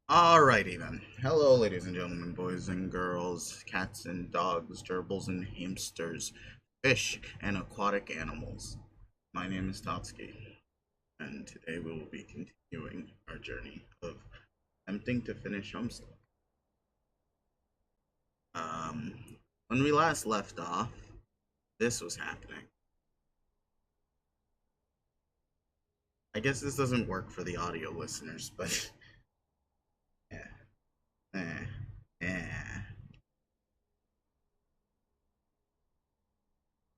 Alrighty then. Hello, ladies and gentlemen, boys and girls, cats and dogs, gerbils and hamsters, fish and aquatic animals. My name is Tostky, and today we will be continuing our journey of attempting to finish Homestuck. Um, when we last left off, this was happening. I guess this doesn't work for the audio listeners, but yeah, eh, yeah.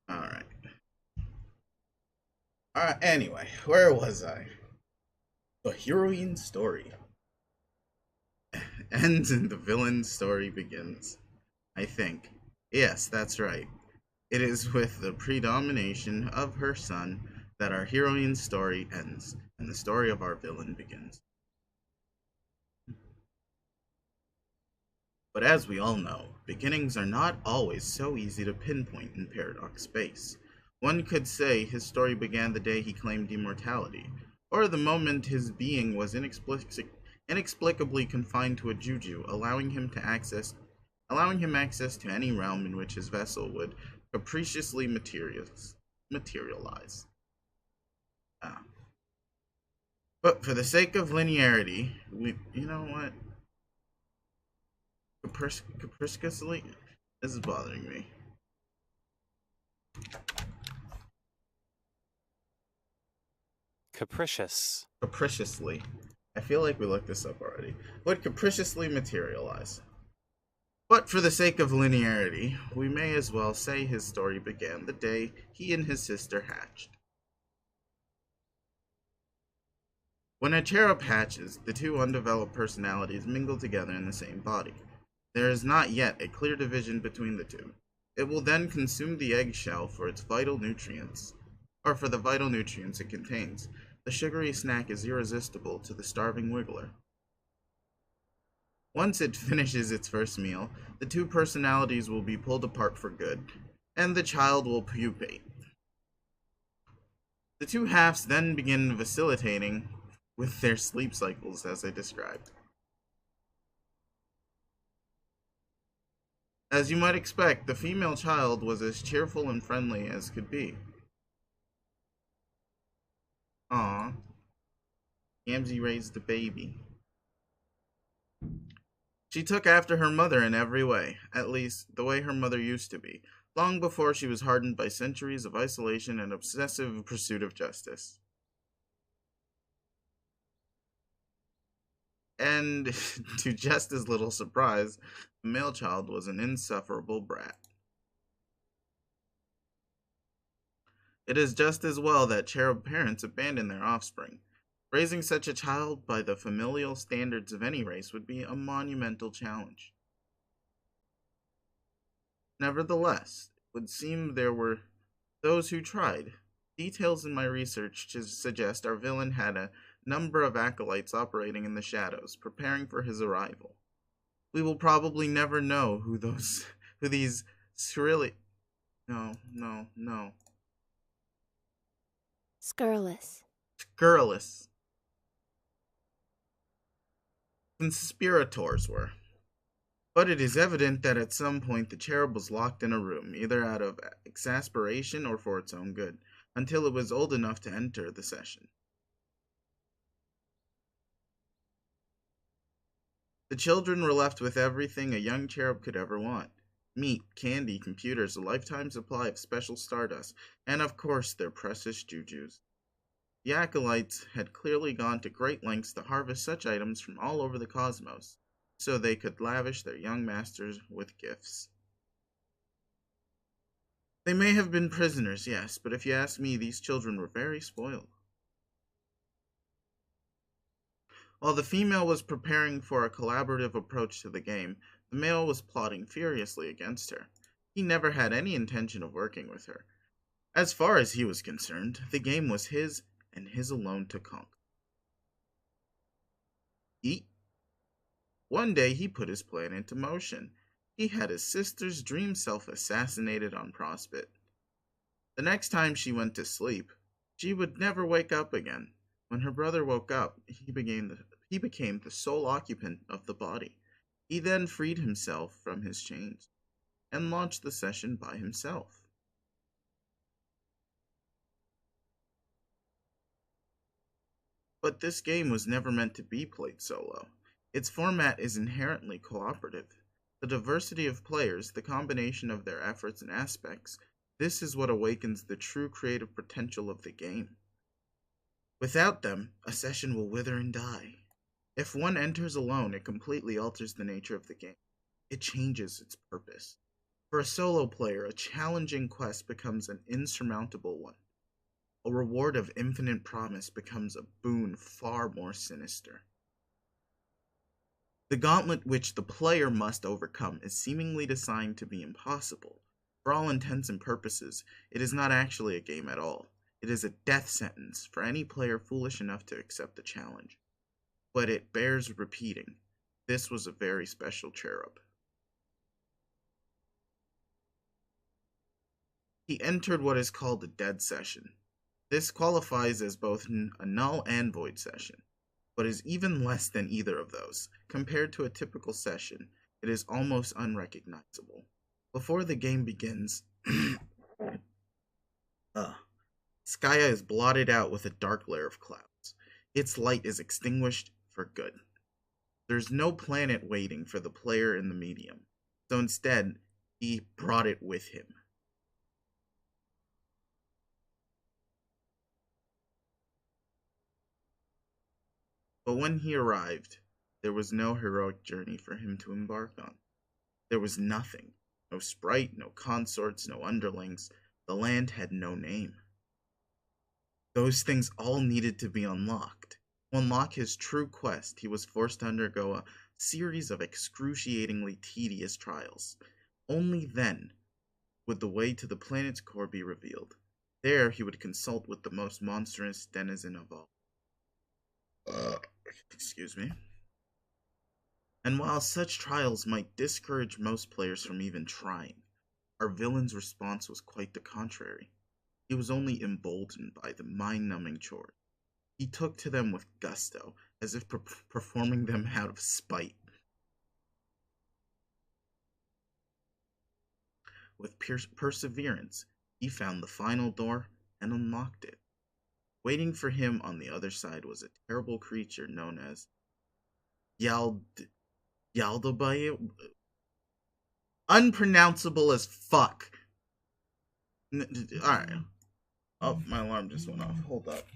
All right. Anyway, where was I? The heroine story ends and the villain's story begins. I think. Yes, that's right. It is with the predomination of her son that our heroine's story ends and the story of our villain begins. But as we all know, beginnings are not always so easy to pinpoint in Paradox Space. One could say his story began the day he claimed immortality, or the moment his being was inexplicably confined to a juju, allowing him access to any realm in which his vessel would capriciously materialize. Ah. But for the sake of linearity, you know what? Capriciously? This is bothering me. Capricious. Capriciously. I feel like we looked this up already. Would capriciously materialize. But for the sake of linearity, we may as well say his story began the day he and his sister hatched. When a cherub hatches, the two undeveloped personalities mingle together in the same body. There is not yet a clear division between the two. It will then consume the eggshell for its vital nutrients, or for the vital nutrients it contains. The sugary snack is irresistible to the starving wiggler. Once it finishes its first meal, the two personalities will be pulled apart for good, and the child will pupate. The two halves then begin vacillating with their sleep cycles as I described. As you might expect, the female child was as cheerful and friendly as could be. Aww, Yamsey raised the baby. She took after her mother in every way, at least the way her mother used to be, long before she was hardened by centuries of isolation and obsessive pursuit of justice. And to just as little surprise, the male child was an insufferable brat. It is just as well that cherub parents abandon their offspring. Raising such a child by the familial standards of any race would be a monumental challenge. Nevertheless, it would seem there were those who tried. Details in my research suggest our villain had a number of acolytes operating in the shadows, preparing for his arrival. We will probably never know who these surreally, no, Scurrilous. scurrilous conspirators were. But it is evident that at some point the cherub was locked in a room, either out of exasperation or for its own good, until it was old enough to enter the session. The children were left with everything a young cherub could ever want: meat, candy, computers, a lifetime supply of special stardust, and of course their precious jujus. The acolytes had clearly gone to great lengths to harvest such items from all over the cosmos, so they could lavish their young masters with gifts. They may have been prisoners, yes, but if you ask me, these children were very spoiled. While the female was preparing for a collaborative approach to the game, the male was plotting furiously against her. He never had any intention of working with her. As far as he was concerned, the game was his and his alone to conquer. One day he put his plan into motion. He had his sister's dream self assassinated on Prospect. The next time she went to sleep, she would never wake up again. When her brother woke up, He became the sole occupant of the body. He then freed himself from his chains and launched the session by himself. But this game was never meant to be played solo. Its format is inherently cooperative. The diversity of players, the combination of their efforts and aspects, this is what awakens the true creative potential of the game. Without them, a session will wither and die. If one enters alone, it completely alters the nature of the game. It changes its purpose. For a solo player, a challenging quest becomes an insurmountable one. A reward of infinite promise becomes a boon far more sinister. The gauntlet which the player must overcome is seemingly designed to be impossible. For all intents and purposes, it is not actually a game at all. It is a death sentence for any player foolish enough to accept the challenge. But it bears repeating, this was a very special cherub. He entered what is called a dead session. This qualifies as both a null and void session, but is even less than either of those. Compared to a typical session, it is almost unrecognizable. Before the game begins, Skya is blotted out with a dark layer of clouds. Its light is extinguished for good. There's no planet waiting for the player in the medium, so instead, he brought it with him. But when he arrived, there was no heroic journey for him to embark on. There was nothing. No sprite, no consorts, no underlings. The land had no name. Those things all needed to be unlocked. To unlock his true quest, he was forced to undergo a series of excruciatingly tedious trials. Only then would the way to the planet's core be revealed. There he would consult with the most monstrous denizen of all. Excuse me. And while such trials might discourage most players from even trying, our villain's response was quite the contrary. He was only emboldened by the mind-numbing chores. He took to them with gusto, as if performing them out of spite. With perseverance, he found the final door and unlocked it. Waiting for him on the other side was a terrible creature known as Yaldabaoth. Unpronounceable as fuck. Alright. Oh, my alarm just went off. Hold up.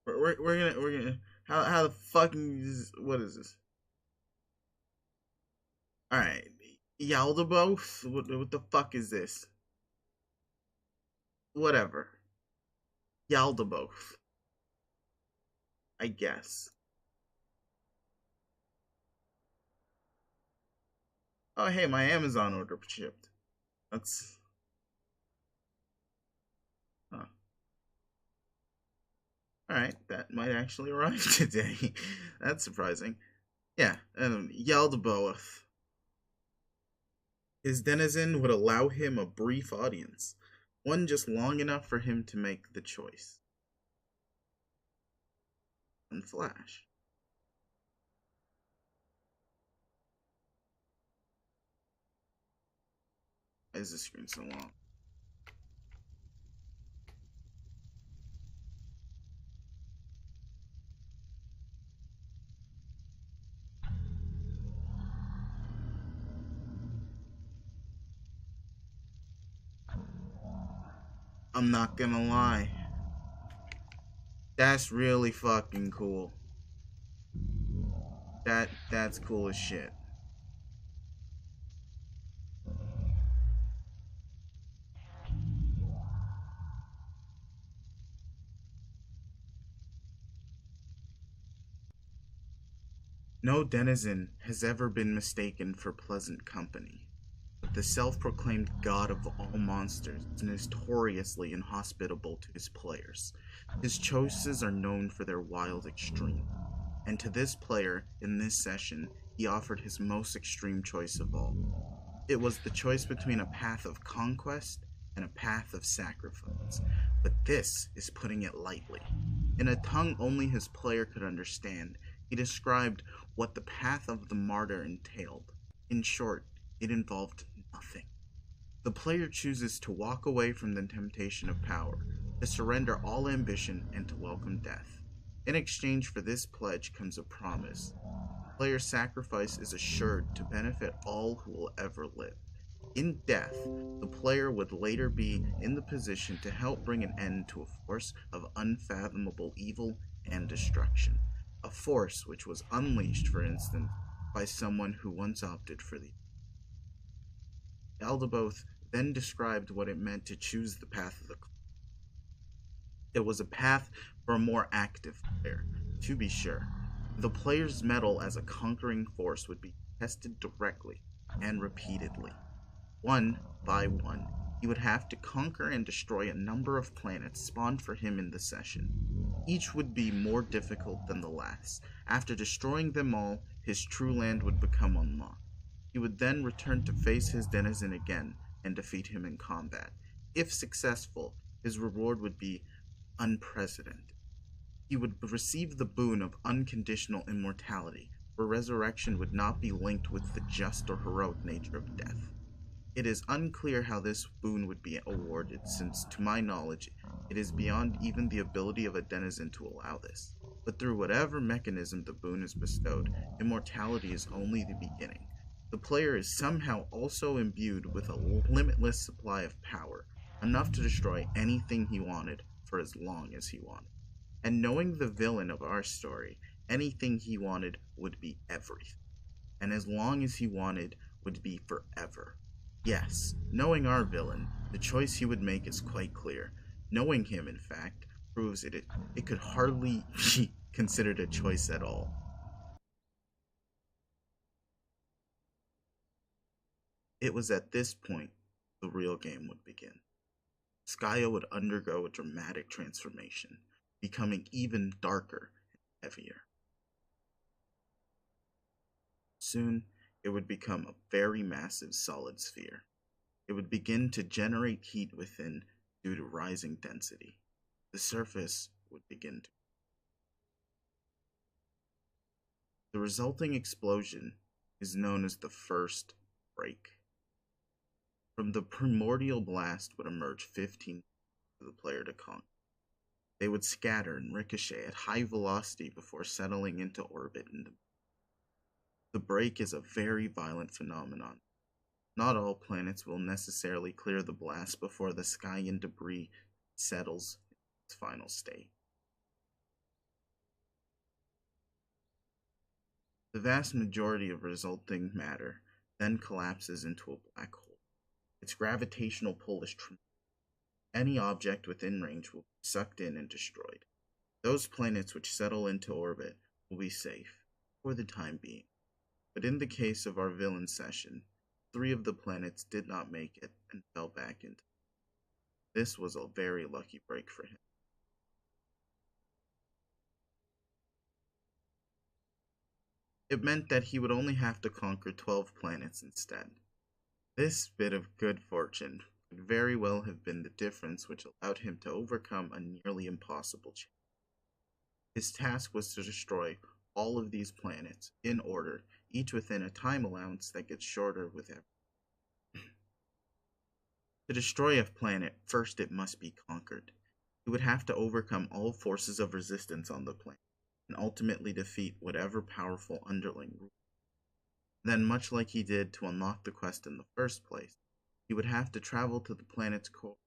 We're gonna how the fucking is, what is this? Alright. Yaldabaoth? What the fuck is this? Whatever. Yaldabaoth. I guess. Oh, hey, my Amazon order shipped. That's... Huh. Alright, that might actually arrive today. That's surprising. Yeah, Yaldabaoth. His denizen would allow him a brief audience. One just long enough for him to make the choice. And flash. Why is the screen so long? I'm not gonna lie. That's really fucking cool. That's cool as shit. No denizen has ever been mistaken for pleasant company. The self-proclaimed god of all monsters is notoriously inhospitable to his players. His choices are known for their wild extreme, and to this player, in this session, he offered his most extreme choice of all. It was the choice between a path of conquest and a path of sacrifice, but this is putting it lightly. In a tongue only his player could understand, He described what the path of the martyr entailed. In short, it involved nothing. The player chooses to walk away from the temptation of power, to surrender all ambition, and to welcome death. In exchange for this pledge comes a promise. The player's sacrifice is assured to benefit all who will ever live. In death, the player would later be in the position to help bring an end to a force of unfathomable evil and destruction. A force which was unleashed, for instance, by someone who once opted for the Aldaboth then described what it meant to choose the path of the cloud. It was a path for a more active player, to be sure. The player's mettle as a conquering force would be tested directly and repeatedly. One by one, he would have to conquer and destroy a number of planets spawned for him in the session. Each would be more difficult than the last. After destroying them all, his true land would become unlocked. He would then return to face his denizen again and defeat him in combat. If successful, his reward would be unprecedented. He would receive the boon of unconditional immortality, where resurrection would not be linked with the just or heroic nature of death. It is unclear how this boon would be awarded, since, to my knowledge, it is beyond even the ability of a denizen to allow this. But through whatever mechanism the boon is bestowed, immortality is only the beginning. The player is somehow also imbued with a limitless supply of power, enough to destroy anything he wanted for as long as he wanted. And knowing the villain of our story, anything he wanted would be everything. And as long as he wanted would be forever. Yes, knowing our villain, the choice he would make is quite clear. Knowing him, in fact, proves it could hardly be considered a choice at all. It was at this point the real game would begin. Skya would undergo a dramatic transformation, becoming even darker and heavier. Soon, it would become a very massive solid sphere. It would begin to generate heat within due to rising density. The surface would begin to. The resulting explosion is known as the first break. From the primordial blast would emerge 15 for the player to conquer. They would scatter and ricochet at high velocity before settling into orbit in the break is a very violent phenomenon. Not all planets will necessarily clear the blast before the Skyan debris settles in its final state. The vast majority of resulting matter then collapses into a black hole. Its gravitational pull is tremendous. Any object within range will be sucked in and destroyed. Those planets which settle into orbit will be safe, for the time being. But in the case of our villain session, 3 of the planets did not make it and fell back into. This was a very lucky break for him. It meant that he would only have to conquer 12 planets instead. This bit of good fortune could very well have been the difference which allowed him to overcome a nearly impossible challenge. His task was to destroy all of these planets, in order, each within a time allowance that gets shorter with every. To destroy a planet, first it must be conquered. He would have to overcome all forces of resistance on the planet, and ultimately defeat whatever powerful underling ruled. Then, much like he did to unlock the quest in the first place, he would have to travel to the planet's core.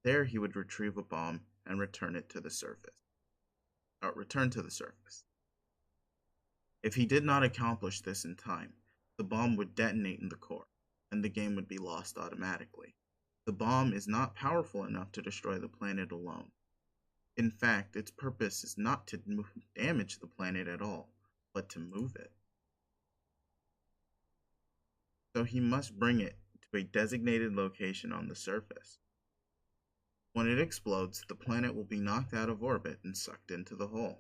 There he would retrieve a bomb and return to the surface. If he did not accomplish this in time, the bomb would detonate in the core, and the game would be lost automatically. The bomb is not powerful enough to destroy the planet alone. In fact, its purpose is not to damage the planet at all, but to move it. So he must bring it to a designated location on the surface. When it explodes, the planet will be knocked out of orbit and sucked into the hole.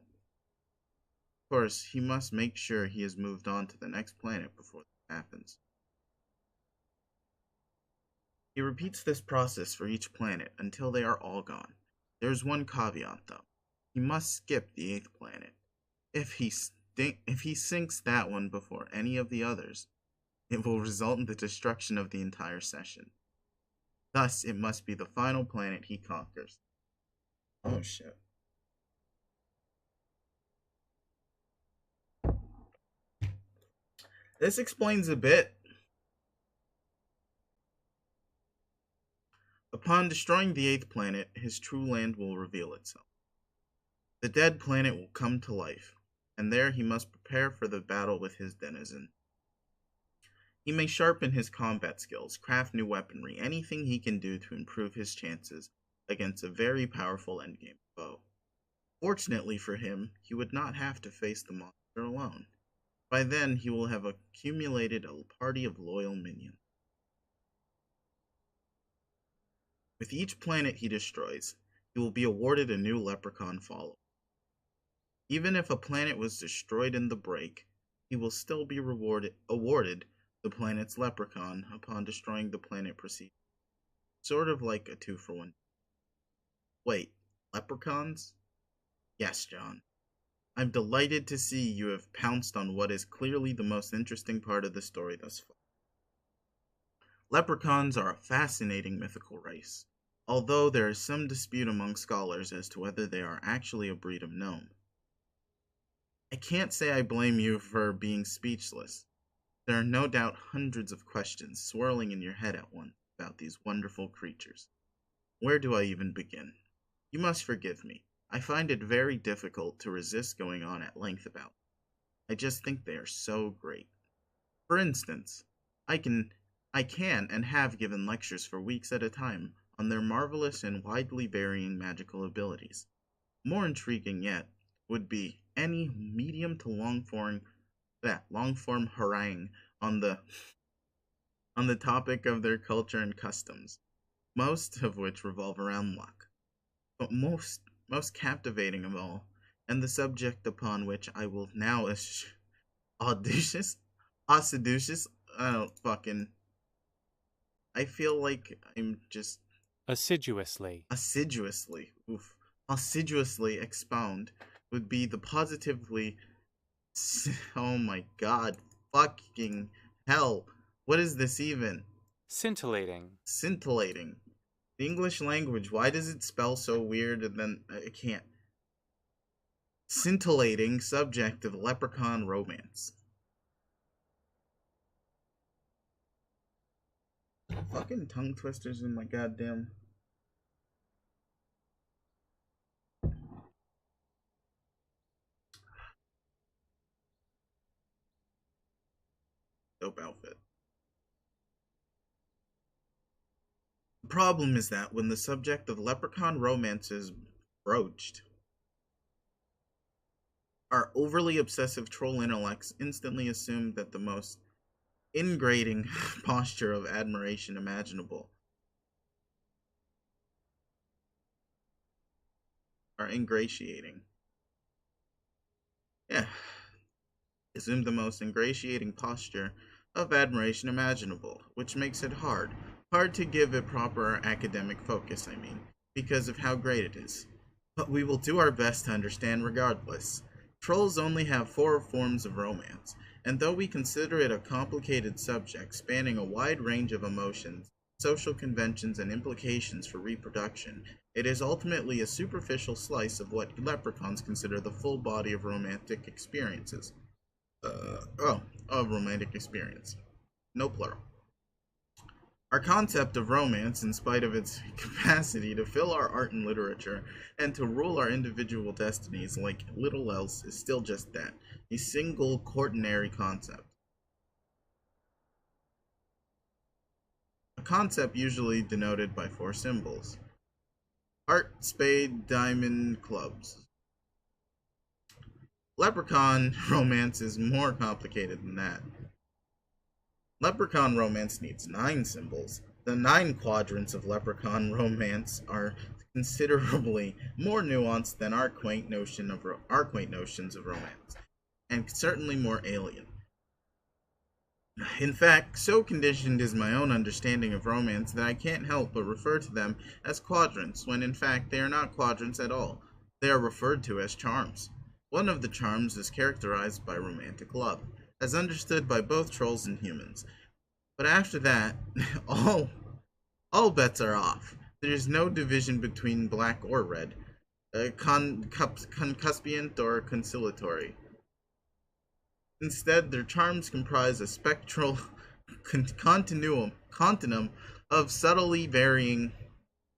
Of course, he must make sure he has moved on to the next planet before this happens. He repeats this process for each planet until they are all gone. There is one caveat, though. He must skip the 8th planet. If he if he sinks that one before any of the others, it will result in the destruction of the entire session. Thus, it must be the final planet he conquers. Oh shit. This explains a bit. Upon destroying the eighth planet, his true land will reveal itself. The dead planet will come to life, and there he must prepare for the battle with his denizen. He may sharpen his combat skills, craft new weaponry, anything he can do to improve his chances against a very powerful endgame foe. Fortunately for him, he would not have to face the monster alone. By then, he will have accumulated a party of loyal minions. With each planet he destroys, he will be awarded a new leprechaun follower. Even if a planet was destroyed in the break, he will still be awarded the planet's leprechaun upon destroying the planet preceding. Sort of like a 2-for-1. Wait, leprechauns? Yes, John. I'm delighted to see you have pounced on what is clearly the most interesting part of the story thus far. Leprechauns are a fascinating mythical race, although there is some dispute among scholars as to whether they are actually a breed of gnome. I can't say I blame you for being speechless. There are no doubt hundreds of questions swirling in your head at once about these wonderful creatures. Where do I even begin? You must forgive me. I find it very difficult to resist going on at length about them. I just think they are so great. For instance, I can and have given lectures for weeks at a time on their marvelous and widely varying magical abilities. More intriguing yet would be any medium to long form harangue on the topic of their culture and customs, most of which revolve around luck. But most captivating of all, and the subject upon which I will now audacious, I feel like I'm just assiduously expound would be the positively. Oh my god, fucking hell! What is this even? Scintillating. The English language, why does it spell so weird and then I can't? Scintillating subject of leprechaun romance. Fucking tongue twisters in my goddamn. Dope outfit. The problem is that when the subject of leprechaun romance is broached, our overly obsessive troll intellects instantly assume that the most ingrating posture of admiration imaginable are ingratiating. Yeah. Assume the most ingratiating posture of admiration imaginable, which makes it hard to give it proper academic focus, because of how great it is. But we will do our best to understand regardless. Trolls only have 4 forms of romance, and though we consider it a complicated subject spanning a wide range of emotions, social conventions, and implications for reproduction, it is ultimately a superficial slice of what leprechauns consider the full body of romantic experiences. Of romantic experience. No plural. Our concept of romance, in spite of its capacity to fill our art and literature and to rule our individual destinies like little else, is still just that, a single quaternary concept. A concept usually denoted by 4 symbols. Heart, spade, diamond, clubs. Leprechaun romance is more complicated than that. Leprechaun romance needs 9 symbols. The 9 quadrants of leprechaun romance are considerably more nuanced than our quaint notions of romance, and certainly more alien. In fact, so conditioned is my own understanding of romance that I can't help but refer to them as quadrants, when in fact they are not quadrants at all. They are referred to as charms. One of the charms is characterized by romantic love, as understood by both trolls and humans. But after that, all all bets are off. There is no division between black or red, concupiscent or conciliatory. Instead, their charms comprise a spectral continuum of subtly varying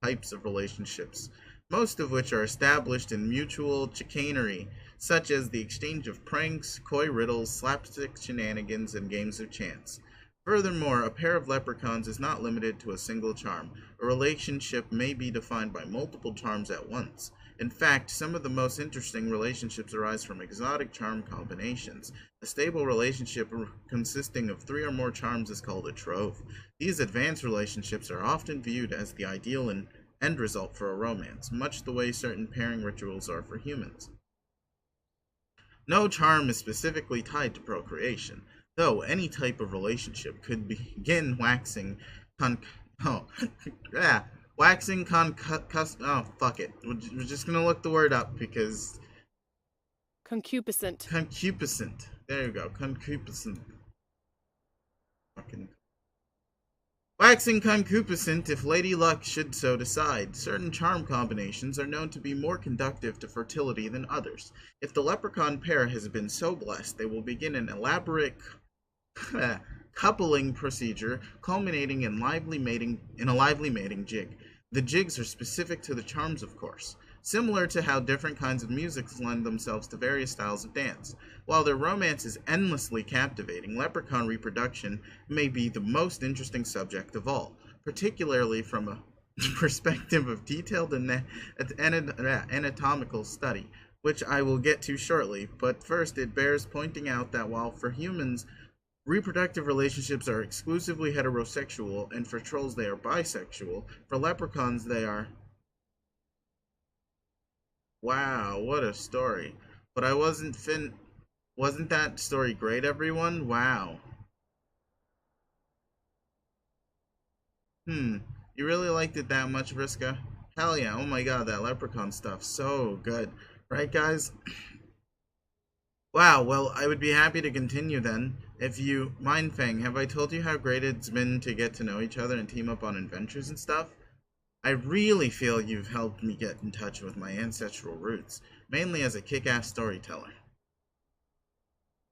types of relationships, most of which are established in mutual chicanery, such as the exchange of pranks, coy riddles, slapstick shenanigans, and games of chance. Furthermore, a pair of leprechauns is not limited to a single charm. A relationship may be defined by multiple charms at once. In fact, some of the most interesting relationships arise from exotic charm combinations. A stable relationship consisting of three or more charms is called a trove. These advanced relationships are often viewed as the ideal and end result for a romance, much the way certain pairing rituals are for humans. No charm is specifically tied to procreation, though any type of relationship could begin waxing con oh yeah waxing oh fuck it. We're just gonna look the word up because Concupiscent. concupiscent. There you go, concupiscent. Fucking waxing concupiscent if Lady Luck should so decide. Certain charm combinations are known to be more conducive to fertility than others. If the leprechaun pair has been so blessed, they will begin an elaborate coupling procedure culminating in a lively mating jig. The jigs are specific to the charms, of course, similar to how different kinds of music lend themselves to various styles of dance. While their romance is endlessly captivating, leprechaun reproduction may be the most interesting subject of all, particularly from a perspective of detailed anatomical study, which I will get to shortly. But first, it bears pointing out that while for humans reproductive relationships are exclusively heterosexual, and for trolls they are bisexual, for leprechauns they are. Wow, what a story. But I wasn't fin. Wasn't that story great, everyone? Wow. Hmm. You really liked it that much, Vriska? Hell yeah, oh my god, that leprechaun stuff, so good. Right, guys? Wow, well, I would be happy to continue then. If you mind, Fang, have I told you how great it's been to get to know each other and team up on adventures and stuff? I really feel you've helped me get in touch with my ancestral roots, mainly as a kick ass storyteller.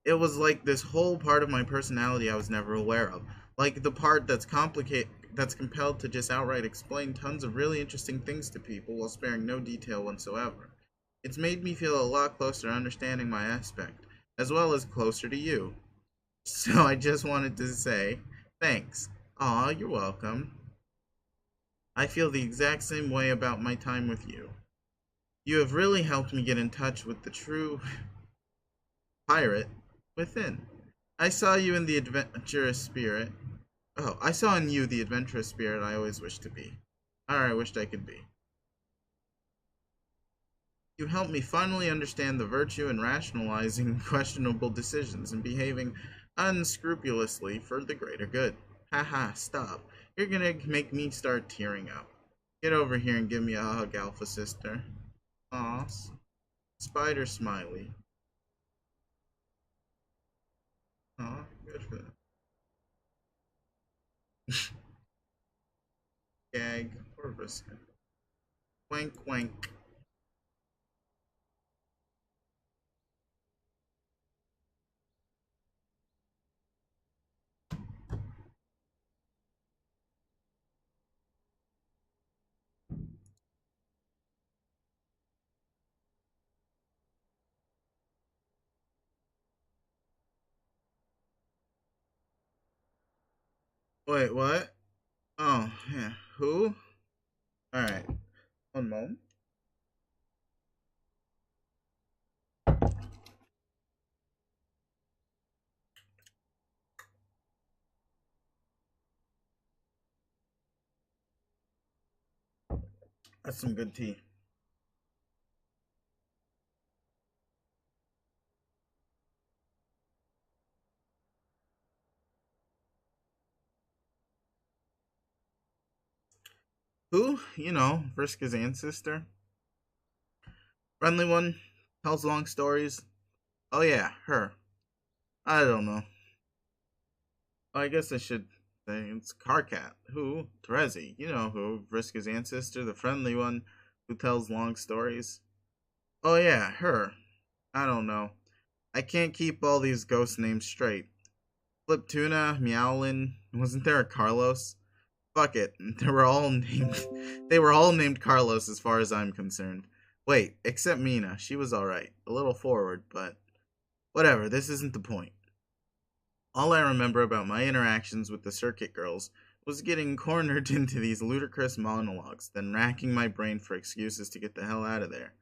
It was like this whole part of my personality I was never aware of. Like the part that's compelled to just outright explain tons of really interesting things to people while sparing no detail whatsoever. It's made me feel a lot closer to understanding my aspect, as well as closer to you. So I just wanted to say, thanks. Aw, you're welcome. I feel the exact same way about my time with you. You have really helped me get in touch with the true pirate within. I saw you in the adventurous spirit. Oh, I saw in you the adventurous spirit I always wished to be. Or I wished I could be. You helped me finally understand the virtue in rationalizing questionable decisions and behaving unscrupulously for the greater good. Haha, stop. You're gonna make me start tearing up. Get over here and give me a hug, Alpha Sister. Aw, Spider Smiley. Aw, good for them. Gag. Poor Vriska. Wank, wank. Wait, what? Oh, yeah. Who? Alright. One moment. That's some good tea. Who? You know, Vriska's ancestor. Friendly one. Tells long stories? Oh yeah, her. I don't know. I guess I should say it's Carcat. Who? Terezi. You know who. Vriska's ancestor, the friendly one who tells long stories. Oh yeah, her. I don't know. I can't keep all these ghost names straight. Flip Tuna, Meowlin. Wasn't there a Carlos? Fuck it. They were all named. They were all named Carlos as far as I'm concerned. Wait, except Mina. She was alright. A little forward, but whatever. This isn't the point. All I remember about my interactions with the circuit girls was getting cornered into these ludicrous monologues, then racking my brain for excuses to get the hell out of there.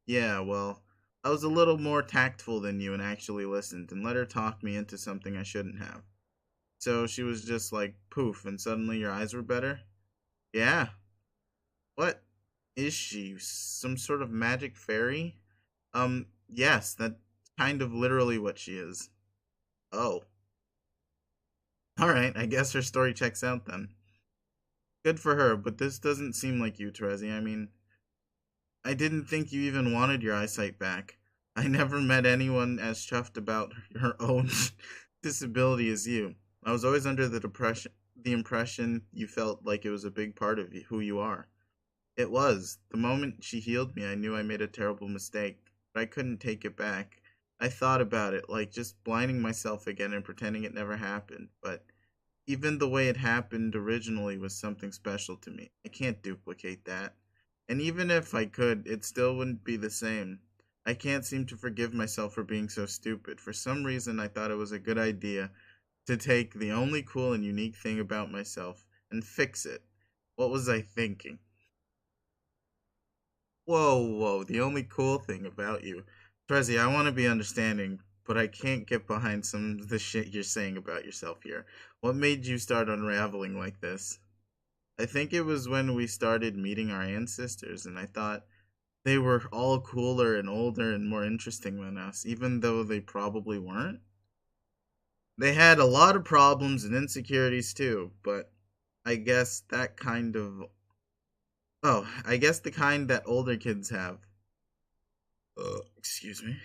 Yeah, well, I was a little more tactful than you and actually listened and let her talk me into something I shouldn't have. So she was just like, poof, and suddenly your eyes were better? Yeah. What is she? Some sort of magic fairy? Yes, that's kind of literally what she is. Oh. Alright, I guess her story checks out then. Good for her, but this doesn't seem like you, Terezi. I mean, I didn't think you even wanted your eyesight back. I never met anyone as chuffed about her own disability as you. I was always under the impression you felt like it was a big part of who you are. It was. The moment she healed me, I knew I made a terrible mistake, but I couldn't take it back. I thought about it, like just blinding myself again and pretending it never happened, but even the way it happened originally was something special to me. I can't duplicate that. And even if I could, it still wouldn't be the same. I can't seem to forgive myself for being so stupid. For some reason, I thought it was a good idea to take the only cool and unique thing about myself and fix it. What was I thinking? Whoa, whoa, the only cool thing about you. Trezzy, I want to be understanding, but I can't get behind some of the shit you're saying about yourself here. What made you start unraveling like this? I think it was when we started meeting our ancestors, and I thought they were all cooler and older and more interesting than us, even though they probably weren't. They had a lot of problems and insecurities too, but I guess that kind of. Oh, I guess the kind that older kids have. Excuse me.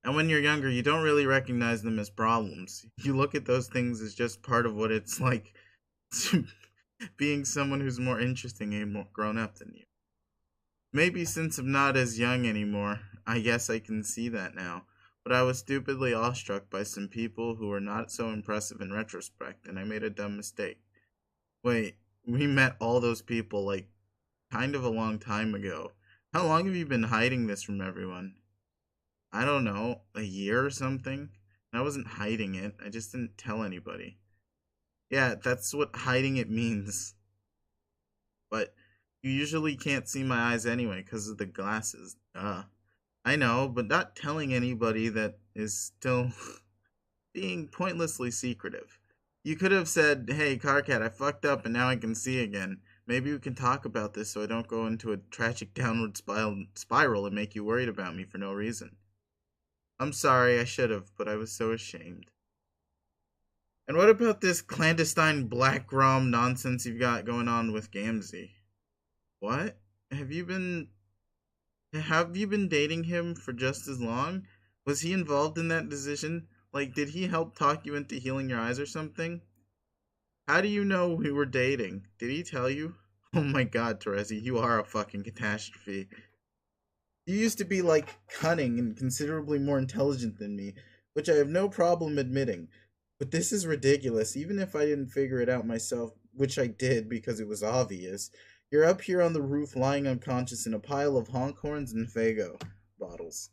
And when you're younger, you don't really recognize them as problems. You look at those things as just part of what it's like being someone who's more interesting and more grown up than you. Maybe since I'm not as young anymore, I guess I can see that now. But I was stupidly awestruck by some people who were not so impressive in retrospect, and I made a dumb mistake. Wait, we met all those people, like, kind of a long time ago. How long have you been hiding this from everyone? I don't know, a year or something? I wasn't hiding it, I just didn't tell anybody. Yeah, that's what hiding it means. But you usually can't see my eyes anyway because of the glasses. I know, but not telling anybody that is still being pointlessly secretive. You could have said, hey, Carcat, I fucked up and now I can see again. Maybe we can talk about this so I don't go into a tragic downward spiral and make you worried about me for no reason. I'm sorry, I should have, but I was so ashamed. And what about this clandestine black rom nonsense you've got going on with Gamzee? What? Have you been have you been dating him for just as long? Was he involved in that decision? Like, did he help talk you into healing your eyes or something? How do you know we were dating? Did he tell you? Oh my god, Terezi, you are a fucking catastrophe. You used to be, like, cunning and considerably more intelligent than me, which I have no problem admitting. But this is ridiculous, even if I didn't figure it out myself, which I did because it was obvious. You're up here on the roof lying unconscious in a pile of honk horns and Fago bottles.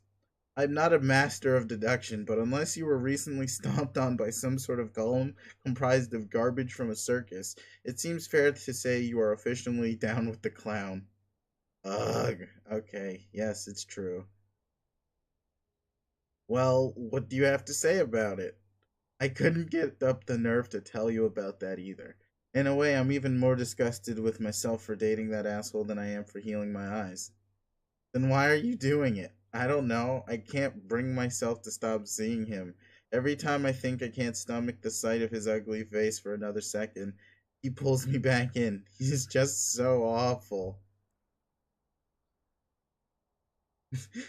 I'm not a master of deduction, but unless you were recently stomped on by some sort of golem comprised of garbage from a circus, it seems fair to say you are officially down with the clown. Ugh, okay, yes, it's true. Well, what do you have to say about it? I couldn't get up the nerve to tell you about that either. In a way, I'm even more disgusted with myself for dating that asshole than I am for healing my eyes. Then why are you doing it? I don't know. I can't bring myself to stop seeing him. Every time I think I can't stomach the sight of his ugly face for another second, he pulls me back in. He's just so awful.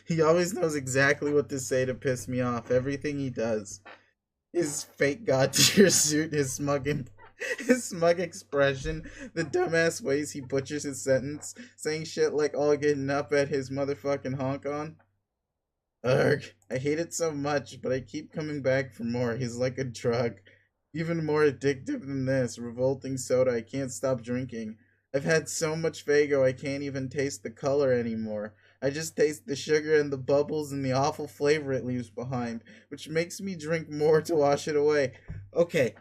He always knows exactly what to say to piss me off. Everything he does. His fake god tier suit, his smug expression, the dumbass ways he butchers his sentence, saying shit like all getting up at his motherfucking honk on. Ugh, I hate it so much, but I keep coming back for more. He's like a drug. Even more addictive than this, revolting soda I can't stop drinking. I've had so much Fago I can't even taste the color anymore. I just taste the sugar and the bubbles and the awful flavor it leaves behind, which makes me drink more to wash it away. Okay,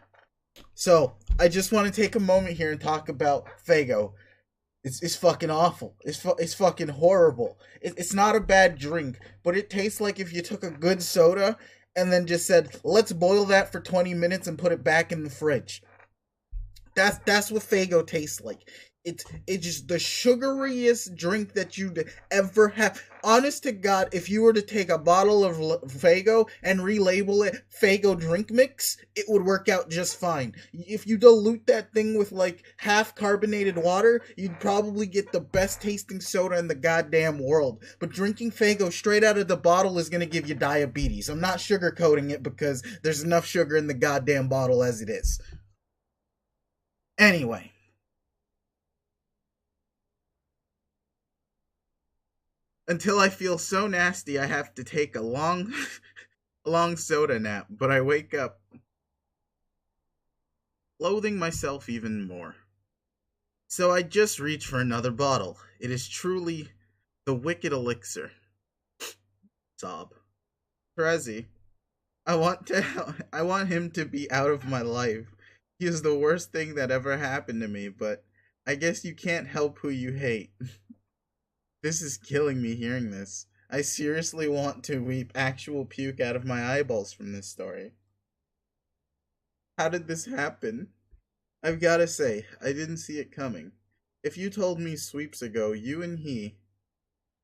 so I just want to take a moment here and talk about Fago. It's fucking awful. It's fucking horrible. It's not a bad drink, but it tastes like if you took a good soda and then just said, "Let's boil that for 20 minutes and put it back in the fridge." That's what Fago tastes like. It's just the sugariest drink that you'd ever have. Honest to God, if you were to take a bottle of Fago and relabel it Fago drink mix, it would work out just fine. If you dilute that thing with like half carbonated water, you'd probably get the best tasting soda in the goddamn world. But drinking Fago straight out of the bottle is gonna give you diabetes. I'm not sugarcoating it because there's enough sugar in the goddamn bottle as it is. Anyway, until I feel so nasty I have to take a long a long soda nap, but I wake up loathing myself even more. So I just reach for another bottle. It is truly the wicked elixir. Sob. Terezi, I want him to be out of my life. He is the worst thing that ever happened to me, but I guess you can't help who you hate. This is killing me hearing this. I seriously want to weep actual puke out of my eyeballs from this story. How did this happen? I've gotta say, I didn't see it coming. If you told me sweeps ago, you and he,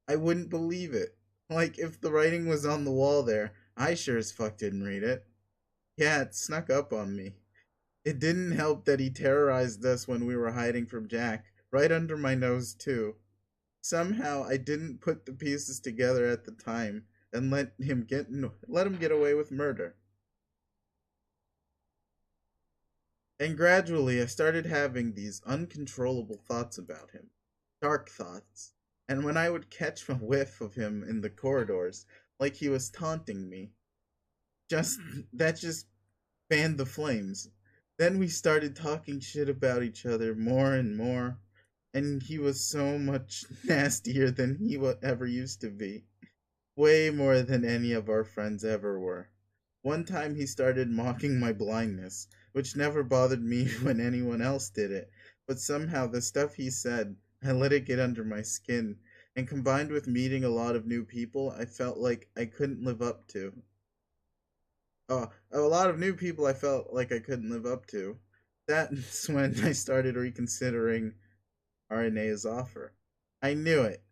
I wouldn't believe it. Like, if the writing was on the wall there, I sure as fuck didn't read it. Yeah, it snuck up on me. It didn't help that he terrorized us when we were hiding from Jack, right under my nose, too. Somehow I didn't put the pieces together at the time and let him get away with murder. And gradually I started having these uncontrollable thoughts about him. Dark thoughts. And when I would catch a whiff of him in the corridors, like he was taunting me, just that just fanned the flames. Then we started talking shit about each other more and more, and he was so much nastier than he ever used to be. Way more than any of our friends ever were. One time he started mocking my blindness, which never bothered me when anyone else did it, but somehow the stuff he said, I let it get under my skin, and combined with meeting a lot of new people, I felt like I couldn't live up to. A lot of new people I felt like I couldn't live up to. That's when I started reconsidering RNA's offer. I knew it.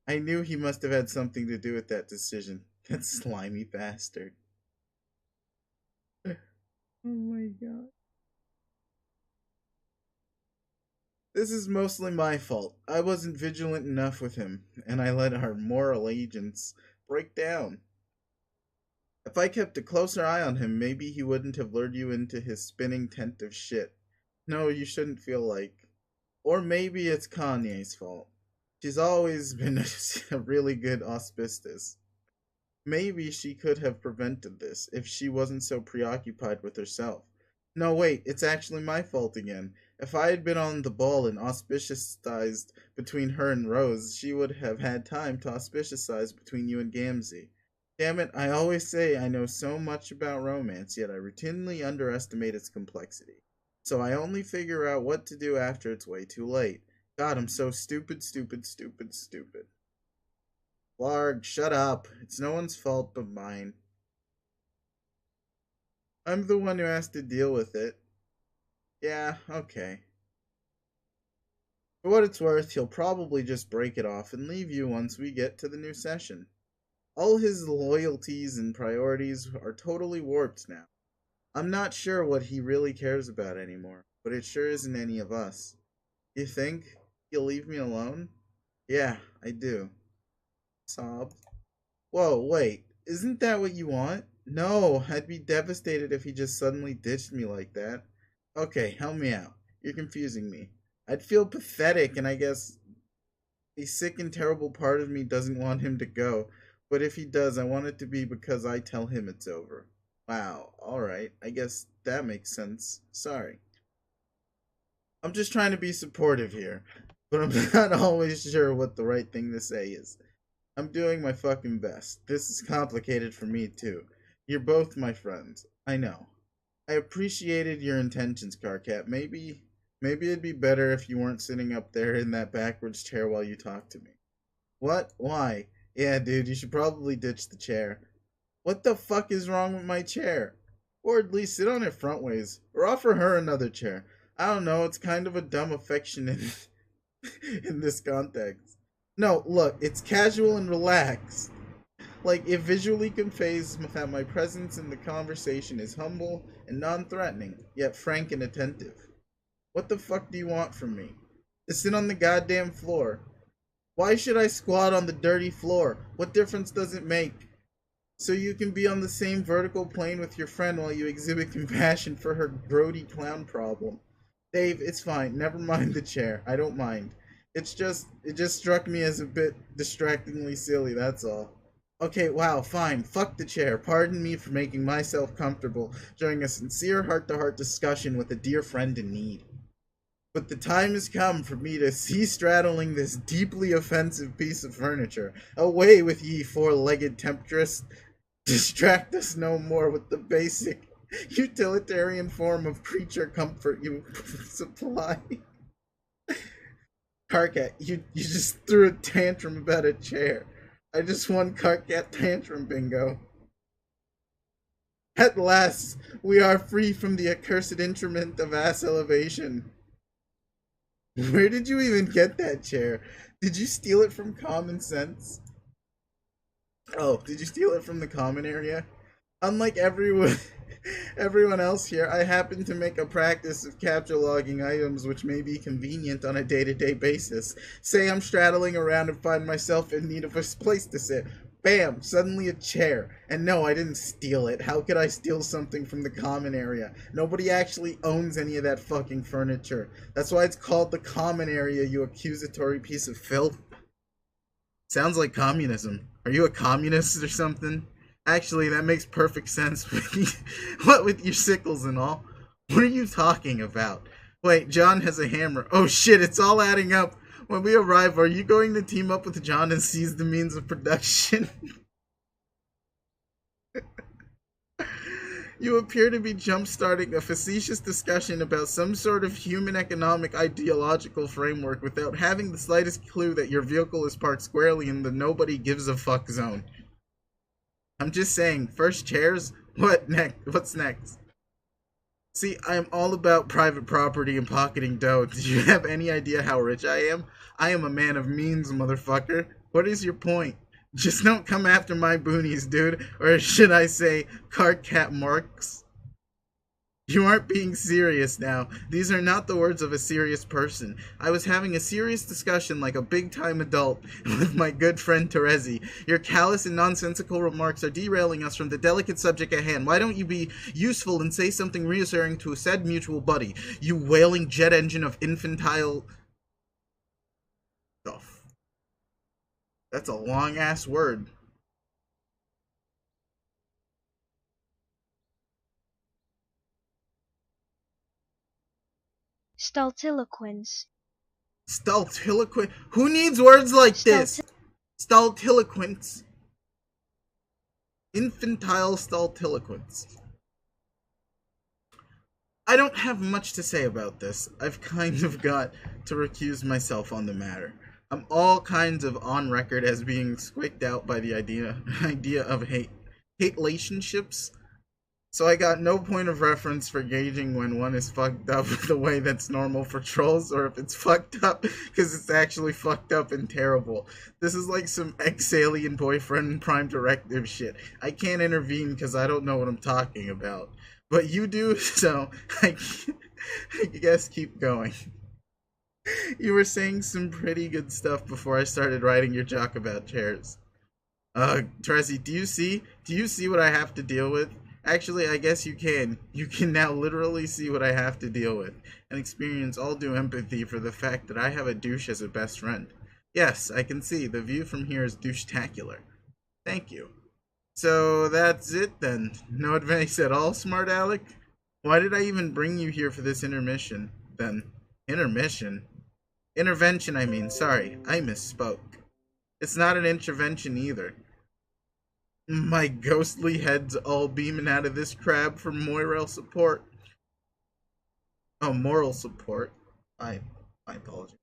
I knew he must have had something to do with that decision. That slimy bastard. Oh my god. This is mostly my fault. I wasn't vigilant enough with him, and I let our moral agents break down. If I kept a closer eye on him, maybe he wouldn't have lured you into his spinning tent of shit. No, you shouldn't feel like. Or maybe it's Kanye's fault. She's always been a really good auspicious. Maybe she could have prevented this if she wasn't so preoccupied with herself. No, wait, it's actually my fault again. If I had been on the ball and auspiciousized between her and Rose, she would have had time to auspiciousize between you and Gamzee. Damn it, I always say I know so much about romance, yet I routinely underestimate its complexity. So I only figure out what to do after it's way too late. God, I'm so stupid, stupid, stupid, stupid. Larg, shut up. It's no one's fault but mine. I'm the one who has to deal with it. Yeah, okay. For what it's worth, he'll probably just break it off and leave you once we get to the new session. All his loyalties and priorities are totally warped now. I'm not sure what he really cares about anymore, but it sure isn't any of us. You think he'll leave me alone? Yeah, I do. Sob. Whoa, wait. Isn't that what you want? No, I'd be devastated if he just suddenly ditched me like that. Okay, help me out. You're confusing me. I'd feel pathetic, and I guess a sick and terrible part of me doesn't want him to go. But if he does, I want it to be because I tell him it's over. Wow, alright. I guess that makes sense. Sorry. I'm just trying to be supportive here, but I'm not always sure what the right thing to say is. I'm doing my fucking best. This is complicated for me too. You're both my friends. I know. I appreciated your intentions, Carcat. Maybe it'd be better if you weren't sitting up there in that backwards chair while you talk to me. What? Why? Yeah, dude, you should probably ditch the chair. What the fuck is wrong with my chair? Or at least sit on it frontways. Or offer her another chair. I don't know, it's kind of a dumb affection in this context. No, look, it's casual and relaxed. Like, it visually conveys that my presence in the conversation is humble and non-threatening, yet frank and attentive. What the fuck do you want from me? To sit on the goddamn floor. Why should I squat on the dirty floor? What difference does it make? So you can be on the same vertical plane with your friend while you exhibit compassion for her grody clown problem. Dave, it's fine. Never mind the chair. I don't mind. It just struck me as a bit distractingly silly, that's all. Okay, wow, fine. Fuck the chair. Pardon me for making myself comfortable during a sincere heart-to-heart discussion with a dear friend in need. But the time has come for me to cease straddling this deeply offensive piece of furniture. Away with ye four-legged temptress. Distract us no more with the basic utilitarian form of creature comfort you supply. Carcat, you just threw a tantrum about a chair. I just won Carcat Tantrum Bingo. At last, we are free from the accursed instrument of ass elevation. Where did you even get that chair? Did you steal it from Common Sense? Oh, did you steal it from the common area? Unlike everyone else here, I happen to make a practice of capture logging items which may be convenient on a day-to-day basis. Say I'm straddling around and find myself in need of a place to sit. Bam! Suddenly a chair. And no, I didn't steal it. How could I steal something from the common area? Nobody actually owns any of that fucking furniture. That's why it's called the common area, you accusatory piece of filth. Sounds like communism. Are you a communist or something? Actually, that makes perfect sense. What with your sickles and all? What are you talking about? Wait, John has a hammer. Oh shit, it's all adding up. When we arrive, are you going to team up with John and seize the means of production? You appear to be jump-starting a facetious discussion about some sort of human economic ideological framework without having the slightest clue that your vehicle is parked squarely in the nobody gives a fuck zone. I'm just saying, first chairs? What next? What's next? See, I am all about private property and pocketing dough. Do you have any idea how rich I am? I am a man of means, motherfucker. What is your point? Just don't come after my boonies, dude. Or should I say, Carcat Marks? You aren't being serious now. These are not the words of a serious person. I was having a serious discussion like a big-time adult with my good friend Terezi. Your callous and nonsensical remarks are derailing us from the delicate subject at hand. Why don't you be useful and say something reassuring to a said mutual buddy, you wailing jet engine of infantile stuff. That's a long-ass word. Stultiloquence. Stultiloquent? Who needs words like this? Stultiloquence. Infantile stultiloquence. I don't have much to say about this. I've kind of got to recuse myself on the matter. I'm all kinds of on record as being squeaked out by the idea of hate-lationships. So I got no point of reference for gauging when one is fucked up the way that's normal for trolls, or if it's fucked up because it's actually fucked up and terrible. This is like some ex-alien boyfriend prime directive shit. I can't intervene because I don't know what I'm talking about. But you do, so I guess keep going. You were saying some pretty good stuff before I started writing your joke about chairs. Tracy, do you see what I have to deal with? Actually, I guess you can. You can now literally see what I have to deal with, and experience all due empathy for the fact that I have a douche as a best friend. Yes, I can see. The view from here is douche-tacular. Thank you. So that's it then. No advice at all, smart Alec? Why did I even bring you here for this intermission, then? Intermission? Intervention, I mean. Sorry, I misspoke. It's not an intervention either. My ghostly head's all beaming out of this crab for moral support. Oh, moral support. I, my apologies.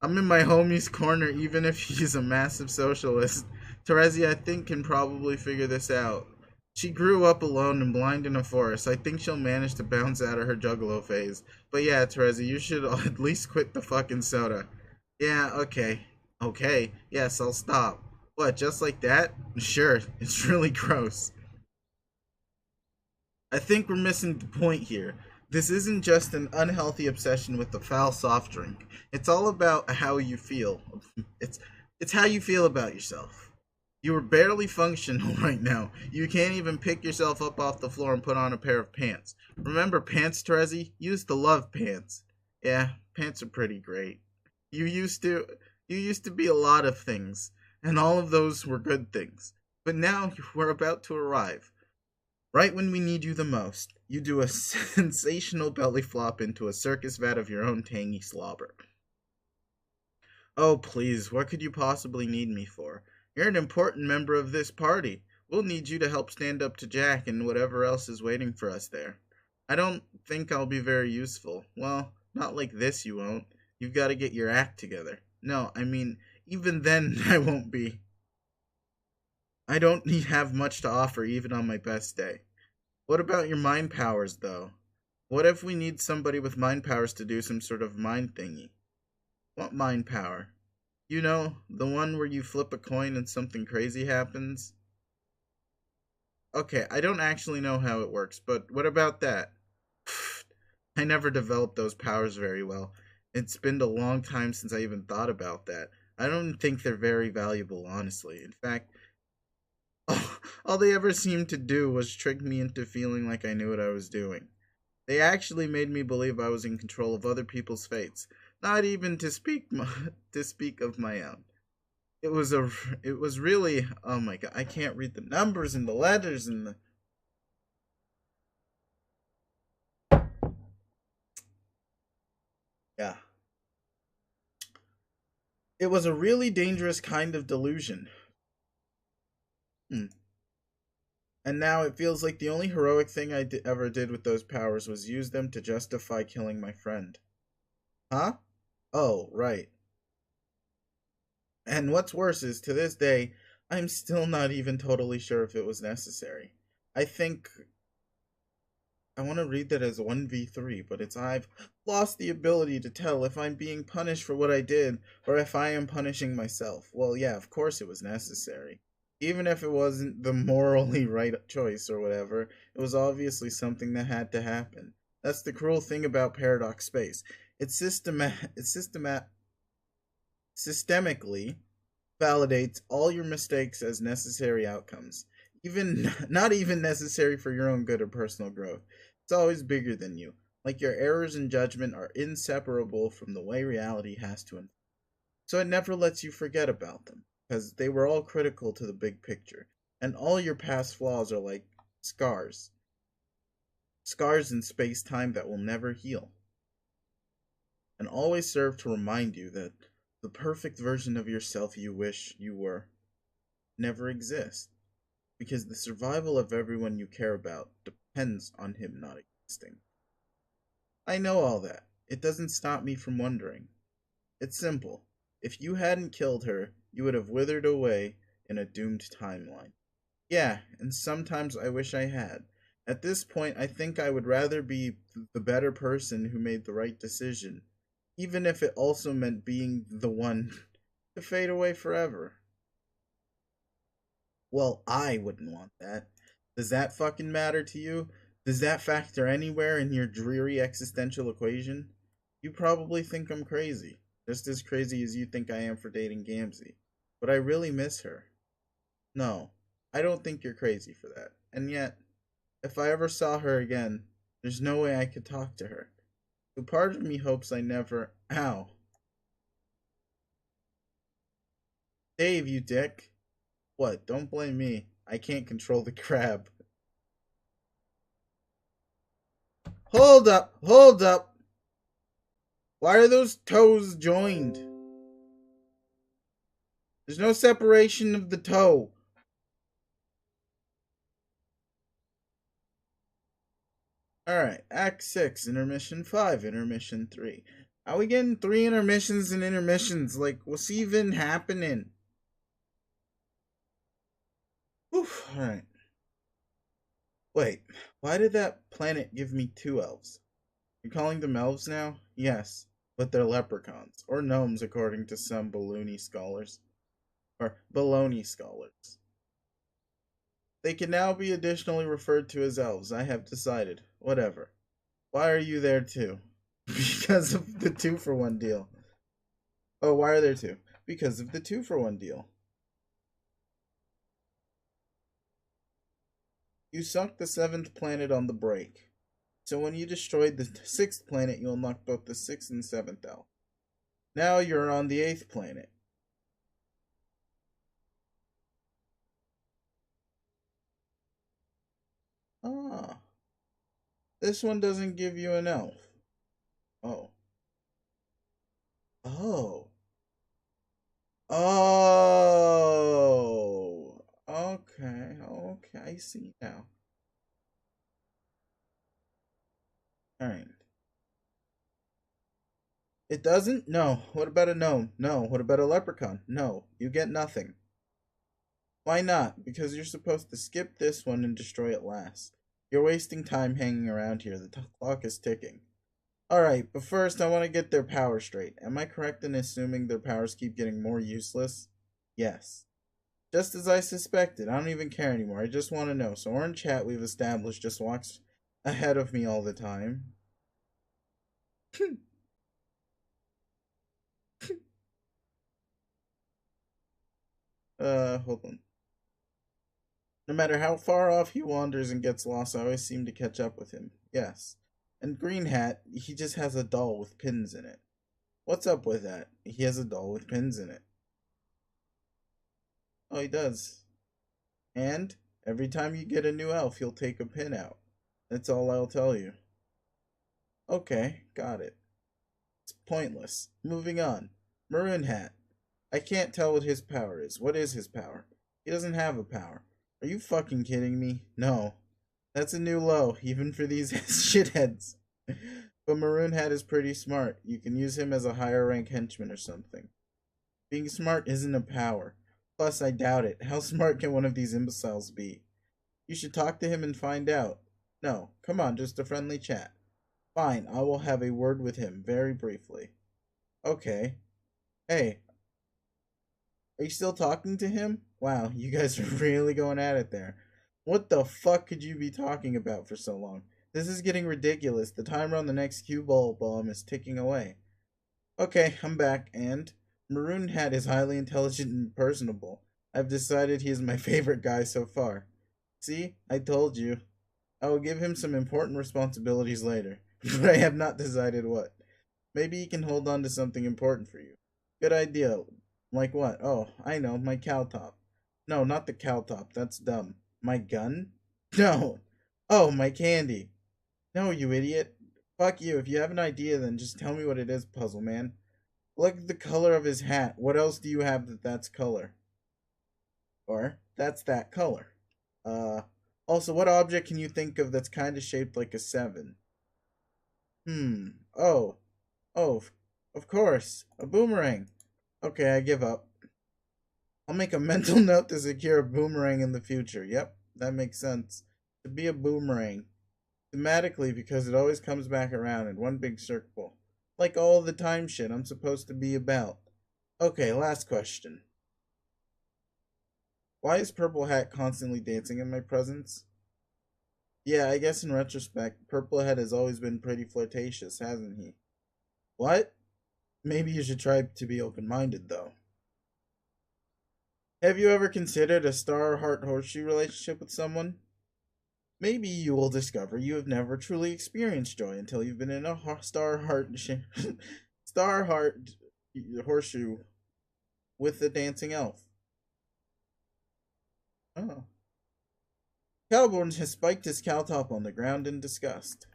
I'm in my homie's corner even if he's a massive socialist. Terezi, I think, can probably figure this out. She grew up alone and blind in a forest. I think she'll manage to bounce out of her juggalo phase. But yeah, Terezi, you should at least quit the fucking soda. Yeah, okay. Okay, yes, I'll stop. What, just like that? Sure, it's really gross. I think we're missing the point here. This isn't just an unhealthy obsession with the foul soft drink. It's all about how you feel. It's it's how you feel about yourself. You are barely functional right now. You can't even pick yourself up off the floor and put on a pair of pants. Remember pants, Terezi? You used to love pants. Yeah, pants are pretty great. You used to you used to be a lot of things, and all of those were good things. But now we're about to arrive. Right when we need you the most, you do a sensational belly flop into a circus vat of your own tangy slobber. Oh, please, what could you possibly need me for? You're an important member of this party. We'll need you to help stand up to Jack and whatever else is waiting for us there. I don't think I'll be very useful. Well, not like this, you won't. You've got to get your act together. No, I mean, even then, I won't be. I don't have much to offer even on my best day. What about your mind powers, though? What if we need somebody with mind powers to do some sort of mind thingy? What mind power? You know, the one where you flip a coin and something crazy happens? Okay, I don't actually know how it works, but what about that? I never developed those powers very well. It's been a long time since I even thought about that. I don't think they're very valuable, honestly. In fact, all they ever seemed to do was trick me into feeling like I knew what I was doing. They actually made me believe I was in control of other people's fates, not even to speak of my own. It was a it was really, oh my god, I can't read the numbers and the letters and the yeah. It was a really dangerous kind of delusion. Hmm. And now it feels like the only heroic thing ever did with those powers was use them to justify killing my friend. Huh? Oh, right. And what's worse is, to this day, I'm still not even totally sure if it was necessary. I think I want to read that as 1v3, but it's I've lost the ability to tell if I'm being punished for what I did or if I am punishing myself. Well, yeah, of course it was necessary. Even if it wasn't the morally right choice or whatever, it was obviously something that had to happen. That's the cruel thing about paradox space. It's systemically validates all your mistakes as necessary outcomes. Even not even necessary for your own good or personal growth. It's always bigger than you. Like your errors in judgment are inseparable from the way reality has to unfold. So it never lets you forget about them, because they were all critical to the big picture. And all your past flaws are like scars. Scars in space time that will never heal. And always serve to remind you that the perfect version of yourself you wish you were never exists. Because the survival of everyone you care about depends on him not existing. I know all that. It doesn't stop me from wondering. It's simple. If you hadn't killed her, you would have withered away in a doomed timeline. Yeah, and sometimes I wish I had. At this point, I think I would rather be the better person who made the right decision, even if it also meant being the one to fade away forever. Well, I wouldn't want that. Does that fucking matter to you? Does that factor anywhere in your dreary existential equation? You probably think I'm crazy, just as crazy as you think I am for dating Gamzee. but I really miss her. No, I don't think you're crazy for that. And yet, if I ever saw her again, there's no way I could talk to her. So part of me hopes I never. Ow. Dave, you dick. What? Don't blame me. I can't control the crab. Hold up! Hold up! Why are those toes joined? There's no separation of the toe. Alright, Act 6, Intermission 5, Intermission 3. How we getting 3 intermissions and intermissions? Like, what's even happening? Oof, alright. Wait, why did that planet give me 2 elves? You're calling them elves now? Yes, but they're leprechauns, or gnomes according to some baloney scholars. Or baloney scholars. They can now be additionally referred to as elves, I have decided. Whatever. Why are you there too? Because of the 2-for-1 deal. Oh, why are there 2? Because of the 2-for-1 deal. You sunk the 7th planet on the break. So when you destroyed the 6th planet, you unlocked both the 6th and 7th elf. Now you're on the 8th planet. Ah. This one doesn't give you an elf. Oh. Oh. Oh. Okay. Okay. I see now. Alright. It doesn't? No. What about a gnome? No. What about a leprechaun? No. You get nothing. Why not? Because you're supposed to skip this one and destroy it last. You're wasting time hanging around here. The clock is ticking. Alright, but first I want to get their power straight. Am I correct in assuming their powers keep getting more useless? Yes. Just as I suspected. I don't even care anymore. I just want to know. So Orange Hat, we've established, just walks ahead of me all the time. Hold on. No matter how far off he wanders and gets lost, I always seem to catch up with him. Yes. And Green Hat, he just has a doll with pins in it. What's up with that? He has a doll with pins in it. Oh, he does. And every time you get a new elf, he'll take a pin out. That's all I'll tell you. Okay, got it. It's pointless. Moving on. Maroon Hat. I can't tell what his power is. What is his power? He doesn't have a power. Are you fucking kidding me? No. That's a new low, even for these shitheads. But Maroon Hat is pretty smart. You can use him as a higher rank henchman or something. Being smart isn't a power. Plus, I doubt it. How smart can one of these imbeciles be? You should talk to him and find out. No, come on, just a friendly chat. Fine, I will have a word with him, very briefly. Okay. Hey, are you still talking to him? Wow, you guys are really going at it there. What the fuck could you be talking about for so long? This is getting ridiculous. The timer on the next cue ball bomb is ticking away. Okay, I'm back, and Maroon Hat is highly intelligent and personable. I've decided he is my favorite guy so far. See, I told you. I will give him some important responsibilities later, but I have not decided what. Maybe he can hold on to something important for you. Good idea. Like what? Oh, I know, my cow top. No, not the cow top, that's dumb. My gun? No. Oh, my candy. No, you idiot. Fuck you. If you have an idea, then just tell me what it is, Puzzle Man. Look at the color of his hat. What else do you have that's color? Or, that's that color. Also, what object can you think of that's kind of shaped like a 7? Oh. Oh, of course. A boomerang. Okay, I give up. I'll make a mental note to secure a boomerang in the future. Yep, that makes sense. To be a boomerang. Thematically, because it always comes back around in one big circle. Like all the time shit I'm supposed to be about. Okay, last question. Why is Purple Hat constantly dancing in my presence? Yeah, I guess in retrospect, Purple Hat has always been pretty flirtatious, hasn't he? What? Maybe you should try to be open-minded, though. Have you ever considered a star heart horseshoe relationship with someone? Maybe you will discover you have never truly experienced joy until you've been in a star heart horseshoe with the dancing elf. Oh. Calborn has spiked his caltop on the ground in disgust.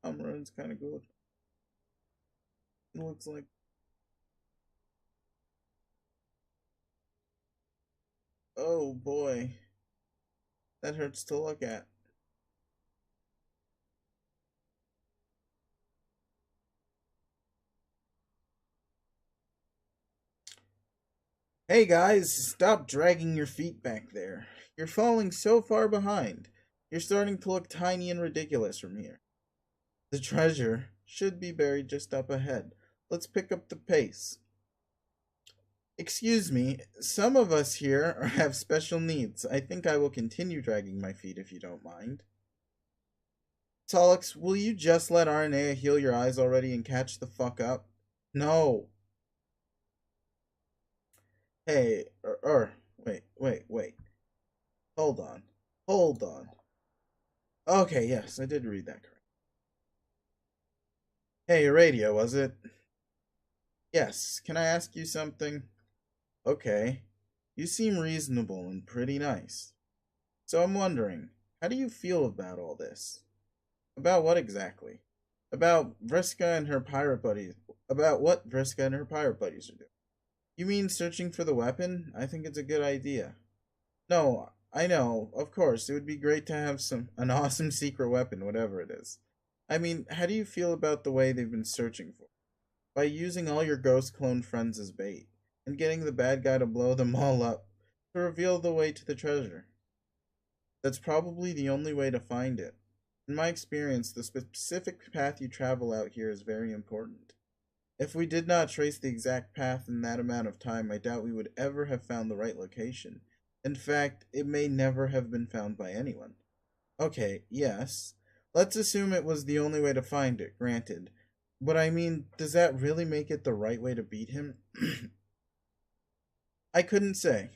Maroon's kind of good. It looks like. Oh boy. That hurts to look at. Hey guys, stop dragging your feet back there. You're falling so far behind. You're starting to look tiny and ridiculous from here. The treasure should be buried just up ahead. Let's pick up the pace. Excuse me, some of us here have special needs. I think I will continue dragging my feet if you don't mind. Solix, will you just let Aranea heal your eyes already and catch the fuck up? No. Hey, wait. Hold on. Hold on. Okay, yes, I did read that correct. Hey, your radio, was it? Yes, can I ask you something? Okay. You seem reasonable and pretty nice. So I'm wondering, how do you feel about all this? About what exactly? About Vriska and her pirate buddies. About what Vriska and her pirate buddies are doing. You mean searching for the weapon? I think it's a good idea. No, I know, of course, it would be great to have an awesome secret weapon, whatever it is. I mean, how do you feel about the way they've been searching for it? By using all your ghost clone friends as bait, and getting the bad guy to blow them all up, to reveal the way to the treasure. That's probably the only way to find it. In my experience, the specific path you travel out here is very important. If we did not trace the exact path in that amount of time, I doubt we would ever have found the right location. In fact, it may never have been found by anyone. Okay, yes. Let's assume it was the only way to find it, granted. But I mean, does that really make it the right way to beat him? I couldn't say.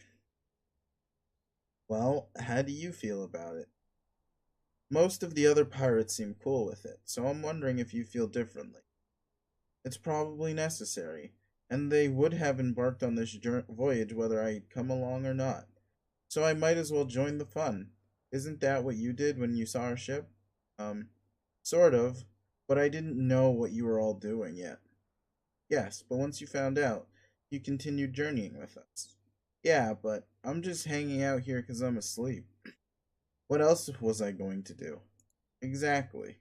Well, how do you feel about it? Most of the other pirates seem cool with it, so I'm wondering if you feel differently. It's probably necessary, and they would have embarked on this voyage whether I'd come along or not. So I might as well join the fun. Isn't that what you did when you saw our ship? Sort of, but I didn't know what you were all doing yet. Yes, but once you found out, you continued journeying with us. Yeah, but I'm just hanging out here because I'm asleep. What else was I going to do? Exactly.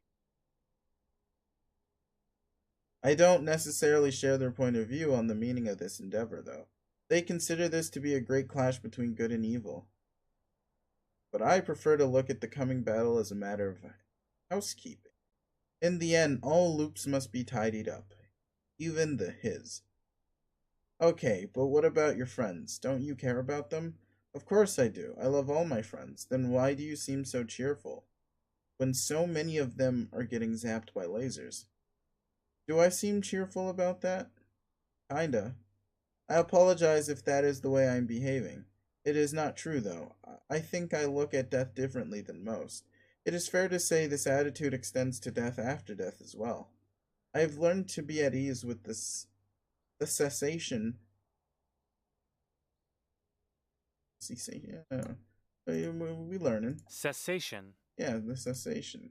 I don't necessarily share their point of view on the meaning of this endeavor, though. They consider this to be a great clash between good and evil. But I prefer to look at the coming battle as a matter of housekeeping. In the end, all loops must be tidied up, even the his. Okay, but what about your friends? Don't you care about them? Of course I do. I love all my friends. Then why do you seem so cheerful when so many of them are getting zapped by lasers? Do I seem cheerful about that? Kinda. I apologize if that is the way I'm behaving. It is not true, though. I think I look at death differently than most. It is fair to say this attitude extends to death after death as well. I have learned to be at ease with the cessation. Yeah, we learning. Cessation. Yeah, the cessation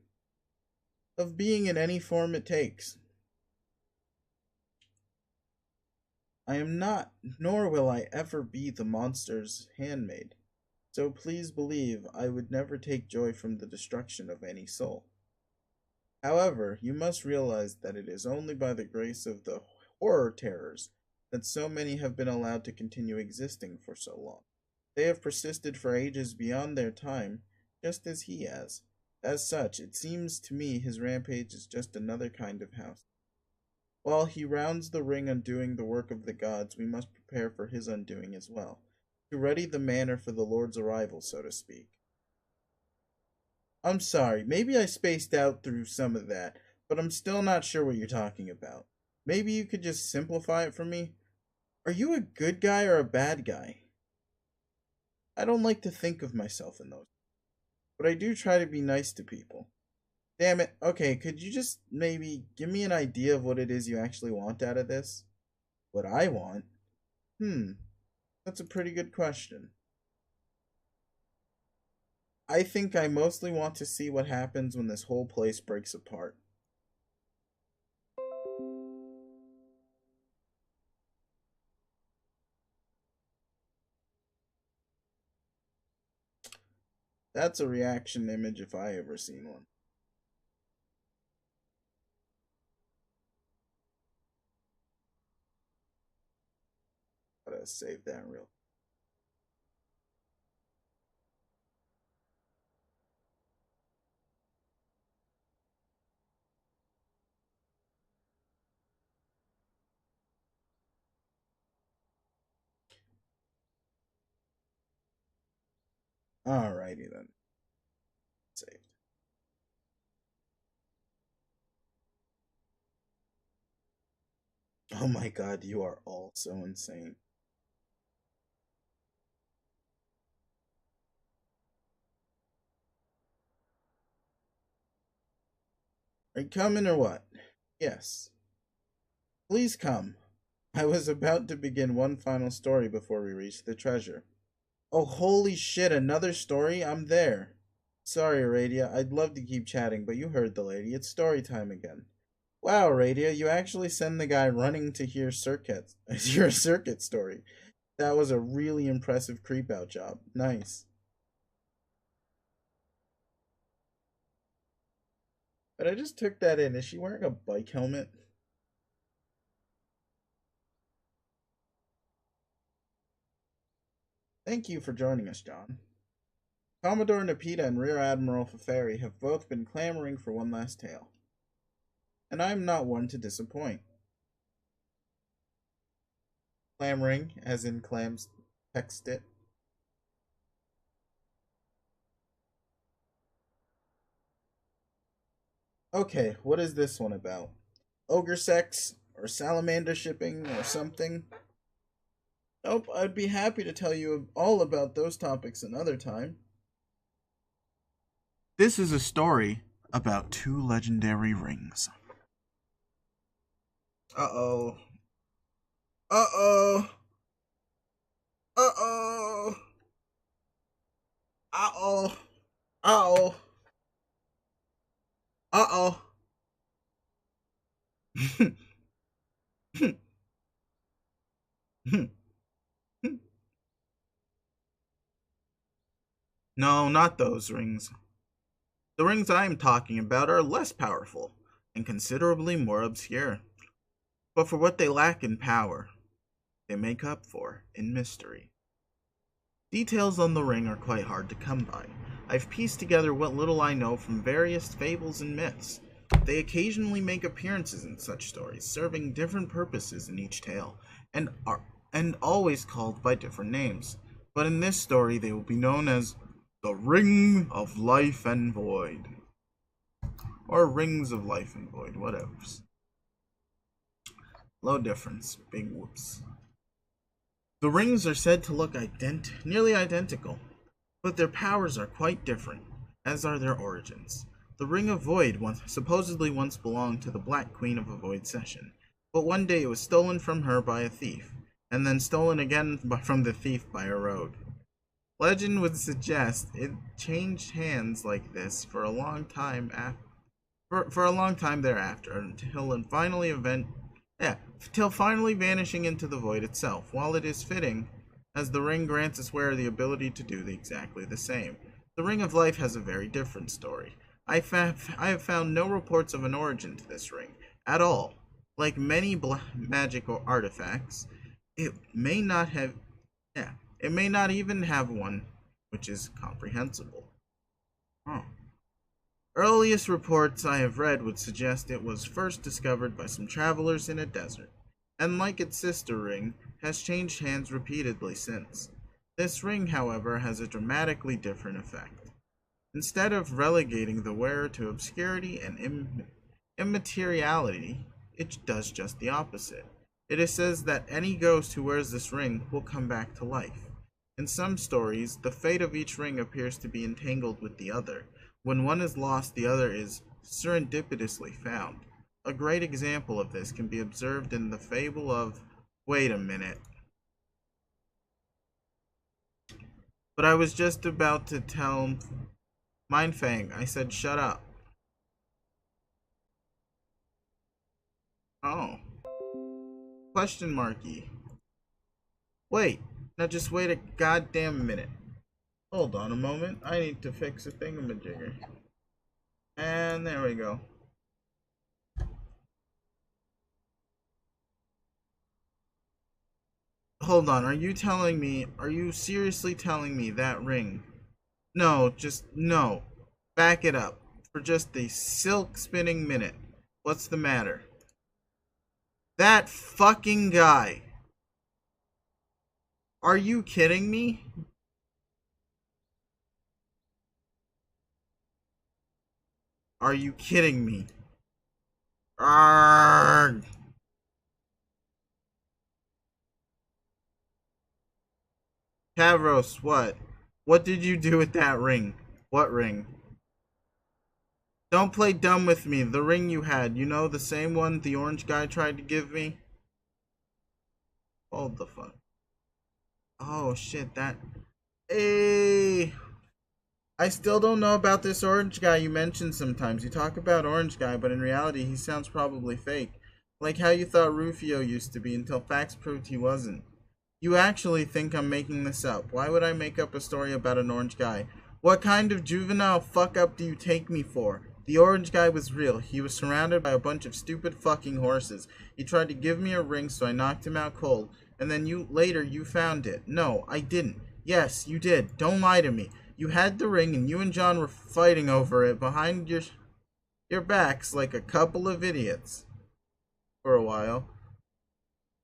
of being in any form it takes. I am not, nor will I ever be the monster's handmaid. So please believe I would never take joy from the destruction of any soul. However, you must realize that it is only by the grace of the horror terrors that so many have been allowed to continue existing for so long. They have persisted for ages beyond their time, just as he has. As such, it seems to me his rampage is just another kind of house. While he rounds the ring undoing the work of the gods, we must prepare for his undoing as well, to ready the manor for the Lord's arrival, so to speak. I'm sorry, maybe I spaced out through some of that, but I'm still not sure what you're talking about. Maybe you could just simplify it for me? Are you a good guy or a bad guy? I don't like to think of myself in those, but I do try to be nice to people. Damn it. Okay, could you just maybe give me an idea of what it is you actually want out of this? What I want? Hmm, that's a pretty good question. I think I mostly want to see what happens when this whole place breaks apart. That's a reaction image if I ever seen one. Gotta save that real. Alrighty then. Saved. Oh my god, you are all so insane. Are you coming or what? Yes. Please come. I was about to begin one final story before we reach the treasure. Oh, holy shit, another story? I'm there. Sorry, Aradia, I'd love to keep chatting, but you heard the lady. It's story time again. Wow, Aradia, you actually send the guy running to hear your circuit story. That was a really impressive creep out job. Nice. But I just took that in. Is she wearing a bike helmet? Thank you for joining us, John. Commodore Nepeta and Rear Admiral Fafari have both been clamoring for one last tale. And I'm not one to disappoint. Clamoring, as in clams text it. Okay, what is this one about? Ogre sex? Or salamander shipping? Or something? Nope, I'd be happy to tell you all about those topics another time. This is a story about two legendary rings. Uh-oh. Uh-oh. Uh-oh. Uh-oh. Uh-oh. Uh-oh. No, not those rings. The rings I am talking about are less powerful and considerably more obscure. But for what they lack in power, they make up for in mystery. Details on the ring are quite hard to come by. I've pieced together what little I know from various fables and myths. They occasionally make appearances in such stories, serving different purposes in each tale, and always called by different names. But in this story, they will be known as the Ring of Life and Void. Or Rings of Life and Void, whatever. Low difference, big whoops. The rings are said to look nearly identical, but their powers are quite different, as are their origins. The Ring of Void supposedly once belonged to the Black Queen of a Void Session, but one day it was stolen from her by a thief, and then stolen again from the thief by a rogue. Legend would suggest it changed hands like this for a long time for a long time thereafter, till finally vanishing into the void itself. While it is fitting, as the ring grants its wearer the ability to do exactly the same. The Ring of Life has a very different story. I have found no reports of an origin to this ring at all. Like many magical artifacts, it may not have, it may not even have one which is comprehensible. Huh. Earliest reports I have read would suggest it was first discovered by some travelers in a desert, and like its sister ring, has changed hands repeatedly since. This ring, however, has a dramatically different effect. Instead of relegating the wearer to obscurity and immateriality, it does just the opposite. It is said that any ghost who wears this ring will come back to life. In some stories, the fate of each ring appears to be entangled with the other. When one is lost, the other is serendipitously found. A great example of this can be observed in the fable of... Wait a minute. But I was just about to tell Mindfang. I said shut up. Oh. Question marky. Wait. Now just wait a goddamn minute. Hold on a moment. I need to fix a thingamajigger. And there we go. Hold on. Are you seriously telling me that ring? No, just no. Back it up. For just a silk spinning minute. What's the matter? That fucking guy. Are you kidding me? Are you kidding me? Arrgh. Tavros, what? What did you do with that ring? What ring? Don't play dumb with me. The ring you had, you know, the same one the orange guy tried to give me? Hold the fuck. Oh shit, that... Hey! I still don't know about this orange guy you mentioned sometimes. You talk about orange guy, but in reality he sounds probably fake. Like how you thought Rufio used to be until facts proved he wasn't. You actually think I'm making this up. Why would I make up a story about an orange guy? What kind of juvenile fuck up do you take me for? The orange guy was real. He was surrounded by a bunch of stupid fucking horses. He tried to give me a ring, so I knocked him out cold. And then later you found it. No, I didn't. Yes, you did. Don't lie to me. You had the ring and you and John were fighting over it behind your backs like a couple of idiots. For a while.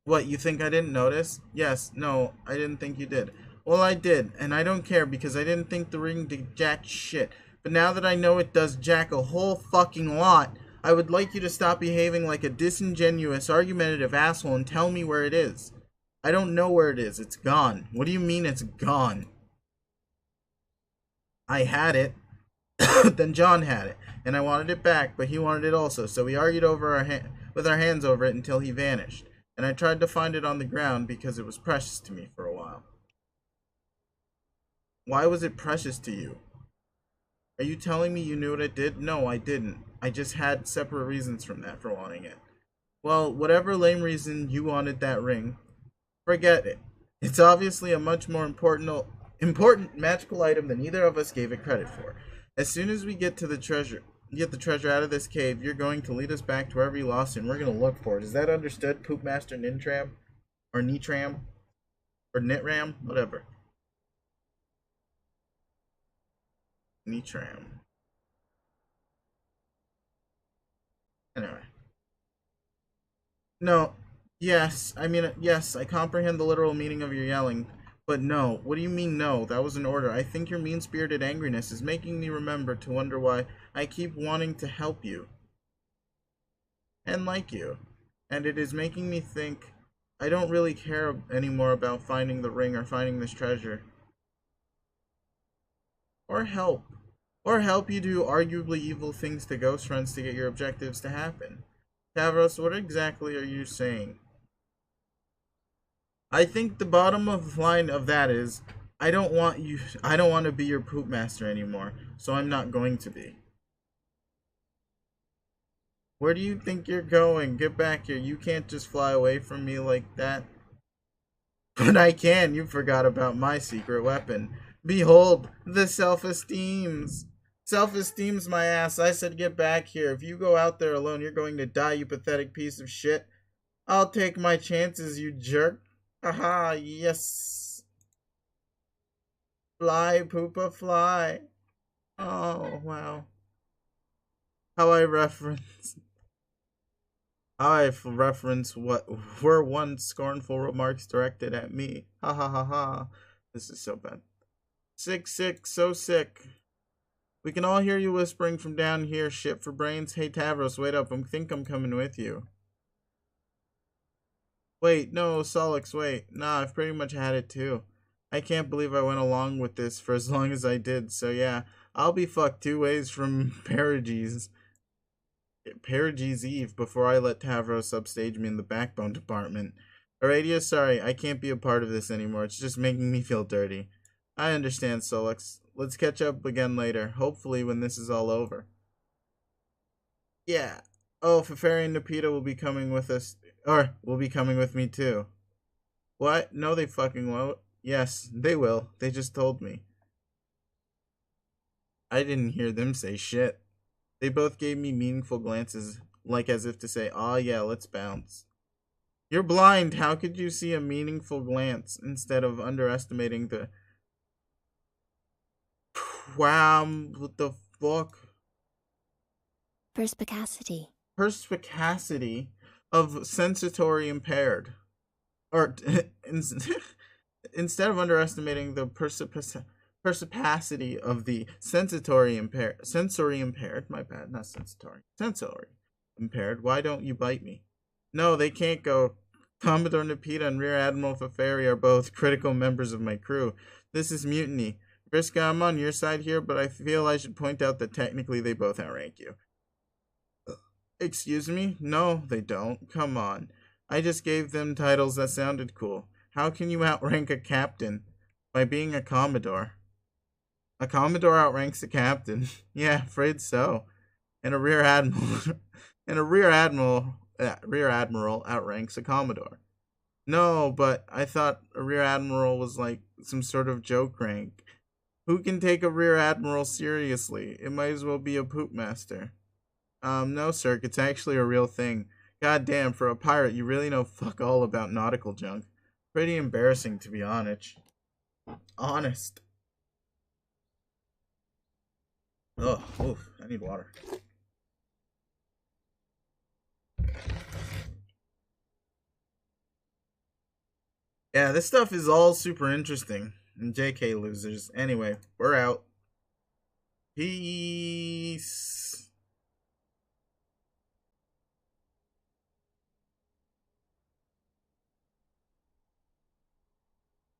What, you think I didn't notice? Yes, no, I didn't think you did. Well, I did, and I don't care because I didn't think the ring did jack shit. But now that I know it does jack a whole fucking lot, I would like you to stop behaving like a disingenuous, argumentative asshole and tell me where it is. I don't know where it is. It's gone. What do you mean it's gone? I had it. Then John had it, and I wanted it back, but he wanted it also, so we argued over with our hands over it until he vanished. And I tried to find it on the ground because it was precious to me for a while. Why was it precious to you? Are you telling me you knew what it did? No, I didn't. I just had separate reasons from that for wanting it. Well, whatever lame reason you wanted that ring, forget it. It's obviously a much more important magical item than either of us gave it credit for. As soon as we get the treasure out of this cave, you're going to lead us back to wherever you lost it, and we're going to look for it. Is that understood, Poopmaster Nintram? Or Nitram? Or Nitram? Whatever. Nitram. Anyway. No. Yes. Yes, I comprehend the literal meaning of your yelling. But no. What do you mean no? That was an order. I think your mean-spirited angriness is making me remember to wonder why I keep wanting to help you. And like you. And it is making me think I don't really care anymore about finding the ring or finding this treasure. Or help. Or help you do arguably evil things to ghost friends to get your objectives to happen. Tavros, what exactly are you saying? I think the bottom of the line of that is, I don't want to be your poop master anymore, so I'm not going to be. Where do you think you're going? Get back here. You can't just fly away from me like that. But I can. You forgot about my secret weapon. Behold, the self-esteems. Self-esteem's my ass. I said get back here. If you go out there alone, you're going to die, you pathetic piece of shit. I'll take my chances, you jerk. Haha, yes. Fly, Poopa, fly. Oh, wow. How I reference what were once scornful remarks directed at me. Ha ha ha ha. This is so bad. Sick, so sick. We can all hear you whispering from down here. Shit for brains. Hey Tavros, wait up. I think I'm coming with you. Wait, no, Solix, wait. Nah, I've pretty much had it too. I can't believe I went along with this for as long as I did, so yeah, I'll be fucked 2 ways from Perige's Eve before I let Tavros upstage me in the backbone department. Aradia, sorry, I can't be a part of this anymore. It's just making me feel dirty. I understand, Solix. Let's catch up again later, hopefully when this is all over. Yeah. Oh, Feferi and Napita will be coming with us, or will be coming with me too. What? No, they fucking won't. Yes, they will. They just told me. I didn't hear them say shit. They both gave me meaningful glances, like as if to say, aw yeah, let's bounce. You're blind. How could you see a meaningful glance instead of underestimating the what the fuck? Perspicacity. Perspicacity of sensatory impaired. Or instead of underestimating the perspicacity of the sensory impaired, my bad, not sensory impaired, why don't you bite me? No, they can't go. Commodore Napita and Rear Admiral Feferi are both critical members of my crew. This is mutiny. Vriska, I'm on your side here, but I feel I should point out that technically they both outrank you. Excuse me? No, they don't. Come on. I just gave them titles that sounded cool. How can you outrank a captain? By being a commodore. A commodore outranks a captain. Yeah, afraid so. And a rear admiral and a rear admiral outranks a commodore. No, but I thought a rear admiral was like some sort of joke rank. Who can take a rear admiral seriously? It might as well be a poop master. No, sir, it's actually a real thing. God damn, for a pirate, you really know fuck all about nautical junk. Pretty embarrassing, to be honest. Honest. Ugh, oof, I need water. Yeah, this stuff is all super interesting. And JK losers. Anyway, we're out. Peace.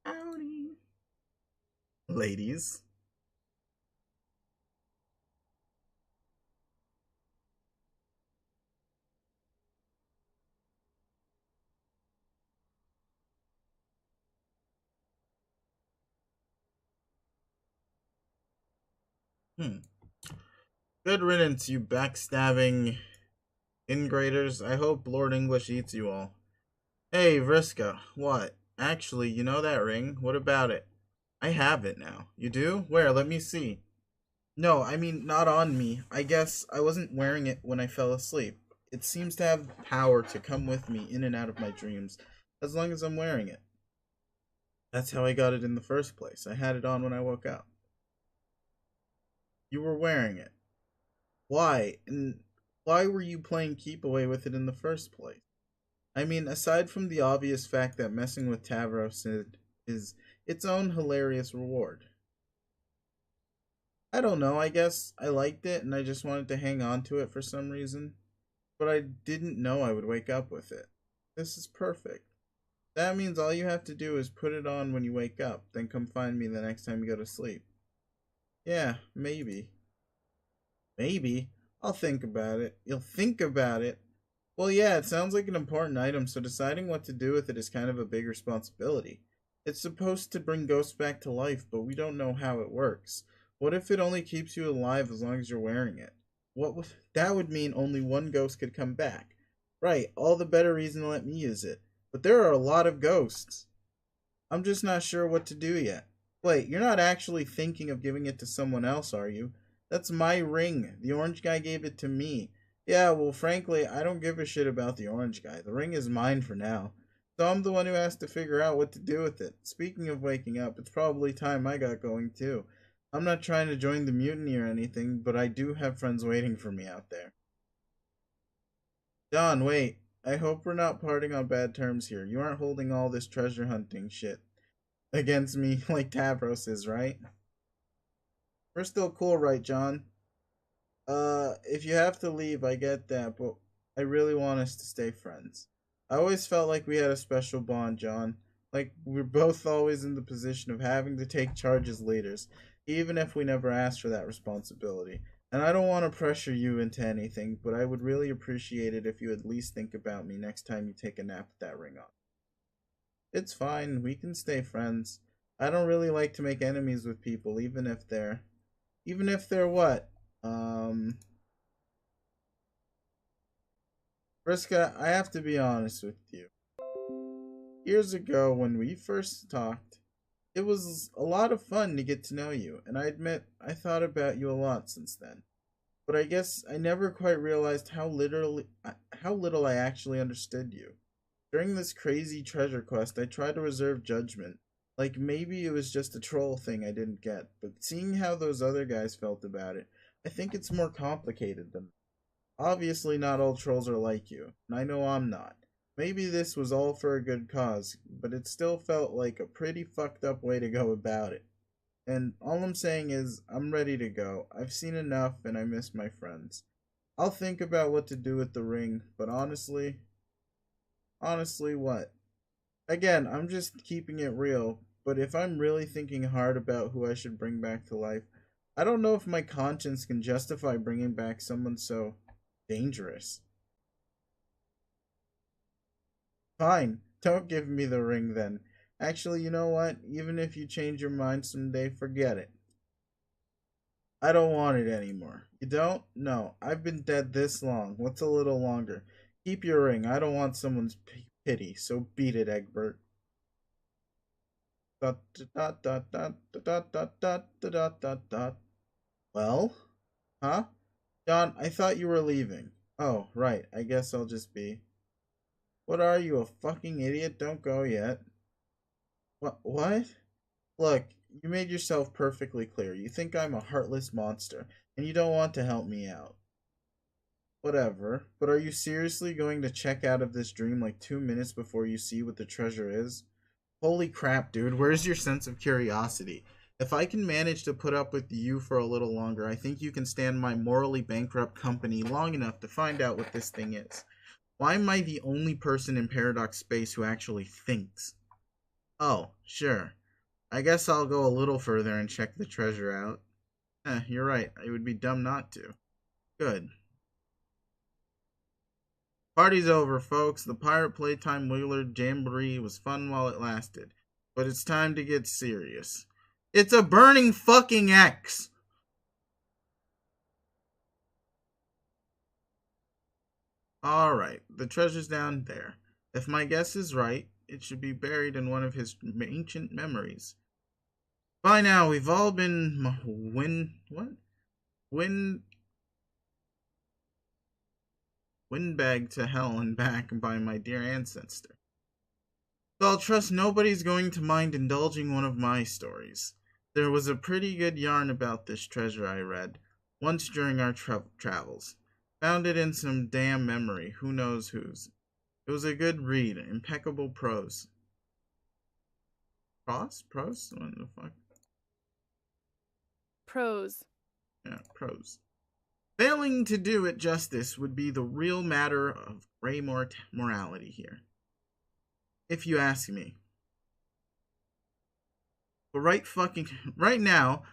Howdy. Ladies. Good riddance, you backstabbing ingraters. I hope Lord English eats you all. Hey, Vriska, what? Actually, you know that ring? What about it? I have it now. You do? Where? Let me see. No, I mean, not on me. I guess I wasn't wearing it when I fell asleep. It seems to have the power to come with me in and out of my dreams, as long as I'm wearing it. That's how I got it in the first place. I had it on when I woke up. You were wearing it. Why? And why were you playing keep away with it in the first place? I mean, aside from the obvious fact that messing with Tavros is its own hilarious reward. I don't know, I guess I liked it and I just wanted to hang on to it for some reason. But I didn't know I would wake up with it. This is perfect. That means all you have to do is put it on when you wake up, then come find me the next time you go to sleep. Yeah, maybe. Maybe. I'll think about it. You'll think about it? Well, yeah, it sounds like an important item, so deciding what to do with it is kind of a big responsibility. It's supposed to bring ghosts back to life, but we don't know how it works. What if it only keeps you alive as long as you're wearing it? That would mean only one ghost could come back. Right, all the better reason to let me use it. But there are a lot of ghosts. I'm just not sure what to do yet. Wait, you're not actually thinking of giving it to someone else, are you? That's my ring. The orange guy gave it to me. Yeah, well, frankly, I don't give a shit about the orange guy. The ring is mine for now. So I'm the one who has to figure out what to do with it. Speaking of waking up, it's probably time I got going too. I'm not trying to join the mutiny or anything, but I do have friends waiting for me out there. John, wait. I hope we're not parting on bad terms here. You aren't holding all this treasure hunting shit against me like Tavros is, right? We're still cool, right, John? If you have to leave, I get that, but I really want us to stay friends. I always felt like we had a special bond, John. Like we're both always in the position of having to take charge as leaders, even if we never asked for that responsibility. And I don't want to pressure you into anything, but I would really appreciate it if you at least think about me next time you take a nap with that ring on. It's fine, we can stay friends. I don't really like to make enemies with people, even if they're what? Um, Vriska, I have to be honest with you. Years ago, when we first talked, it was a lot of fun to get to know you, and I admit I thought about you a lot since then. But I guess I never quite realized how little I actually understood you. During this crazy treasure quest, I tried to reserve judgment. Like maybe it was just a troll thing I didn't get, but seeing how those other guys felt about it, I think it's more complicated than obviously not all trolls are like you, and I know I'm not. Maybe this was all for a good cause, but it still felt like a pretty fucked up way to go about it. And all I'm saying is, I'm ready to go. I've seen enough and I miss my friends. I'll think about what to do with the ring, but honestly, what? Again, I'm just keeping it real, but if I'm really thinking hard about who I should bring back to life, I don't know if my conscience can justify bringing back someone so dangerous. Fine, don't give me the ring then. Actually, you know what? Even if you change your mind someday, forget it. I don't want it anymore. You don't? No, I've been dead this long. What's a little longer? Keep your ring. I don't want someone's pity, so beat it, Egbert. Dot dot dot dot dot dot dot dot dot dot. Well? Huh? John, I thought you were leaving. Oh, right. I guess I'll just be. What are you, a fucking idiot? Don't go yet. What? Look, you made yourself perfectly clear. You think I'm a heartless monster, and you don't want to help me out. Whatever. But are you seriously going to check out of this dream like 2 minutes before you see what the treasure is? Holy crap, dude. Where's your sense of curiosity? If I can manage to put up with you for a little longer, I think you can stand my morally bankrupt company long enough to find out what this thing is. Why am I the only person in Paradox Space who actually thinks? Oh, sure. I guess I'll go a little further and check the treasure out. You're right. It would be dumb not to. Good. Party's over, folks. The Pirate Playtime Wheeler Jamboree was fun while it lasted. But it's time to get serious. It's a burning fucking X! Alright, the treasure's down there. If my guess is right, it should be buried in one of his ancient memories. By now, we've all been Wind windbagged to hell and back by my dear ancestor. So I'll trust nobody's going to mind indulging one of my stories. There was a pretty good yarn about this treasure I read, once during our travels. Found it in some damn memory, who knows whose. It was a good read, impeccable prose. Prose? What the fuck? Prose. Yeah, prose. Failing to do it justice would be the real matter of gray morality here, if you ask me. But right now,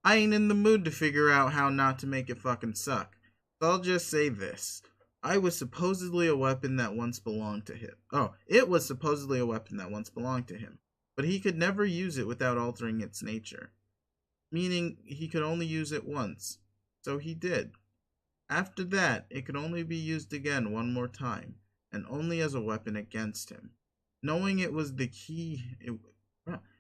I ain't in the mood to figure out how not to make it fucking suck. So I'll just say this. I was supposedly a weapon that once belonged to him. Oh, it was supposedly a weapon that once belonged to him. But he could never use it without altering its nature. Meaning he could only use it once. So he did. After that, it could only be used again one more time, and only as a weapon against him. Knowing it was the key,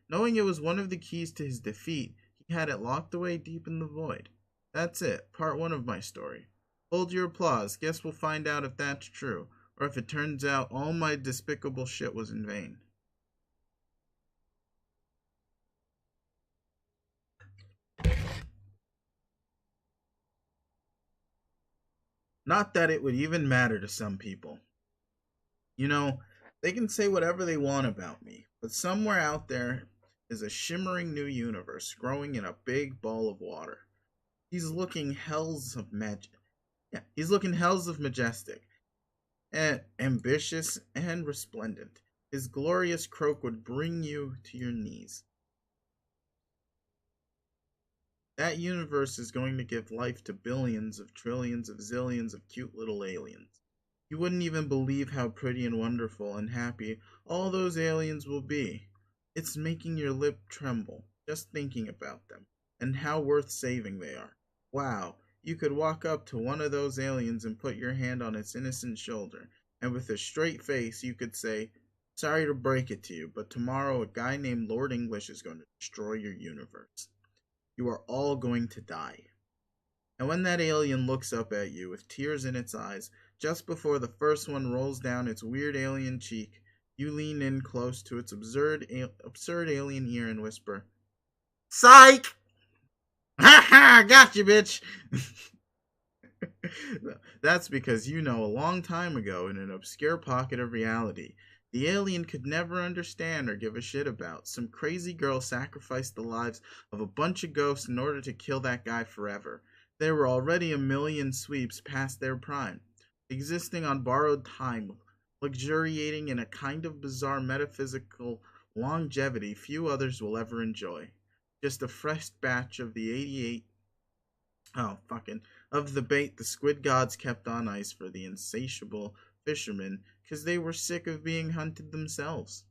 knowing it was one of the keys to his defeat, he had it locked away deep in the void. That's it, part one of my story. Hold your applause. Guess we'll find out if that's true, or if it turns out all my despicable shit was in vain. Not that it would even matter to some people. You know, they can say whatever they want about me, but somewhere out there is a shimmering new universe growing in a big ball of water. He's looking hells of majestic. ambitious and resplendent. His glorious croak would bring you to your knees. That universe is going to give life to billions of trillions of zillions of cute little aliens. You wouldn't even believe how pretty and wonderful and happy all those aliens will be. It's making your lip tremble just thinking about them and how worth saving they are. Wow, you could walk up to one of those aliens and put your hand on its innocent shoulder, and with a straight face you could say, "Sorry to break it to you, but tomorrow a guy named Lord English is going to destroy your universe. You are all going to die." And when that alien looks up at you with tears in its eyes, just before the first one rolls down its weird alien cheek, you lean in close to its absurd alien ear and whisper, "Psych! Ha ha! Gotcha, bitch!" That's because you know a long time ago, in an obscure pocket of reality, the alien could never understand or give a shit about, some crazy girl sacrificed the lives of a bunch of ghosts in order to kill that guy forever. They were already a million sweeps past their prime, existing on borrowed time, luxuriating in a kind of bizarre metaphysical longevity few others will ever enjoy. Just a fresh batch of the 88 Oh, fucking. Of the bait the squid gods kept on ice for the insatiable fishermen, 'cause they were sick of being hunted themselves.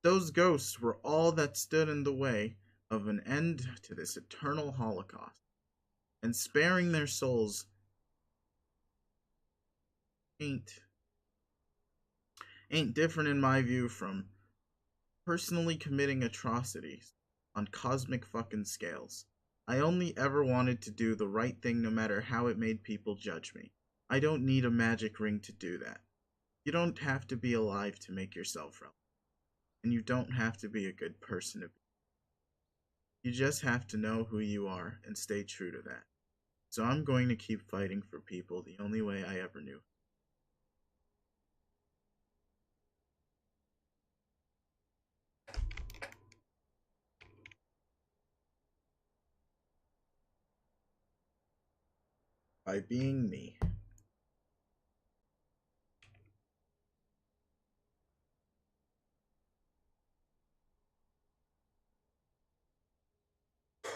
Those ghosts were all that stood in the way of an end to this eternal holocaust. And sparing their souls ain't ain't different in my view from personally committing atrocities on cosmic fucking scales. I only ever wanted to do the right thing no matter how it made people judge me. I don't need a magic ring to do that. You don't have to be alive to make yourself relevant. And you don't have to be a good person to be. You just have to know who you are and stay true to that. So I'm going to keep fighting for people the only way I ever knew. By being me.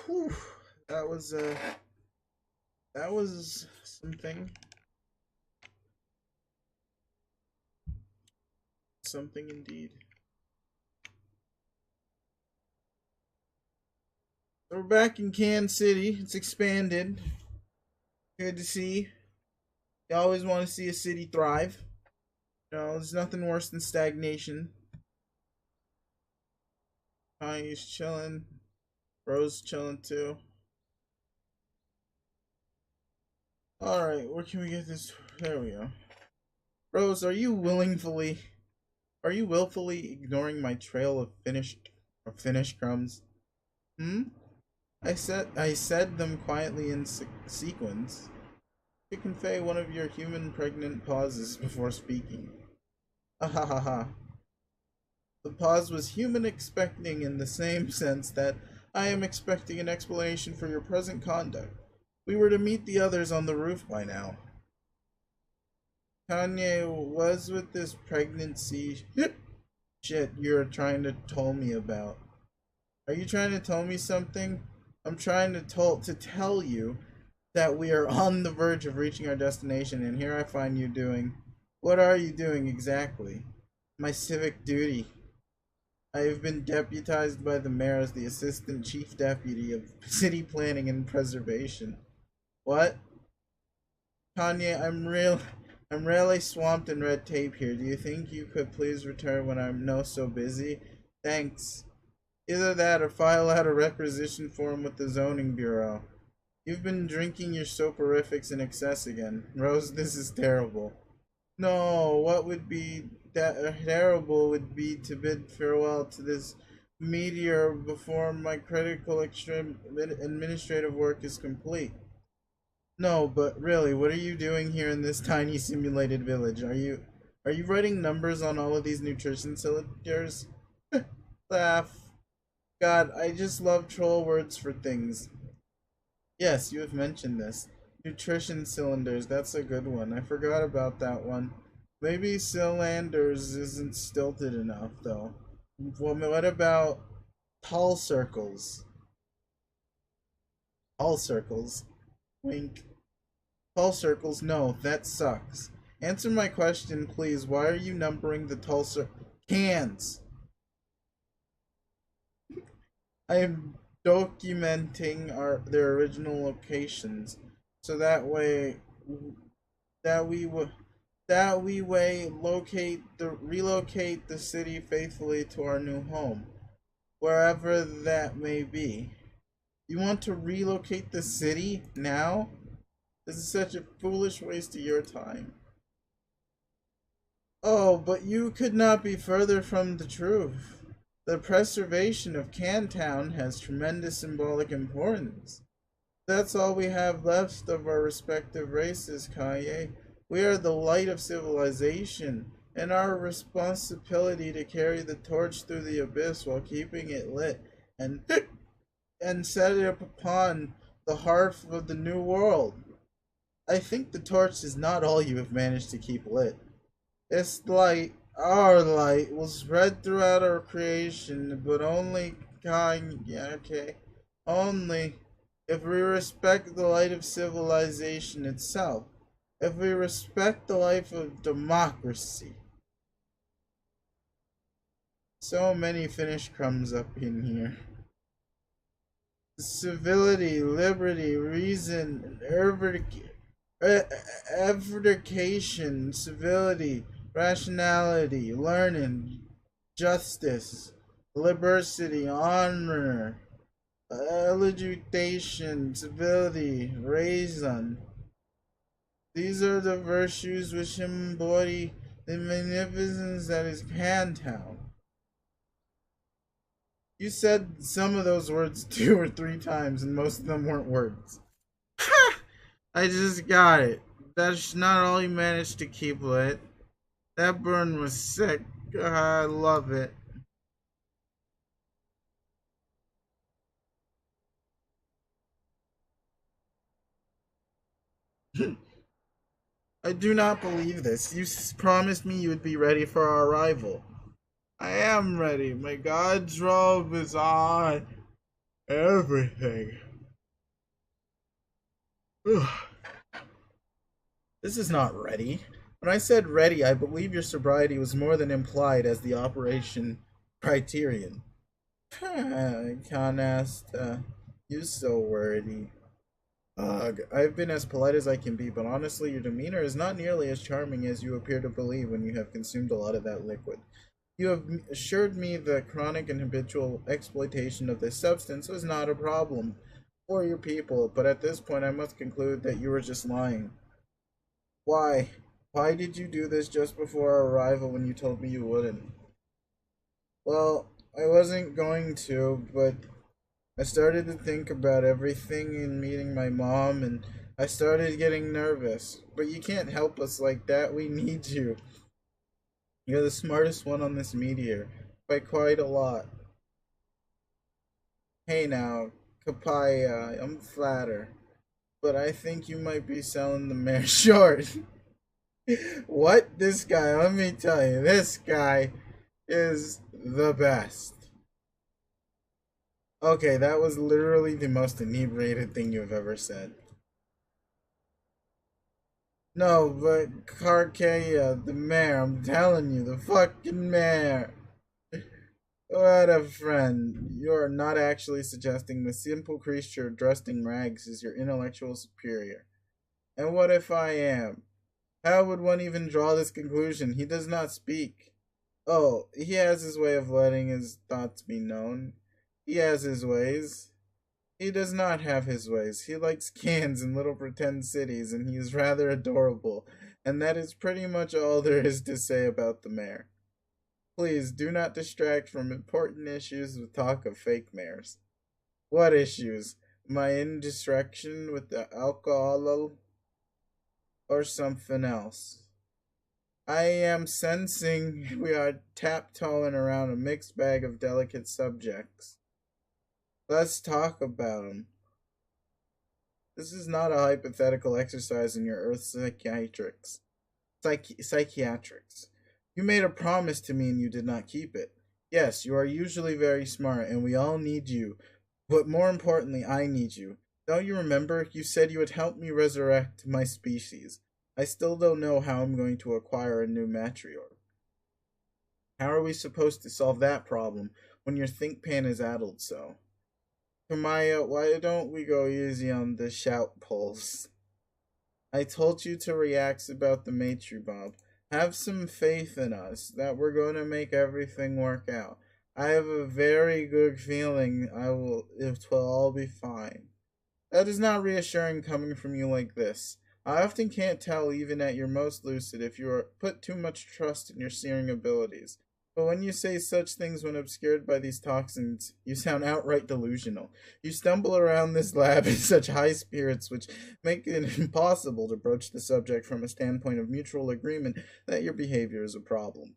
Whew, that was something. Something indeed. So we're back in Kansas City. It's expanded. Good to see. You always want to see a city thrive. You know, there's nothing worse than stagnation. Kanye's chilling. Rose chilling too. Alright, where can we get this? There we go. Rose, are you willfully ignoring my trail of finished crumbs? Hmm? I said them quietly in sequence to convey one of your human pregnant pauses before speaking. Ah ha ha ha. The pause was human expecting in the same sense that I am expecting an explanation for your present conduct. We were to meet the others on the roof by now. Kanye was with this pregnancy shit you're trying to tell me about. Are you trying to tell me something? I'm trying to tell you that we are on the verge of reaching our destination, and here I find you doing. What are you doing exactly? My civic duty. I have been deputized by the mayor as the assistant chief deputy of city planning and preservation. What? Kanye, I'm really swamped in red tape here. Do you think you could please return when I'm no so busy? Thanks. Either that or file out a requisition form with the zoning bureau. You've been drinking your soporifics in excess again. Rose, this is terrible. No, what would be terrible would be to bid farewell to this meteor before my critical administrative work is complete. No, but really, what are you doing here in this tiny simulated village? Are you writing numbers on all of these nutrition cylinders? Laugh. God, I just love troll words for things. Yes, you have mentioned this. Nutrition cylinders, that's a good one. I forgot about that one. Maybe cylinders isn't stilted enough, though. Well, what about tall circles? Tall circles. Wink. Tall circles? No, that sucks. Answer my question, please. Why are you numbering the cans? I am documenting their original locations, so that we w- that we way relocate the city faithfully to our new home, wherever that may be. You want to relocate the city now? This is such a foolish waste of your time. Oh, but you could not be further from the truth. The preservation of Cantown has tremendous symbolic importance. That's all we have left of our respective races, Kaye. We are the light of civilization, and our responsibility to carry the torch through the abyss while keeping it lit and and set it up upon the hearth of the new world. I think the torch is not all you have managed to keep lit. Its light, our light, will spread throughout our creation, but only only if we respect the light of civilization itself. If we respect the life of democracy. So many finished crumbs up in here. Civility, liberty, reason, edification, civility, rationality, learning, justice, liberty, honor, education, civility, reason. These are the virtues which embody the magnificence that is Pantown. You said some of those words 2 or 3 times, and most of them weren't words. Ha! I just got it. That's not all you managed to keep lit. That burn was sick. I love it. I do not believe this. You promised me you would be ready for our arrival. I am ready. My god's robe is on. Everything. This is not ready. When I said ready, I believe your sobriety was more than implied as the operation criterion. Canast, you so wordy. Ugh, I've been as polite as I can be, but honestly, your demeanor is not nearly as charming as you appear to believe when you have consumed a lot of that liquid. You have assured me the chronic and habitual exploitation of this substance was not a problem for your people, but at this point I must conclude that you were just lying. Why? Why did you do this just before our arrival when you told me you wouldn't? Well, I wasn't going to, but I started to think about everything in meeting my mom, and I started getting nervous. But you can't help us like that. We need you. You're the smartest one on this meteor, by quite a lot. Hey now, Kapaya, I'm flatter, but I think you might be selling the mare short. What? This guy, let me tell you, this guy is the best. Okay, that was literally the most inebriated thing you've ever said. No, but Karkea, the mayor, I'm telling you, the fucking mayor. What a friend. You are not actually suggesting the simple creature dressed in rags is your intellectual superior. And what if I am? How would one even draw this conclusion? He does not speak. Oh, he has his way of letting his thoughts be known. He has his ways. He does not have his ways. He likes cans and little pretend cities, and he is rather adorable. And that is pretty much all there is to say about the mayor. Please do not distract from important issues with talk of fake mayors. What issues? My indiscretion with the alcohol or something else? I am sensing we are taptoeing around a mixed bag of delicate subjects. Let's talk about them. This is not a hypothetical exercise in your earth psychiatrics. Psychiatrics. You made a promise to me and you did not keep it. Yes, you are usually very smart and we all need you, but more importantly, I need you. Don't you remember? You said you would help me resurrect my species. I still don't know how I'm going to acquire a new matriarch. How are we supposed to solve that problem when your think pan is addled so? Kamaya, why don't we go easy on the shout pulse? I told you to relax about the matri, Bob. Have some faith in us that we're going to make everything work out. I have a very good feeling it will all be fine. That is not reassuring coming from you like this. I often can't tell, even at your most lucid, if you put too much trust in your searing abilities. But when you say such things when obscured by these toxins, you sound outright delusional. You stumble around this lab in such high spirits, which make it impossible to broach the subject from a standpoint of mutual agreement that your behavior is a problem.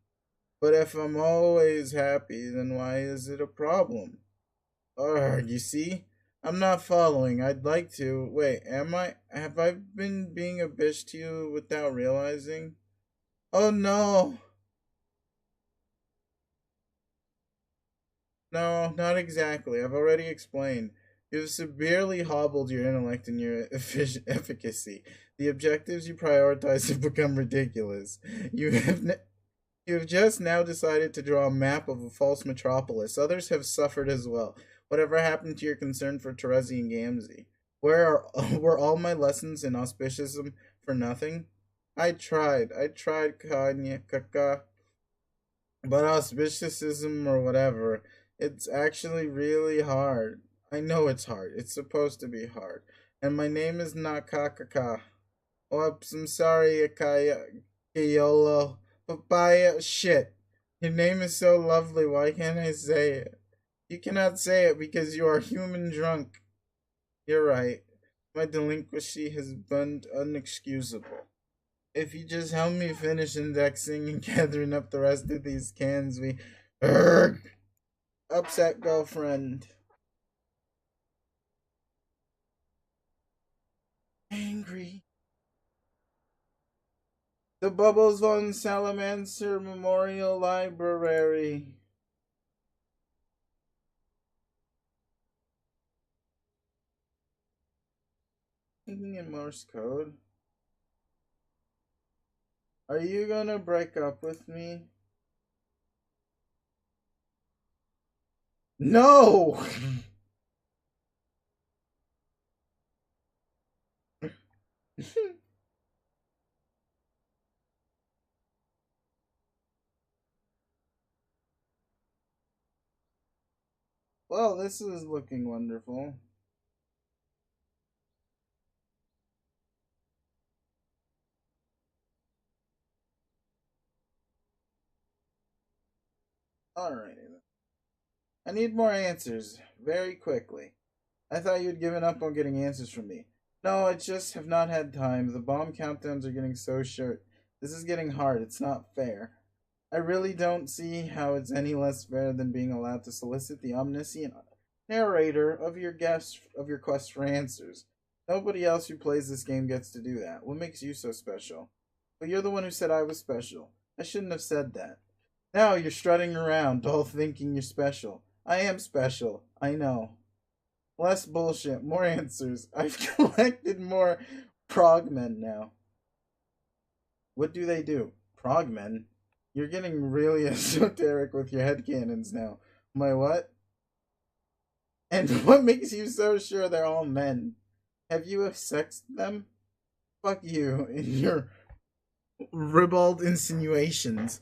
But if I'm always happy, then why is it a problem? You see? I'm not following. I'd like to. Wait, am I? Have I been being a bitch to you without realizing? Oh no! No, not exactly. I've already explained. You've severely hobbled your intellect and your efficacy. The objectives you prioritize have become ridiculous. You have you have just now decided to draw a map of a false metropolis. Others have suffered as well. Whatever happened to your concern for Terezi and Gamzee? Were all my lessons in auspiciism for nothing? I tried, Kanya, Kaka, but auspiciism or whatever, it's actually really hard. I know it's hard. It's supposed to be hard. And my name is not Kakaka. Oops, I'm sorry, Akaya, Kayolo. Papaya, shit. Your name is so lovely, why can't I say it? You cannot say it because you are human drunk. You're right. My delinquency has been unexcusable. If you just help me finish indexing and gathering up the rest of these cans, we. Urgh! Upset girlfriend. Angry. The Bubbles von Salamancer Memorial Library. Thinking in Morse code. Are you gonna break up with me? No! Well, this is looking wonderful. Alrighty then. I need more answers, very quickly. I thought you'd given up on getting answers from me. No, I just have not had time. The bomb countdowns are getting so short. This is getting hard. It's not fair. I really don't see how it's any less fair than being allowed to solicit the omniscient narrator of your quest for answers. Nobody else who plays this game gets to do that. What makes you so special? But you're the one who said I was special. I shouldn't have said that. Now you're strutting around, all thinking you're special. I am special. I know. Less bullshit, more answers. I've collected more progmen now. What do they do? Progmen? You're getting really esoteric with your headcanons now. My what? And what makes you so sure they're all men? Have you sexed them? Fuck you and your ribald insinuations.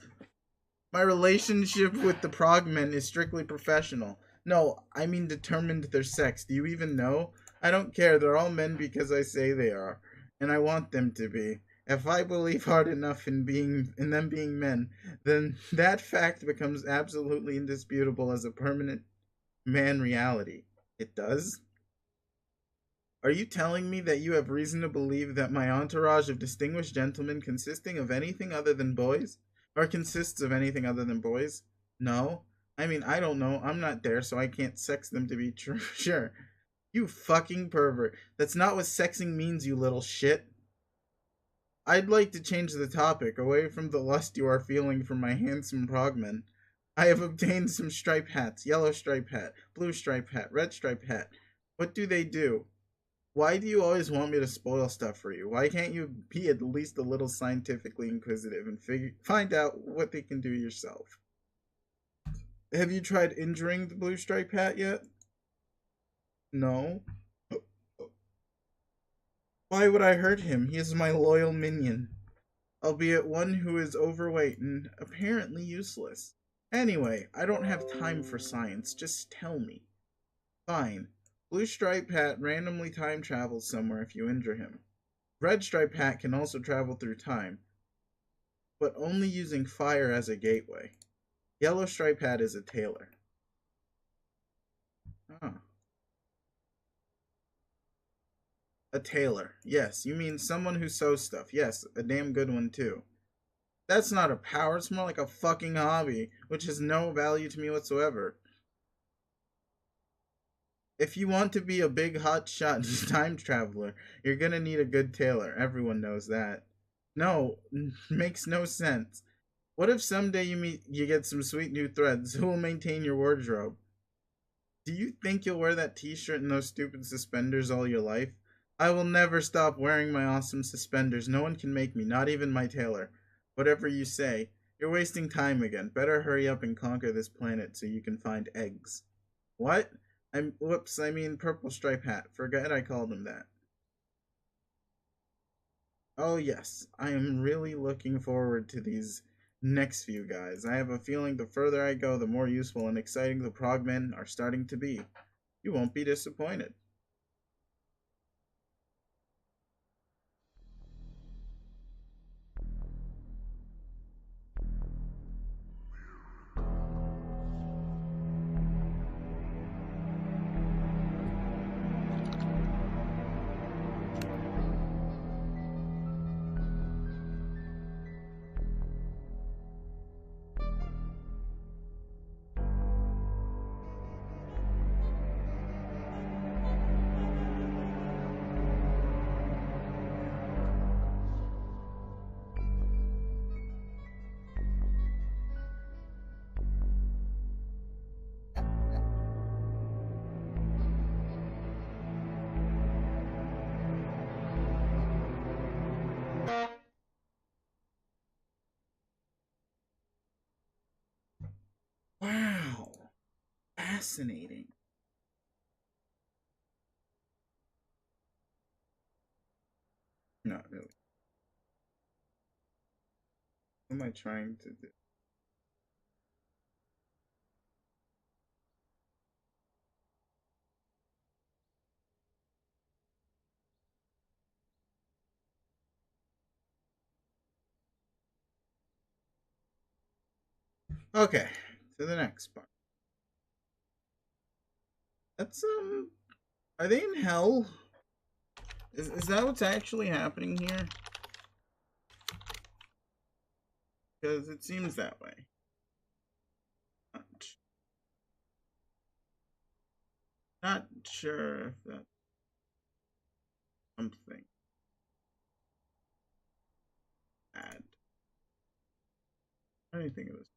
My relationship with the progmen is strictly professional. No, I mean determined their sex. Do you even know? I don't care. They're all men because I say they are. And I want them to be. If I believe hard enough in them being men, then that fact becomes absolutely indisputable as a permanent man reality. It does? Are you telling me that you have reason to believe that my entourage of distinguished gentlemen consisting of anything other than boys? Or consists of anything other than boys? No. I mean, I don't know. I'm not there, so I can't sex them to be true. Sure. You fucking pervert. That's not what sexing means, you little shit. I'd like to change the topic away from the lust you are feeling for my handsome progman. I have obtained some stripe hats, yellow stripe hat, blue stripe hat, red stripe hat. What do they do? Why do you always want me to spoil stuff for you? Why can't you be at least a little scientifically inquisitive and find out what they can do yourself? Have you tried injuring the blue stripe hat yet? No. Why would I hurt him? He is my loyal minion, albeit one who is overweight and apparently useless. Anyway, I don't have time for science. Just tell me. Fine. Blue Stripe Hat randomly time travels somewhere if you injure him. Red Stripe Hat can also travel through time, but only using fire as a gateway. Yellow Stripe Hat is a tailor. Ah. A tailor. Yes, you mean someone who sews stuff. Yes, a damn good one too. That's not a power, it's more like a fucking hobby, which has no value to me whatsoever. If you want to be a big hot shot time traveler, you're gonna need a good tailor. Everyone knows that. No, makes no sense. What if someday you get some sweet new threads? Who will maintain your wardrobe? Do you think you'll wear that t-shirt and those stupid suspenders all your life? I will never stop wearing my awesome suspenders. No one can make me, not even my tailor. Whatever you say. You're wasting time again. Better hurry up and conquer this planet so you can find eggs. What? I mean purple stripe hat. Forget I called him that. Oh yes, I am really looking forward to these next few guys. I have a feeling the further I go, the more useful and exciting the progmen are starting to be. You won't be disappointed. Wow. Fascinating. Not really. What am I trying to do? Okay, to the next part. That's are they in hell? Is that what's actually happening here? Because it seems that way. Not sure if that's something bad. What do you think of this?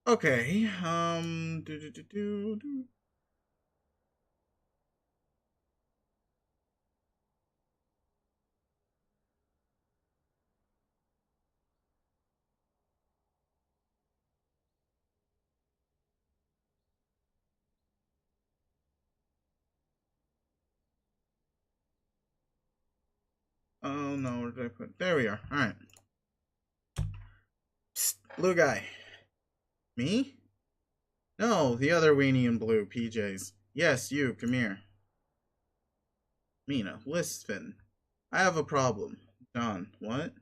Okay, Oh no, where did I put? There we are. Alright. Psst, blue guy. Me? No, the other weenie in blue, PJs. Yes, you, come here. Mina, listen. I have a problem. John, what?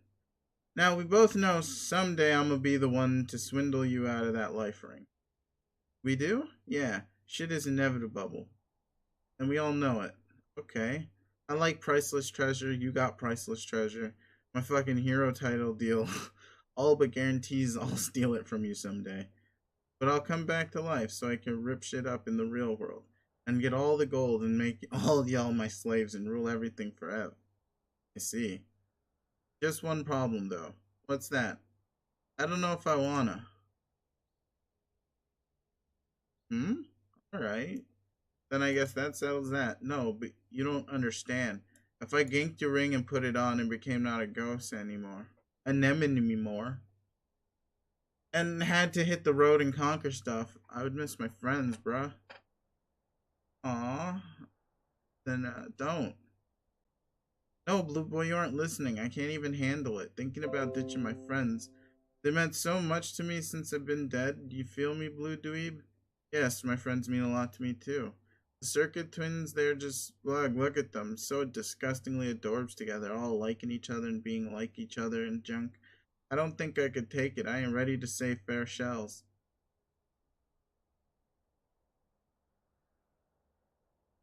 Now, we both know someday I'm gonna be the one to swindle you out of that life ring. We do? Yeah, shit is inevitable. And we all know it. Okay. I like priceless treasure, you got priceless treasure. My fucking hero title deal all but guarantees I'll steal it from you someday. But I'll come back to life so I can rip shit up in the real world. and get all the gold and make all y'all my slaves and rule everything forever. I see. Just one problem though. What's that? I don't know if I wanna. Hmm? Alright. Then I guess that settles that. No, but you don't understand. If I ganked your ring and put it on and became not a ghost anymore, anemone more, and had to hit the road and conquer stuff, I would miss my friends, bruh. Aw, then don't. No, Blue Boy, you aren't listening. I can't even handle it. Thinking about ditching my friends. They meant so much to me since I've been dead. Do you feel me, Blue Dweeb? Yes, my friends mean a lot to me too. The Circuit Twins, they're just, look at them. So disgustingly adorbs together, all liking each other and being like each other and junk. I don't think I could take it. I am ready to say fair shells.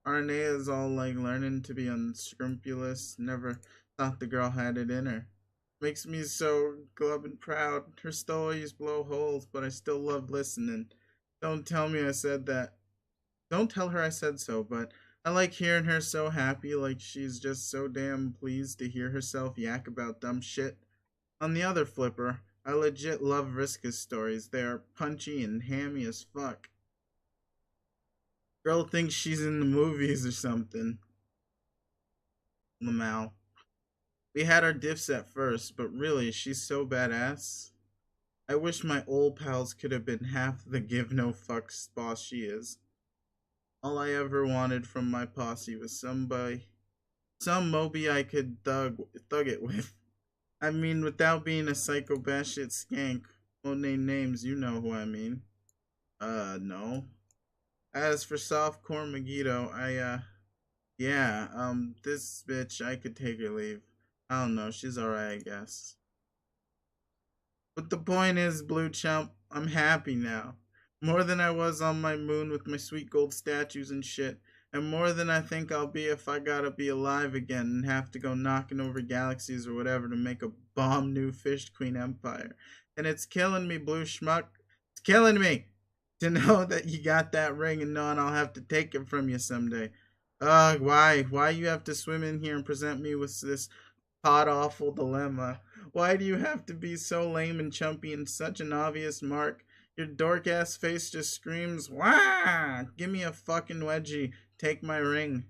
Arnea is all like learning to be unscrupulous. Never thought the girl had it in her. Makes me so glub and proud. Her stories blow holes, but I still love listening. Don't tell me I said that. Don't tell her I said so, but I like hearing her so happy, like she's just so damn pleased to hear herself yak about dumb shit. On the other flipper, I legit love Vriska's stories. They are punchy and hammy as fuck. Girl thinks she's in the movies or something. Lamal. We had our diffs at first, but really, she's so badass. I wish my old pals could have been half the give no fucks boss she is. All I ever wanted from my posse was some Moby I could thug it with. I mean, without being a psycho batshit skank. Won't name names, you know who I mean. No. As for softcore Megiddo, yeah, this bitch, I could take her leave. I don't know, she's alright, I guess. But the point is, Blue Chump, I'm happy now. More than I was on my moon with my sweet gold statues and shit. And more than I think I'll be if I gotta be alive again and have to go knocking over galaxies or whatever to make a bomb new Fish Queen empire. And it's killing me, Blue Schmuck. It's killing me to know that you got that ring and knowing I'll have to take it from you someday. Ugh, why? Why you have to swim in here and present me with this hot awful dilemma? Why do you have to be so lame and chumpy and such an obvious mark? Your dork ass face just screams, wah! Give me a fucking wedgie. Take my ring.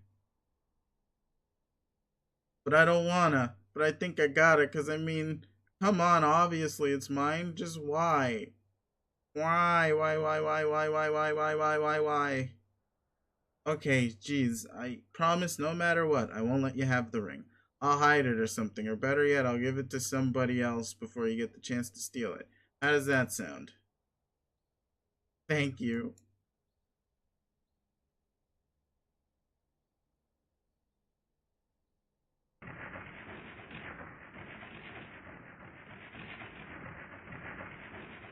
But I don't wanna. But I think I got it, cause I mean, come on, obviously it's mine. Just why? Why? Okay, geez, I promise no matter what, I won't let you have the ring. I'll hide it or something, or better yet, I'll give it to somebody else before you get the chance to steal it. How does that sound? Thank you.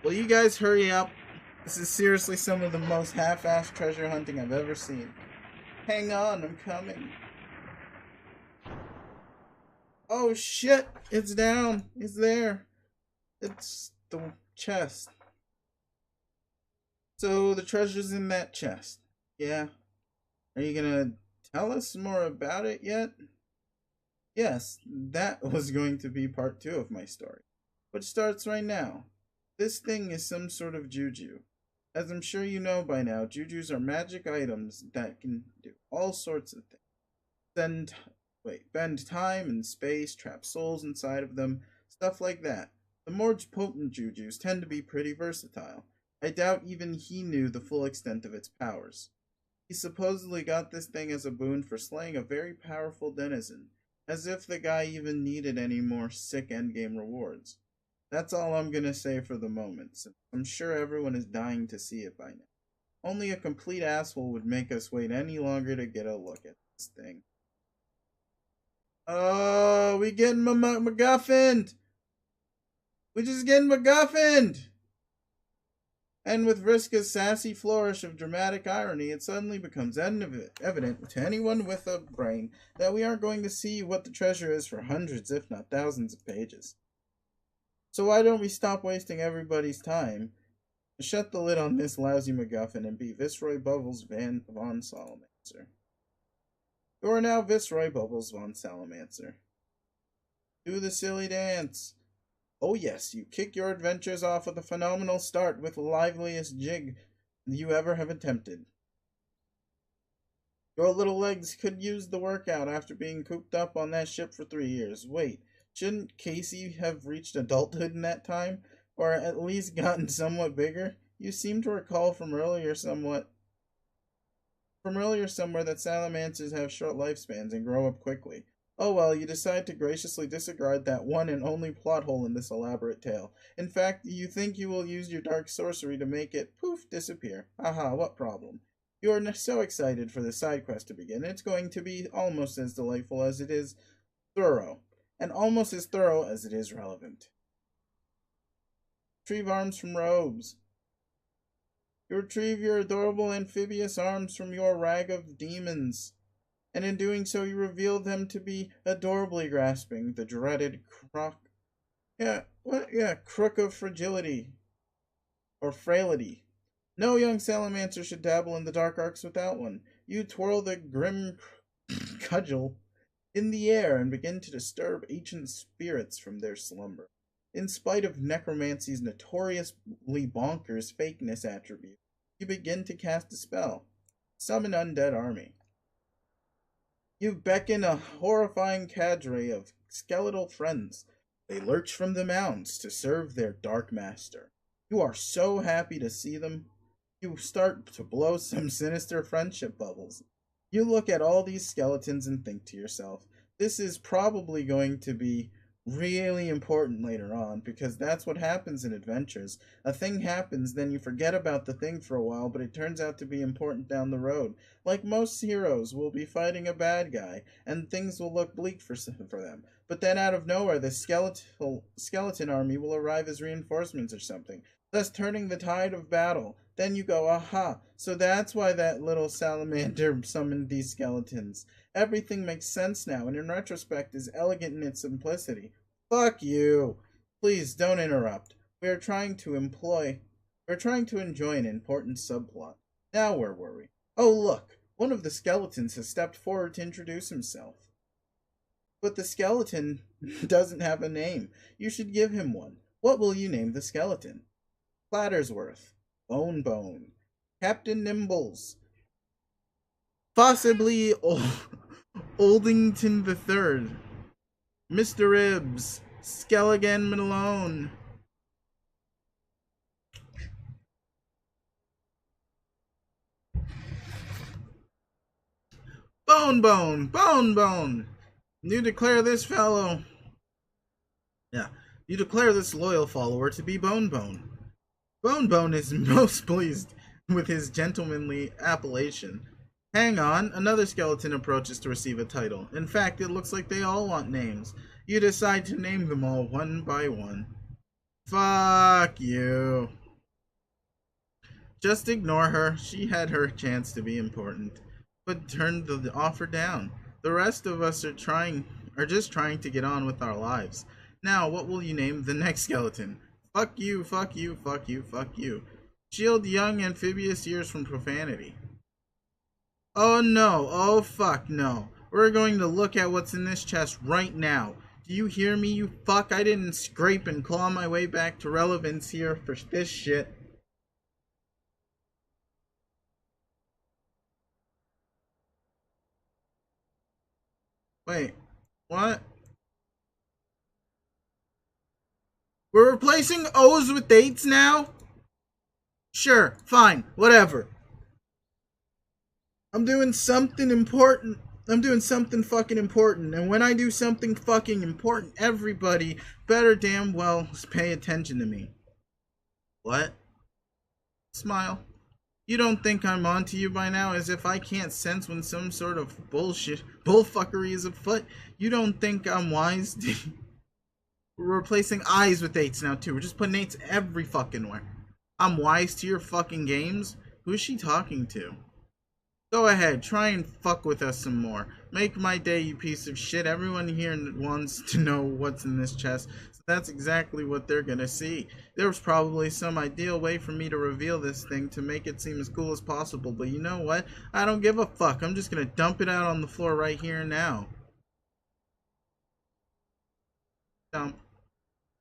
Will you guys hurry up? This is seriously some of the most half-assed treasure hunting I've ever seen. Hang on, I'm coming. Oh shit, it's down. It's there. It's the chest. So the treasure's in that chest. Yeah. Are you gonna tell us more about it yet? Yes, that was going to be part 2 of my story, which starts right now. This thing is some sort of juju. As I'm sure you know by now, jujus are magic items that can do all sorts of things. Bend time and space, trap souls inside of them, stuff like that. The more potent jujus tend to be pretty versatile. I doubt even he knew the full extent of its powers. He supposedly got this thing as a boon for slaying a very powerful denizen, as if the guy even needed any more sick endgame rewards. That's all I'm gonna say for the moment, since I'm sure everyone is dying to see it by now. Only a complete asshole would make us wait any longer to get a look at this thing. Oh, we getting MacGuffined! We just getting MacGuffined! And with Vriska's sassy flourish of dramatic irony, it suddenly becomes evident to anyone with a brain that we aren't going to see what the treasure is for hundreds, if not thousands of pages. So why don't we stop wasting everybody's time Shut the lid on this lousy MacGuffin and be Viceroy Bubbles von Salamancer. You are now Viceroy Bubbles von Salamancer. Do the silly dance. Oh yes, you kick your adventures off with a phenomenal start with the liveliest jig you ever have attempted. Your little legs could use the workout after being cooped up on that ship for 3 years. Wait, shouldn't Casey have reached adulthood in that time? Or at least gotten somewhat bigger? You seem to recall from earlier somewhere that salamanders have short lifespans and grow up quickly. Oh well, you decide to graciously disregard that one and only plot hole in this elaborate tale. In fact, you think you will use your dark sorcery to make it, poof, disappear. Haha, what problem? You are so excited for the side quest to begin. It's going to be almost as delightful as it is thorough, and almost as thorough as it is relevant. Retrieve arms from robes. You retrieve your adorable amphibious arms from your rag of demons, and in doing so you reveal them to be adorably grasping the dreaded crook of fragility, or frailty. No young salamander should dabble in the dark arts without one. You twirl the grim cudgel in the air and begin to disturb ancient spirits from their slumber. In spite of necromancy's notoriously bonkers fakeness attribute, you begin to cast a spell. Summon undead army. You beckon a horrifying cadre of skeletal friends. They lurch from the mounds to serve their dark master. You are so happy to see them. You start to blow some sinister friendship bubbles. You look at all these skeletons and think to yourself, this is probably going to be really important later on, because that's what happens in adventures. A thing happens, then you forget about the thing for a while, but it turns out to be important down the road. Like most heroes, we'll be fighting a bad guy, and things will look bleak for them. But then out of nowhere, the skeleton army will arrive as reinforcements or something, thus turning the tide of battle. Then you go, aha, so that's why that little salamander summoned these skeletons. Everything makes sense now, and in retrospect is elegant in its simplicity. Fuck you! Please don't interrupt. We're trying to enjoy an important subplot. Now where were we? Oh look, one of the skeletons has stepped forward to introduce himself. But the skeleton doesn't have a name. You should give him one. What will you name the skeleton? Clattersworth. Bone. Captain Nimbles. Possibly Oldington III. Mr. Ribs. Skelligan Malone. Bone. You declare this fellow. Yeah. You declare this loyal follower to be Bone. Bone is most pleased with his gentlemanly appellation. Hang on, another skeleton approaches to receive a title. In fact, it looks like they all want names. You decide to name them all one by one. Fuck you. Just ignore her. She had her chance to be important, but turned the offer down. The rest of us are just trying to get on with our lives. Now, what will you name the next skeleton? Fuck you. Shield young amphibious ears from profanity. Oh no, oh fuck no. We're going to look at what's in this chest right now. Do you hear me, you fuck? I didn't scrape and claw my way back to relevance here for this shit. Wait, what? We're replacing O's with dates now? Sure, fine, whatever. I'm doing something important. I'm doing something fucking important. And when I do something fucking important, everybody better damn well pay attention to me. What? Smile. You don't think I'm onto you by now, as if I can't sense when some sort of bullfuckery is afoot? You don't think I'm wise? We're replacing I's with 8s now too. We're just putting 8s every fucking where. I'm wise to your fucking games? Who's she talking to? Go ahead, try and fuck with us some more. Make my day, you piece of shit. Everyone here wants to know what's in this chest, so that's exactly what they're gonna see. There was probably some ideal way for me to reveal this thing to make it seem as cool as possible, but you know what? I don't give a fuck. I'm just gonna dump it out on the floor right here and now. Dump.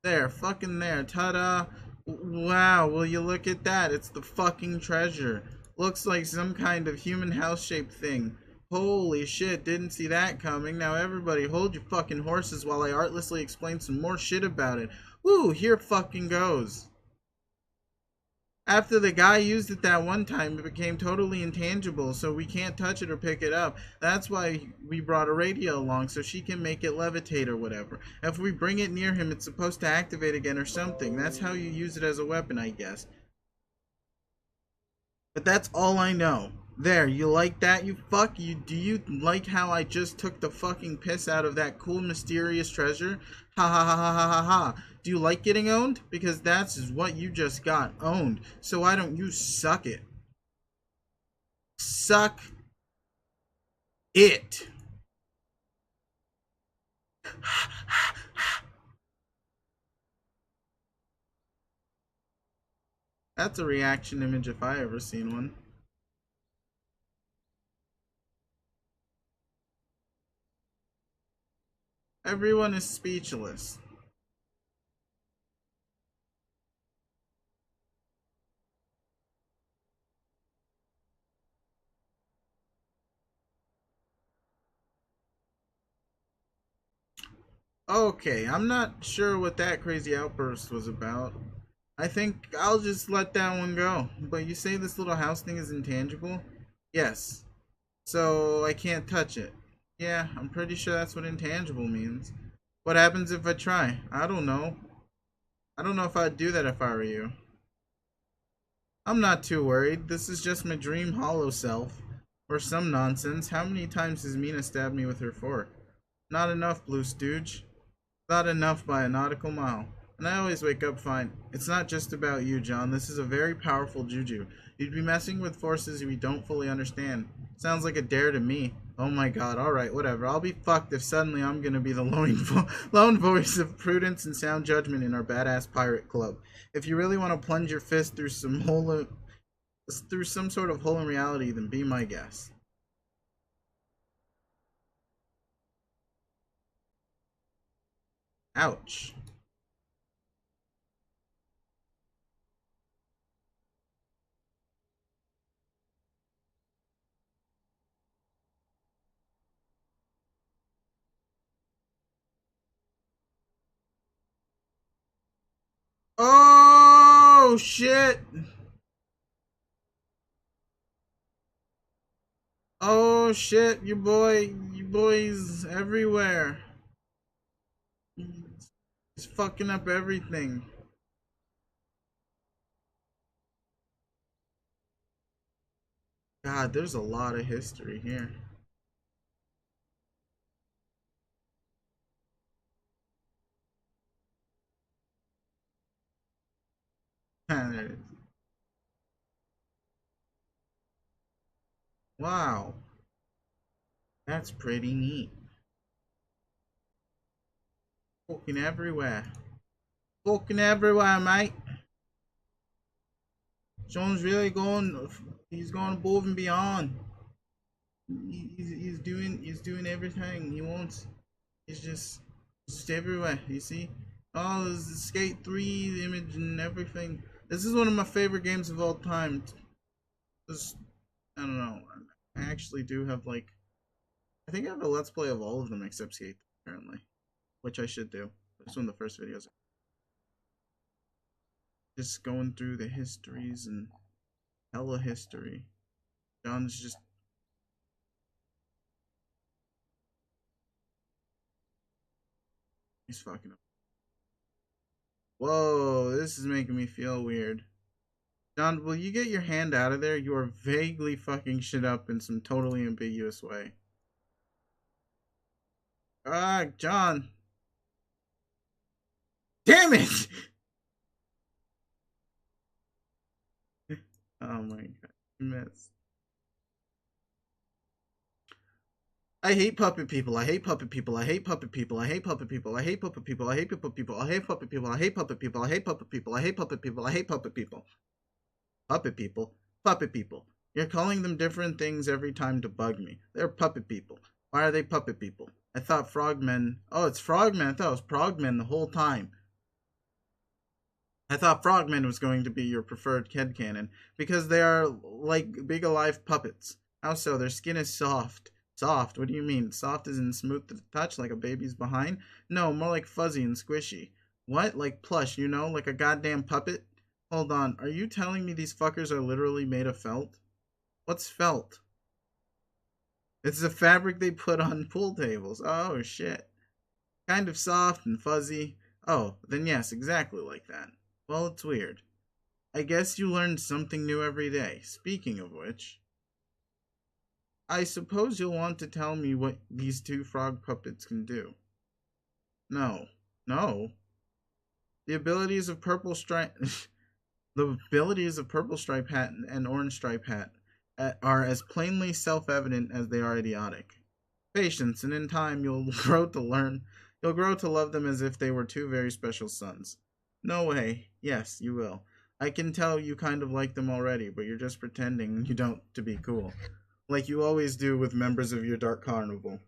There, fucking there. Ta-da! Wow, will you look at that? It's the fucking treasure. Looks like some kind of human house-shaped thing. Holy shit, didn't see that coming. Now everybody hold your fucking horses while I artlessly explain some more shit about it. Woo, here fucking goes. After the guy used it that one time, it became totally intangible, so we can't touch it or pick it up. That's why we brought a radio along, so she can make it levitate or whatever. If we bring it near him, it's supposed to activate again or something. That's how you use it as a weapon, I guess. But that's all I know. There, you like that, you fuck? Do you like how I just took the fucking piss out of that cool mysterious treasure? Ha ha ha ha ha ha ha. Do you like getting owned? Because that's what you just got, owned. So why don't you suck it? Suck it. That's a reaction image if I ever seen one. Everyone is speechless. Okay, I'm not sure what that crazy outburst was about. I think I'll just let that one go. But you say this little house thing is intangible? Yes. So I can't touch it. Yeah, I'm pretty sure that's what intangible means. What happens if I try? I don't know. I don't know if I'd do that if I were you. I'm not too worried. This is just my dream hollow self. Or some nonsense. How many times has Mina stabbed me with her fork? Not enough, Blue Stooge. Not enough by a nautical mile. And I always wake up fine. It's not just about you, John. This is a very powerful juju. You'd be messing with forces we don't fully understand. Sounds like a dare to me. Oh my god, alright, whatever. I'll be fucked if suddenly I'm gonna be the lone voice of prudence and sound judgment in our badass pirate club. If you really want to plunge your fist through some sort of hole in reality, then be my guest. Ouch. Oh shit! Oh shit, you boys everywhere. He's fucking up everything. God, there's a lot of history here. Wow, that's pretty neat. Fucking everywhere. Fucking everywhere, mate. Sean's really going. He's going above and beyond. He's doing everything he wants. He's just everywhere. You see, all this Skate 3 image and everything. This is one of my favorite games of all time. Just I don't know. I actually do have like I think I have a let's play of all of them except Skate currently, which I should do. It's one of the first videos. Just going through the histories and hella history. John's just he's fucking up. Whoa, this is making me feel weird. John, will you get your hand out of there? You are vaguely fucking shit up in some totally ambiguous way. Ah, John. Damn it! Oh my god, you missed. I hate puppet people. I hate puppet people. I hate puppet people. I hate puppet people. I hate puppet people. I hate puppet people. I hate puppet people. I hate puppet people. I hate puppet people. I hate puppet people. I hate puppet people. Puppet people. Puppet people. You're calling them different things every time to bug me. They're puppet people. Why are they puppet people? I thought frogmen. Oh, it's frogmen. I thought it was progmen the whole time. I thought frogmen was going to be your preferred headcanon because they are like big alive puppets. How so? Their skin is soft. Soft? What do you mean? Soft as in smooth to the touch, like a baby's behind? No, more like fuzzy and squishy. What? Like plush, you know? Like a goddamn puppet? Hold on, are you telling me these fuckers are literally made of felt? What's felt? It's the fabric they put on pool tables. Oh, shit. Kind of soft and fuzzy. Oh, then yes, exactly like that. Well, it's weird. I guess you learn something new every day. Speaking of which, I suppose you'll want to tell me what these two frog puppets can do. No. No? The abilities of Purple Stripe... the abilities of Purple Stripe Hat and Orange Stripe Hat are as plainly self-evident as they are idiotic. Patience, and in time you'll grow to learn... You'll grow to love them as if they were two very special sons. No way. Yes, you will. I can tell you kind of like them already, but you're just pretending you don't to be cool. Like you always do with members of your dark carnival.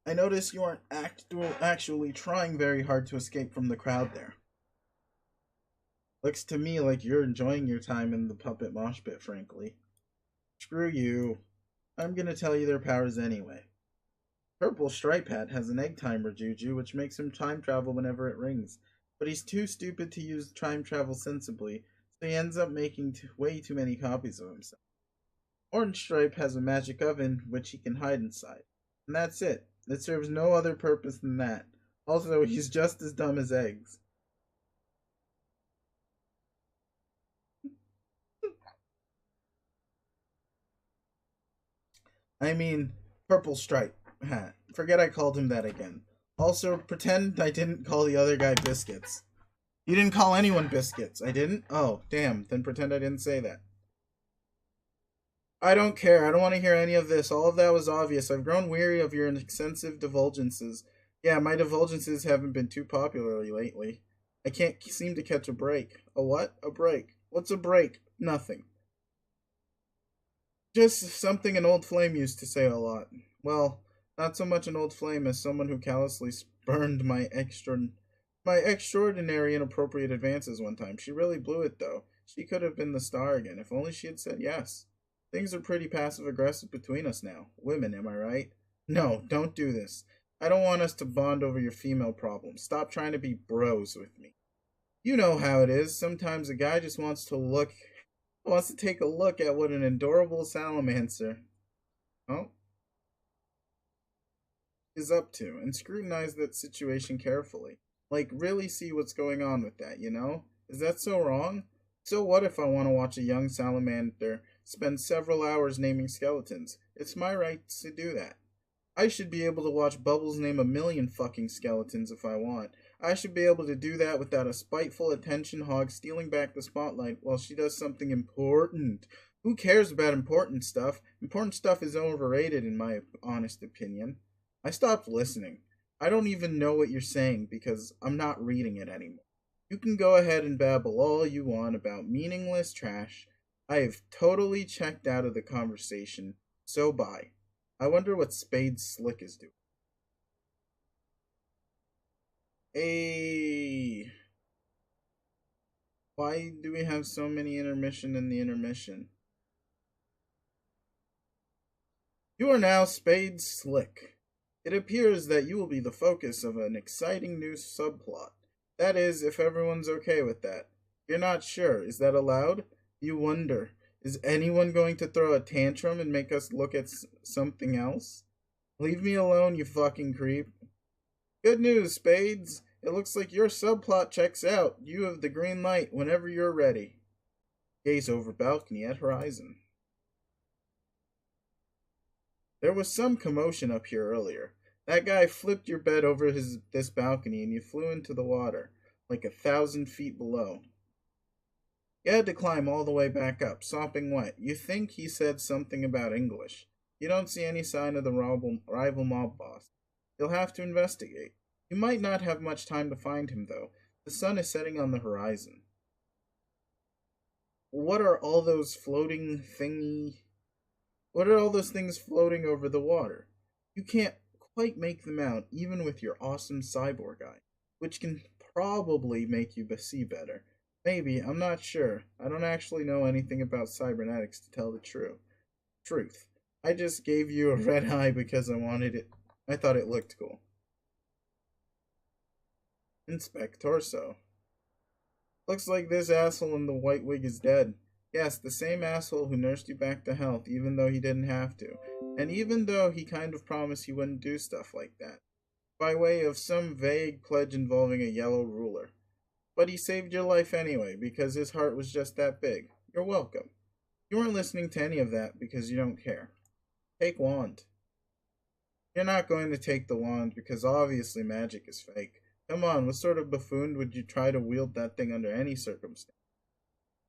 I notice you aren't actually trying very hard to escape from the crowd there. Looks to me like you're enjoying your time in the puppet mosh pit, frankly. Screw you. I'm gonna tell you their powers anyway. Purple Stripe Hat has an egg timer juju, which makes him time travel whenever it rings. But he's too stupid to use time travel sensibly, so he ends up making way too many copies of himself. Orange Stripe has a magic oven, which he can hide inside. And that's it. It serves no other purpose than that. Also, he's just as dumb as eggs. I mean, Purple Stripe Hat. Forget I called him that again. Also, pretend I didn't call the other guy Biscuits. You didn't call anyone Biscuits. I didn't? Oh, damn. Then pretend I didn't say that. I don't care. I don't want to hear any of this. All of that was obvious. I've grown weary of your extensive divulgences. Yeah, my divulgences haven't been too popular lately. I can't seem to catch a break. A what? A break. What's a break? Nothing. Just something an old flame used to say a lot. Well, not so much an old flame as someone who callously spurned my extraordinary inappropriate advances one time. She really blew it though. She could have been the star again if only she had said yes. Things are pretty passive aggressive between us now. Women, am I right? No, don't do this. I don't want us to bond over your female problems. Stop trying to be bros with me. You know how it is. Sometimes a guy just wants to take a look at what an adorable salamander is up to and scrutinize that situation carefully. Like, really see what's going on with that, you know? Is that so wrong? So what if I want to watch a young salamander spend several hours naming skeletons? It's my right to do that. I should be able to watch Bubbles name a million fucking skeletons if I want. I should be able to do that without a spiteful attention hog stealing back the spotlight while she does something important. Who cares about important stuff? Important stuff is overrated in my honest opinion. I stopped listening. I don't even know what you're saying because I'm not reading it anymore. You can go ahead and babble all you want about meaningless trash. I have totally checked out of the conversation, so bye. I wonder what Spade Slick is doing. Hey, why do we have so many intermission in the intermission? You are now Spade Slick. It appears that you will be the focus of an exciting new subplot. That is, if everyone's okay with that. You're not sure. Is that allowed? You wonder. Is anyone going to throw a tantrum and make us look at something else? Leave me alone, you fucking creep. Good news, Spades. It looks like your subplot checks out. You have the green light whenever you're ready. Gaze over balcony at horizon. There was some commotion up here earlier. That guy flipped your bed over this balcony and you flew into the water. like 1,000 feet below. You had to climb all the way back up, sopping wet. You think he said something about English. You don't see any sign of the rival mob boss. You'll have to investigate. You might not have much time to find him, though. The sun is setting on the horizon. What are all those floating thingy? What are all those things floating over the water? You can't quite make them out, even with your awesome cyborg eye, which can probably make you see better. Maybe, I'm not sure. I don't actually know anything about cybernetics to tell the truth. I just gave you a red eye because I wanted it. I thought it looked cool. Inspect torso. Looks like this asshole in the white wig is dead. Yes, the same asshole who nursed you back to health even though he didn't have to. And even though he kind of promised he wouldn't do stuff like that. By way of some vague pledge involving a yellow ruler. But he saved your life anyway, because his heart was just that big. You're welcome. You weren't listening to any of that because you don't care. Take wand. You're not going to take the wand because obviously magic is fake. Come on, what sort of buffoon would you try to wield that thing under any circumstance?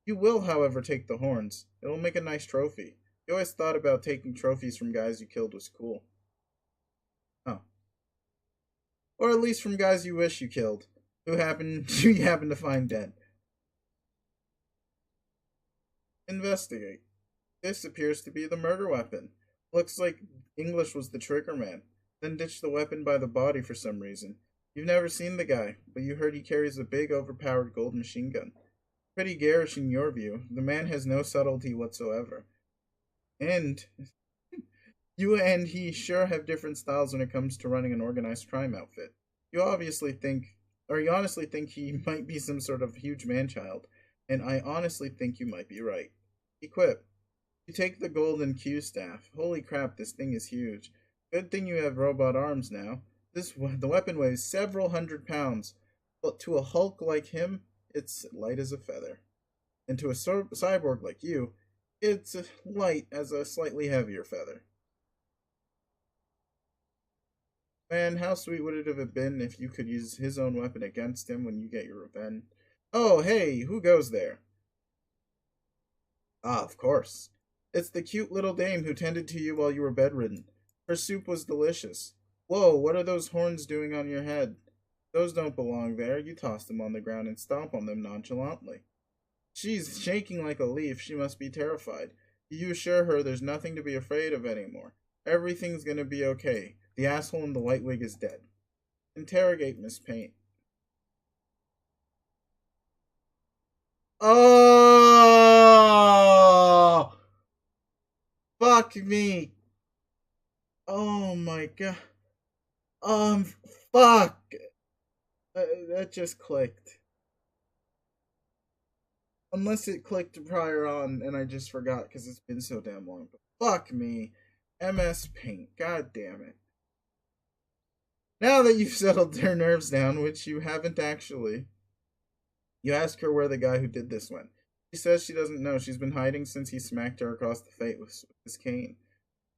You will, however, take the horns. It'll make a nice trophy. You always thought about taking trophies from guys you killed was cool. Oh. Or at least from guys you wish you killed, who you happen to find dead. Investigate. This appears to be the murder weapon. Looks like English was the trigger man, then ditched the weapon by the body for some reason. You've never seen the guy, but you heard he carries a big, overpowered gold machine gun. Pretty garish in your view. The man has no subtlety whatsoever. And you and he sure have different styles when it comes to running an organized crime outfit. You honestly think he might be some sort of huge man-child, and I honestly think you might be right. Equip. You take the golden Q staff. Holy crap, this thing is huge. Good thing you have robot arms now. The weapon weighs several hundred pounds, but to a Hulk like him, it's light as a feather. And to a cyborg like you, it's light as a slightly heavier feather. Man, how sweet would it have been if you could use his own weapon against him when you get your revenge? Oh, hey, who goes there? Ah, of course. It's the cute little dame who tended to you while you were bedridden. Her soup was delicious. Whoa, what are those horns doing on your head? Those don't belong there. You toss them on the ground and stomp on them nonchalantly. She's shaking like a leaf. She must be terrified. You assure her there's nothing to be afraid of anymore. Everything's gonna be okay. The asshole in the white wig is dead. Interrogate Miss Paint. Oh! Fuck me. Oh my god. Fuck. That just clicked. Unless it clicked prior on and I just forgot because it's been so damn long. But fuck me. MS Paint. God damn it. Now that you've settled their nerves down, which you haven't actually, you ask her where the guy who did this went. She says she doesn't know. She's been hiding since he smacked her across the face with his cane.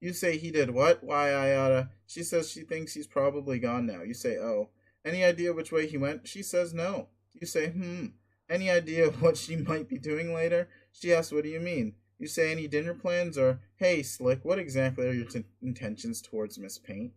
You say he did what? Why, I oughta. She says she thinks he's probably gone now. You say, oh. Any idea which way he went? She says no. You say, Any idea what she might be doing later? She asks, what do you mean? You say, any dinner plans? Or, hey, Slick, what exactly are your intentions towards Miss Paint?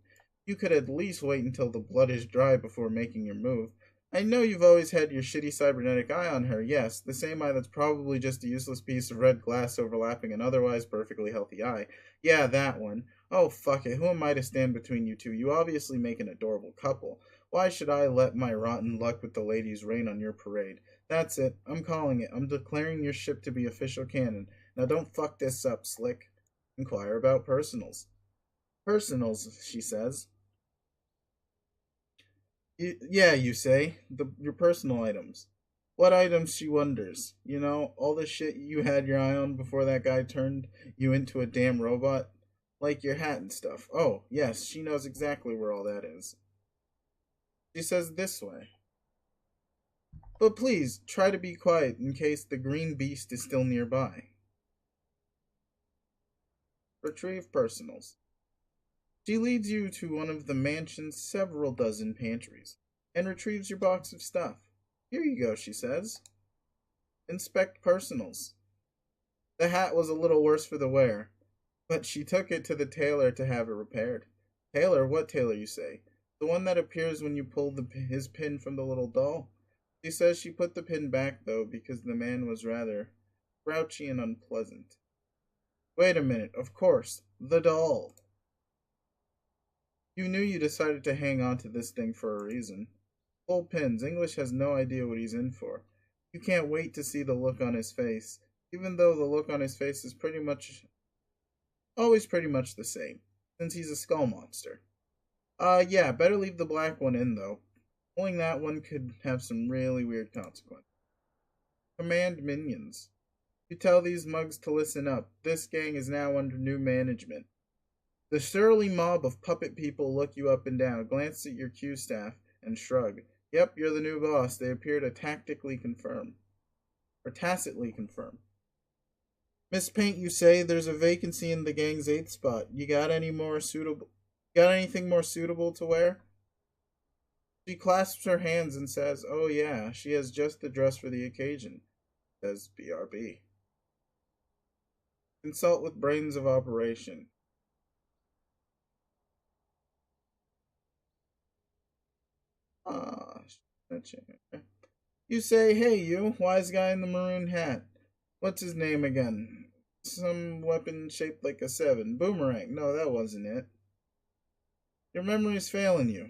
You could at least wait until the blood is dry before making your move. I know you've always had your shitty cybernetic eye on her, yes, the same eye that's probably just a useless piece of red glass overlapping an otherwise perfectly healthy eye. Yeah, that one. Oh, fuck it, who am I to stand between you two? You obviously make an adorable couple. Why should I let my rotten luck with the ladies rain on your parade? That's it, I'm calling it. I'm declaring your ship to be official canon. Now don't fuck this up, Slick. Inquire about personals. Personals, she says. Yeah, you say. Your personal items. What items, she wonders. You know, all the shit you had your eye on before that guy turned you into a damn robot? Like your hat and stuff. Oh, yes, she knows exactly where all that is. She says this way. But please, try to be quiet in case the green beast is still nearby. Retrieve personals. She leads you to one of the mansion's several dozen pantries, and retrieves your box of stuff. Here you go, she says. Inspect personals. The hat was a little worse for the wear, but she took it to the tailor to have it repaired. Tailor? What tailor, you say? The one that appears when you pull his pin from the little doll? She says she put the pin back, though, because the man was rather grouchy and unpleasant. Wait a minute, of course, the doll. You knew you decided to hang on to this thing for a reason. Pull pins. English has no idea what he's in for. You can't wait to see the look on his face, even though the look on his face is always pretty much the same, since he's a skull monster. Yeah, better leave the black one in, though. Pulling that one could have some really weird consequences. Command minions. You tell these mugs to listen up. This gang is now under new management. The surly mob of puppet people look you up and down, glance at your Q staff, and shrug. Yep, you're the new boss. They appear to tacitly confirm. Miss Paint, you say, there's a vacancy in the gang's 8th spot. You got anything more suitable to wear? She clasps her hands and says, oh yeah, she has just the dress for the occasion. Says BRB. Consult with brains of operation. You say, hey you, wise guy in the maroon hat. What's his name again? Some weapon shaped like a 7. Boomerang. No, that wasn't it. Your memory's failing you.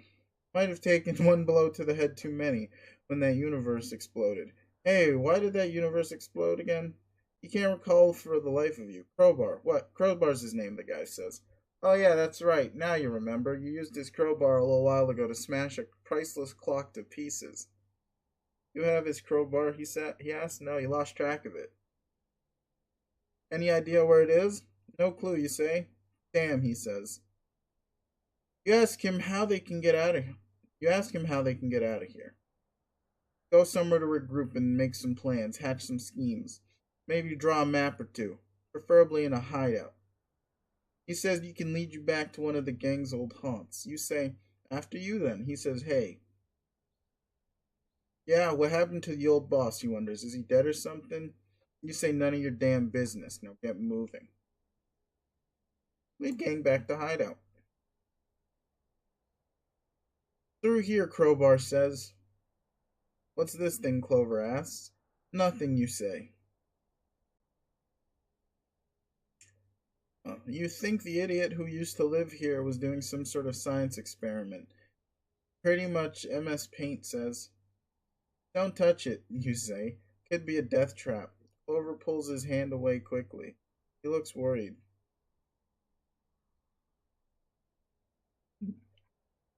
Might have taken one blow to the head too many when that universe exploded. Hey, why did that universe explode again? You can't recall for the life of you. Crowbar. What? Crowbar's his name, the guy says. Oh yeah, that's right. Now you remember. You used his crowbar a little while ago to smash a priceless clock to pieces. You have his crowbar, he asked. No, you lost track of it. Any idea where it is? No clue, you say? Damn, he says. You ask him how they can get out of here. Go somewhere to regroup and make some plans, hatch some schemes. Maybe draw a map or two, preferably in a hideout. He says he can lead you back to one of the gang's old haunts. You say, after you then. He says, hey. Yeah, what happened to the old boss, he wonders. Is he dead or something? You say none of your damn business. Now get moving. Lead gang back to hideout. Through here, Crowbar says. What's this thing, Clover asks. Nothing, you say. You think the idiot who used to live here was doing some sort of science experiment. Pretty much, MS Paint says. Don't touch it, you say. Could be a death trap. Clover pulls his hand away quickly. He looks worried.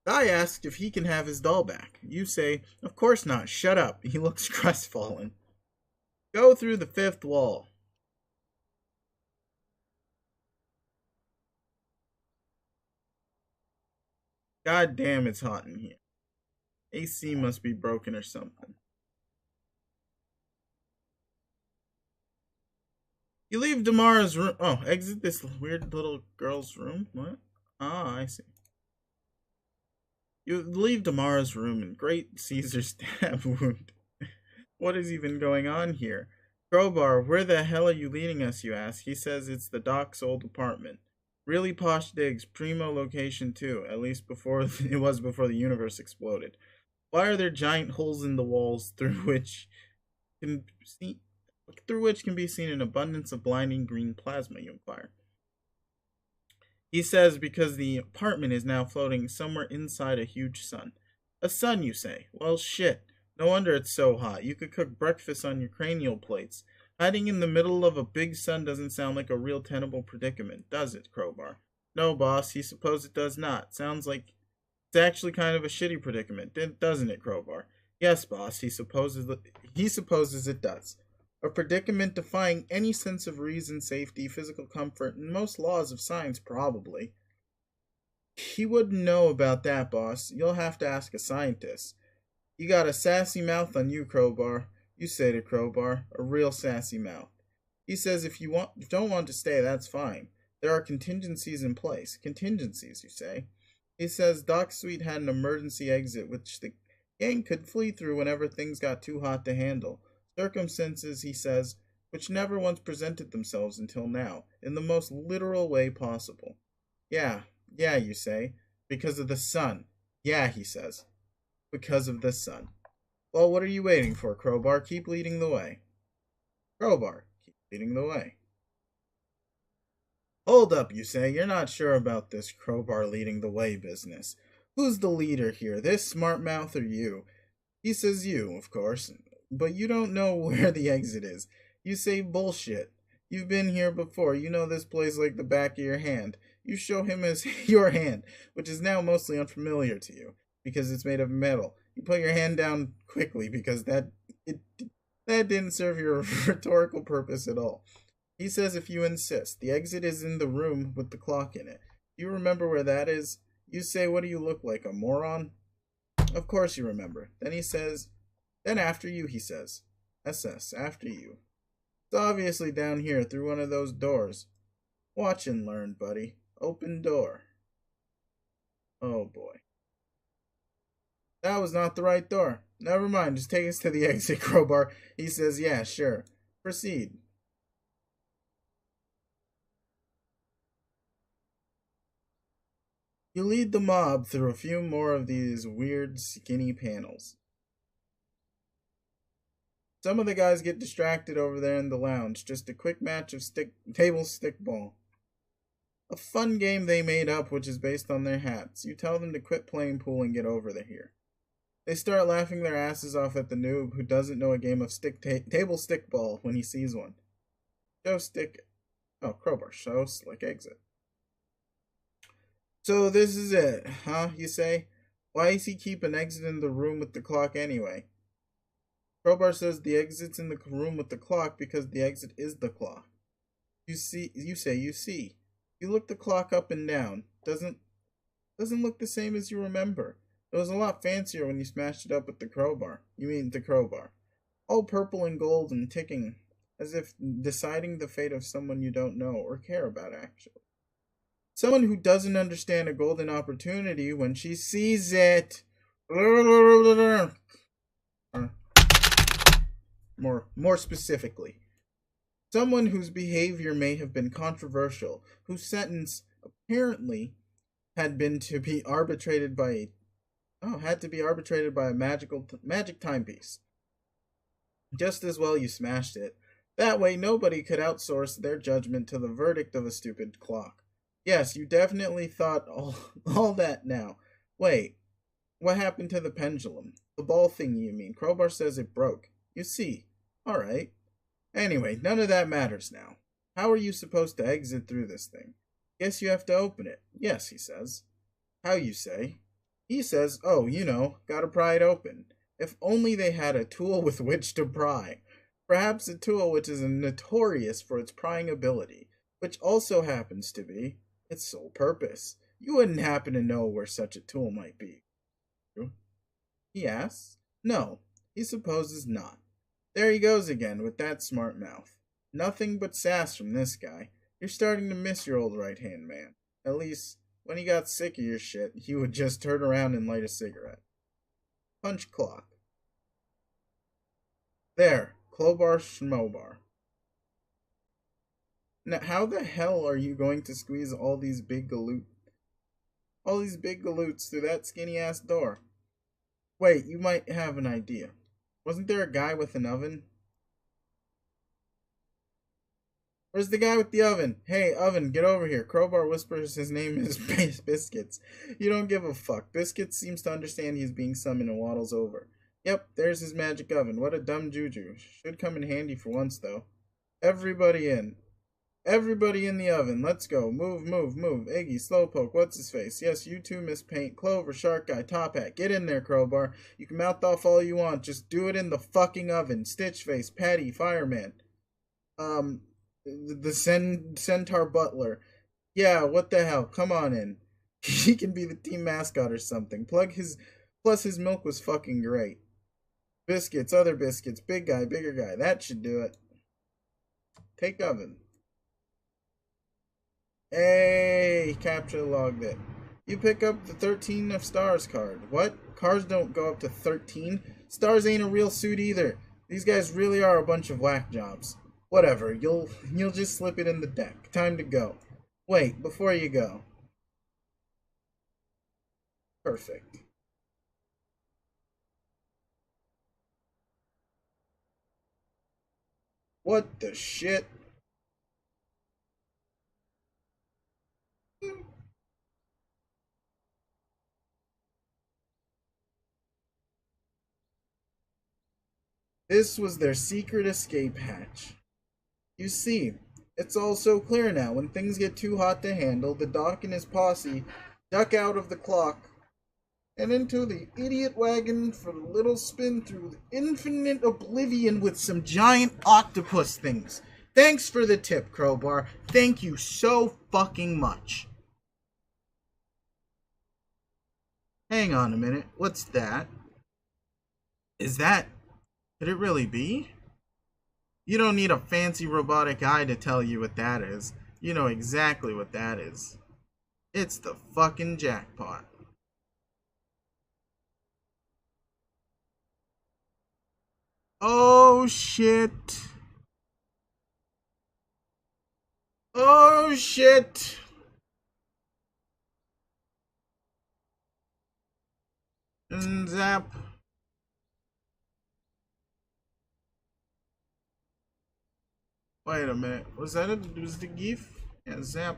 I ask if he can have his doll back. You say, of course not. Shut up. He looks crestfallen. Go through the 5th wall. God damn, it's hot in here. AC must be broken or something. You leave Damara's room. Oh, exit this weird little girl's room? What? Ah, I see. You leave Damara's room and great Caesar stab wound. What is even going on here? Crowbar, where the hell are you leading us, you ask? He says it's the Doc's old apartment. Really posh digs, primo location too, at least before it was before the universe exploded. Why are there giant holes in the walls through which can be seen an abundance of blinding green plasma, you inquire? He says because the apartment is now floating somewhere inside a huge sun. A sun, you say? Well, shit. No wonder it's so hot. You could cook breakfast on your cranial plates. Hiding in the middle of a big sun doesn't sound like a real tenable predicament, does it, Crowbar? No, boss, he supposes it does not. Sounds like it's actually kind of a shitty predicament, doesn't it, Crowbar? Yes, boss, he supposes it does. A predicament defying any sense of reason, safety, physical comfort, and most laws of science, probably. He wouldn't know about that, boss. You'll have to ask a scientist. You got a sassy mouth on you, Crowbar. You say to Crowbar, a real sassy mouth. He says if you don't want to stay, that's fine. There are contingencies in place. Contingencies, you say? He says Doc's suite had an emergency exit which the Gang could flee through whenever things got too hot to handle. Circumstances, he says, which never once presented themselves until now, in the most literal way possible. Yeah, yeah, you say. Because of the sun. Yeah, he says. Because of the sun. Well, what are you waiting for, Crowbar? Keep leading the way. Crowbar, keep leading the way. Hold up, you say. You're not sure about this Crowbar leading the way business. Who's the leader here, this smart mouth or you? He says you, of course, but you don't know where the exit is. You say bullshit. You've been here before. You know this place like the back of your hand. You show him as your hand, which is now mostly unfamiliar to you because it's made of metal. You put your hand down quickly because that didn't serve your rhetorical purpose at all. He says if you insist, the exit is in the room with the clock in it. Do you remember where that is? You say, what do you look like, a moron? Of course you remember. Then he says, then after you, he says. SS, after you. It's obviously down here through one of those doors. Watch and learn, buddy. Open door. Oh boy. That was not the right door. Never mind, just take us to the exit, Crowbar. He says, yeah, sure. Proceed. You lead the mob through a few more of these weird, skinny panels. Some of the guys get distracted over there in the lounge. Just a quick match of table stickball. A fun game they made up which is based on their hats. You tell them to quit playing pool and get over here. They start laughing their asses off at the noob who doesn't know a game of table stickball when he sees one. Crowbar. Show slick exit. So this is it, huh, you say? Why does he keep an exit in the room with the clock anyway? Crowbar says the exit's in the room with the clock because the exit is the clock. You see. You look the clock up and down. Doesn't look the same as you remember. It was a lot fancier when you smashed it up with the crowbar. You mean the crowbar. All purple and gold and ticking, as if deciding the fate of someone you don't know or care about, actually. Someone who doesn't understand a golden opportunity when she sees it. More specifically, someone whose behavior may have been controversial, whose sentence apparently had to be arbitrated by a magic timepiece. Just as well you smashed it. That way nobody could outsource their judgment to the verdict of a stupid clock. Yes, you definitely thought all that now. Wait, what happened to the pendulum? The ball thing, you mean? Crowbar says it broke. You see. Alright. Anyway, none of that matters now. How are you supposed to exit through this thing? Guess you have to open it. Yes, he says. How, you say? He says, oh, you know, gotta pry it open. If only they had a tool with which to pry. Perhaps a tool which is notorious for its prying ability, which also happens to be its sole purpose. You wouldn't happen to know where such a tool might be. He asks. No, he supposes not. There he goes again with that smart mouth. Nothing but sass from this guy. You're starting to miss your old right-hand man. At least, when he got sick of your shit, he would just turn around and light a cigarette. Punch clock. There, Clobar Schmobar. Now, how the hell are you going to squeeze all these big galoots through that skinny-ass door? Wait, you might have an idea. Wasn't there a guy with an oven? Where's the guy with the oven? Hey, oven, get over here. Crowbar whispers his name is Biscuits. You don't give a fuck. Biscuits seems to understand he's being summoned and waddles over. Yep, there's his magic oven. What a dumb juju. Should come in handy for once, though. Everybody in. Everybody in the oven. Let's go. Move. Iggy, Slowpoke, what's his face? Yes, you too, Miss Paint. Clover, Shark Guy, Top Hat. Get in there, Crowbar. You can mouth off all you want. Just do it in the fucking oven. Stitchface, Patty, Fireman. The Centaur Butler. Yeah, what the hell? Come on in. He can be the team mascot or something. Plus his milk was fucking great. Biscuits, other biscuits, big guy, bigger guy. That should do it. Take oven. Hey, capture logged it. You pick up the 13 of stars card. What? Cars don't go up to 13. Stars ain't a real suit either. These guys really are a bunch of whack jobs. Whatever, you'll just slip it in the deck. Time to go. Wait, before you go. Perfect. What the shit? This was their secret escape hatch. You see, it's all so clear now. When things get too hot to handle, the Doc and his posse duck out of the clock and into the idiot wagon for a little spin through infinite oblivion with some giant octopus things. Thanks for the tip, Crowbar. Thank you so fucking much. Hang on a minute. What's that? Could it really be? You don't need a fancy robotic eye to tell you what that is. You know exactly what that is. It's the fucking jackpot. Oh shit. Oh shit. And zap. Wait a minute. Was the GIF? Yeah, zap.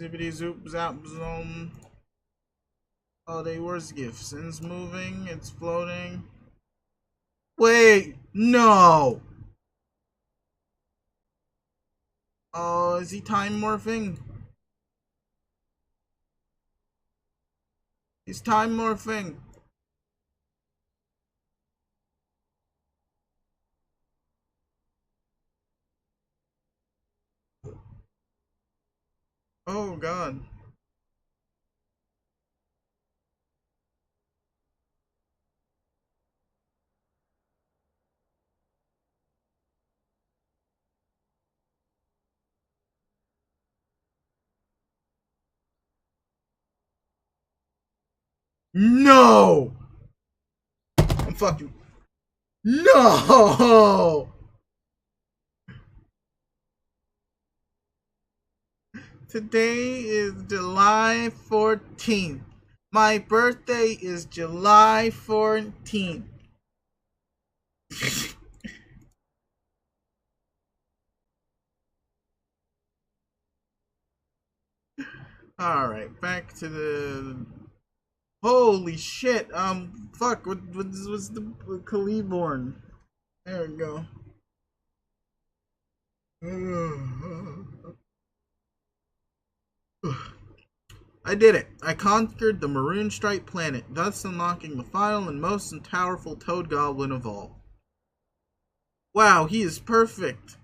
Zippity zoop zap zoom. Oh, they were GIFs. It's moving, it's floating. Wait, no! Oh, is he time morphing? He's time morphing. Oh god. No! I'm fucking... No! Today is July 14th. My birthday is July 14th. Alright, back to the... Holy shit, fuck, what's the Caliborn? There we go. I did it. I conquered the Maroon Stripe planet, thus unlocking the final and most powerful Toad Goblin of all. Wow, he is perfect.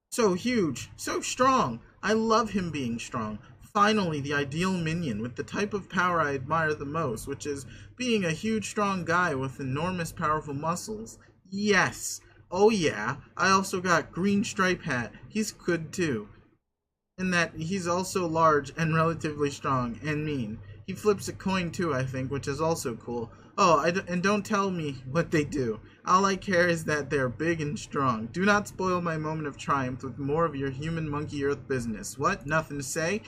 So huge, so strong. I love him being strong. Finally, the ideal minion with the type of power I admire the most, which is being a huge, strong guy with enormous, powerful muscles. Yes. Oh yeah. I also got Green Stripe Hat. He's good too. In that he's also large and relatively strong and mean. He flips a coin too, I think, which is also cool. Oh, and don't tell me what they do. All I care is that they're big and strong. Do not spoil my moment of triumph with more of your human monkey earth business. What? Nothing to say?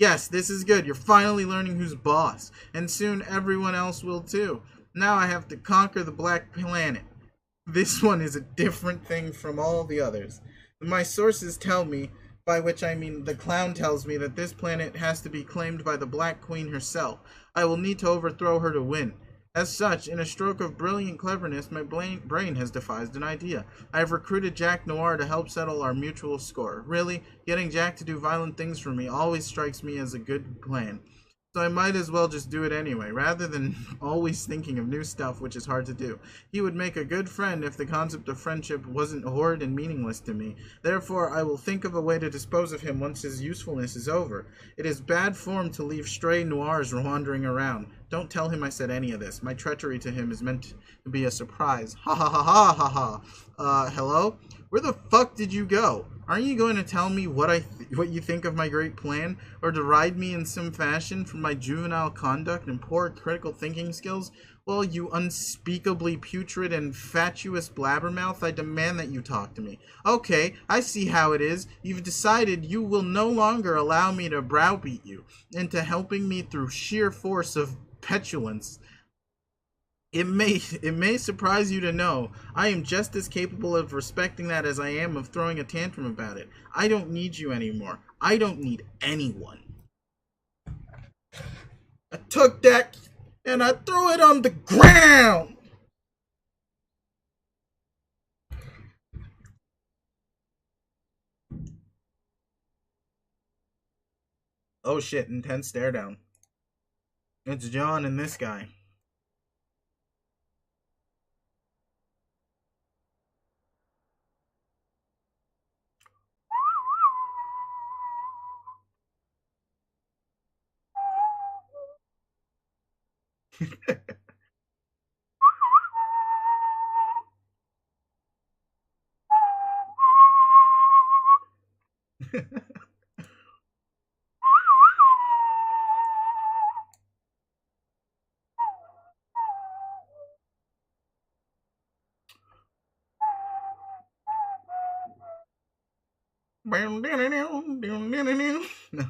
Yes, this is good. You're finally learning who's boss. And soon everyone else will too. Now I have to conquer the Black Planet. This one is a different thing from all the others. My sources tell me, by which I mean the clown tells me, that this planet has to be claimed by the Black Queen herself. I will need to overthrow her to win. As such, in a stroke of brilliant cleverness, my brain has devised an idea. I have recruited Jack Noir to help settle our mutual score. Really, getting Jack to do violent things for me always strikes me as a good plan. So I might as well just do it anyway, rather than always thinking of new stuff, which is hard to do. He would make a good friend if the concept of friendship wasn't horrid and meaningless to me. Therefore, I will think of a way to dispose of him once his usefulness is over. It is bad form to leave stray noirs wandering around. Don't tell him I said any of this. My treachery to him is meant to be a surprise. Ha ha ha ha ha ha. Hello? Where the fuck did you go? Aren't you going to tell me what what you think of my great plan, or deride me in some fashion for my juvenile conduct and poor critical thinking skills? Well, you unspeakably putrid and fatuous blabbermouth, I demand that you talk to me. Okay, I see how it is. You've decided you will no longer allow me to browbeat you into helping me through sheer force of petulance. It may surprise you to know I am just as capable of respecting that as I am of throwing a tantrum about it. I don't need you anymore. I don't need anyone. I took that and I threw it on the ground. Oh shit, intense stare down. It's John and this guy. No.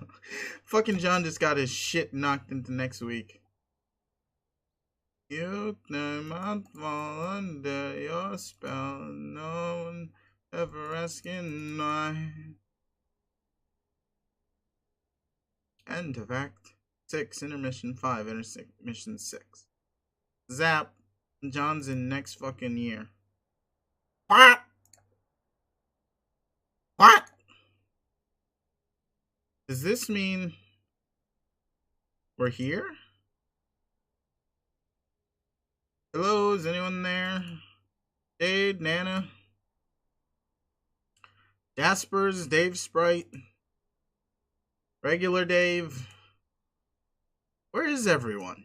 Fucking John just got his shit knocked into next week. You might fall under your spell. No one ever asking why. End of Act 6, Intermission 5, Intermission 6. Zap. John's in next fucking year. What? What? Does this mean we're here? Hello, is anyone there? Dave, Nana, Jaspers, Dave Sprite, regular Dave. Where is everyone?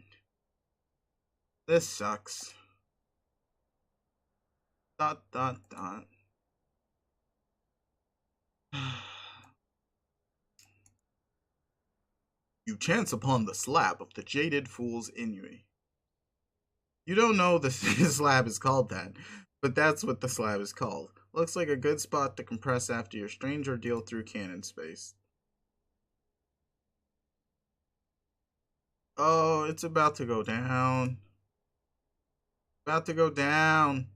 This sucks. ... You chance upon the slab of the jaded fool's ennui. You don't know the slab is called that, but that's what the slab is called. Looks like a good spot to compress after your strange ordeal through canon space. Oh, it's about to go down. About to go down.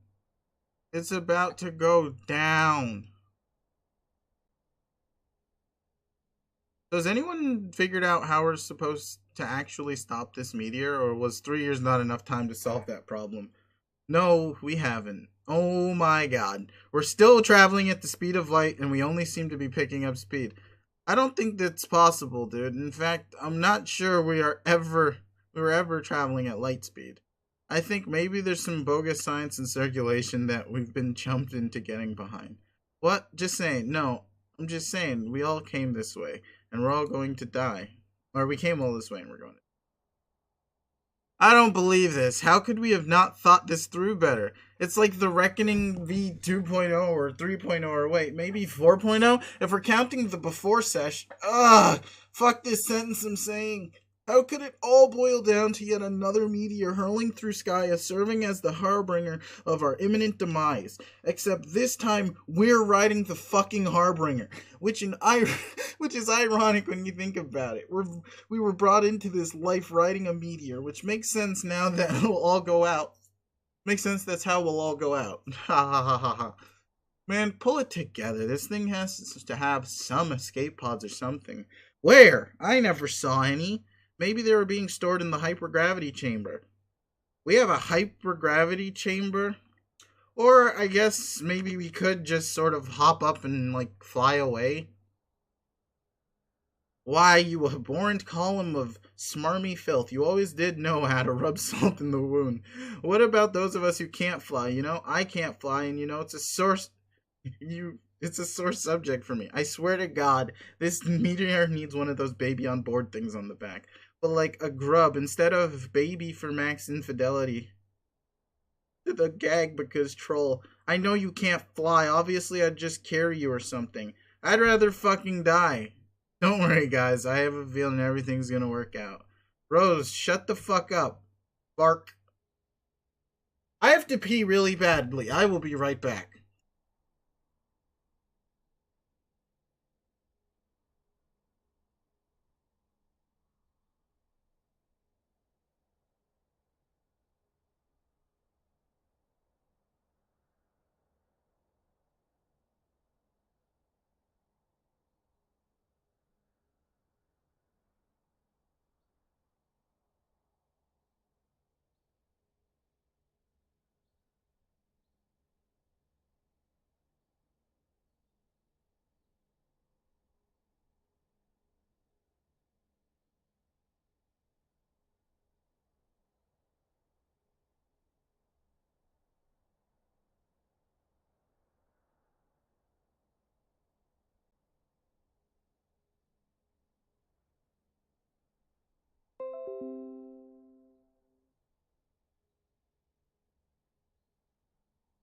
It's about to go down. So has anyone figured out how we're supposed to actually stop this meteor, or was 3 years not enough time to solve that problem? No, we haven't. Oh my god. We're still traveling at the speed of light, and we only seem to be picking up speed. I don't think that's possible, dude. In fact, I'm not sure we're ever traveling at light speed. I think maybe there's some bogus science in circulation that we've been jumped into getting behind. What? Just saying. No, I'm just saying we all came this way, and we're all going to die. Or we came all this way and we're going to. I don't believe this. How could we have not thought this through better? It's like the Reckoning V 2.0 or 3.0 or wait, maybe 4.0? If we're counting the before sesh. Ugh! Fuck this sentence I'm saying. How could it all boil down to yet another meteor hurling through Skya, serving as the harbinger of our imminent demise? Except this time, we're riding the fucking harbinger, which is ironic when you think about it. We were brought into this life riding a meteor, which makes sense now that it'll all go out. Makes sense that's how we'll all go out. Ha ha ha ha ha. Man, pull it together. This thing has to have some escape pods or something. Where? I never saw any. Maybe they were being stored in the hypergravity chamber. We have a hypergravity chamber? Or I guess maybe we could just sort of hop up and like fly away. Why, you abhorrent column of smarmy filth, you always did know how to rub salt in the wound. What about those of us who can't fly? You know, I can't fly, and you know, it's a sore subject for me. I swear to God, this meteor needs one of those baby on board things on the back. but like a grub instead of baby for max infidelity. The gag because troll. I know you can't fly. Obviously, I'd just carry you or something. I'd rather fucking die. Don't worry, guys. I have a feeling everything's gonna work out. Rose, shut the fuck up. Bark. I have to pee really badly. I will be right back.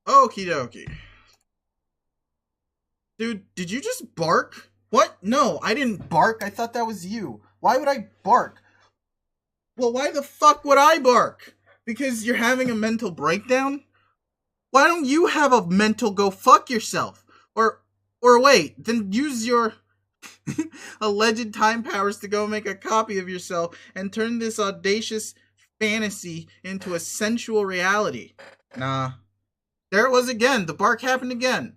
Okie dokie. Dude, did you just bark? What? No, I didn't bark. I thought that was you. Why would I bark? Well, why the fuck would I bark? Because you're having a mental breakdown? Why don't you have a mental go fuck yourself? Or wait, then use your alleged time powers to go make a copy of yourself and turn this audacious fantasy into a sensual reality. Nah. There it was again. The bark happened again.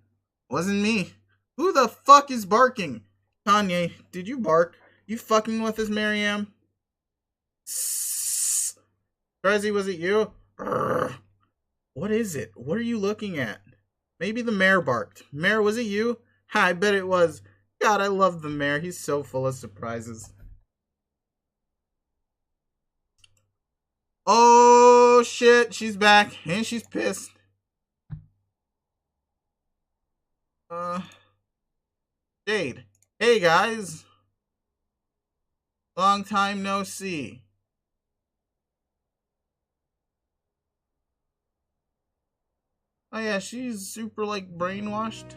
Wasn't me. Who the fuck is barking? Kanye, did you bark? You fucking with us, Mariam? Prezi, was it you? Urgh. What is it? What are you looking at? Maybe the mayor barked. Mayor, was it you? Ha, I bet it was. God, I love the mayor. He's so full of surprises. Oh, shit. She's back. And she's pissed. Jade. Hey, guys. Long time no see. Oh, yeah, she's super, like, brainwashed.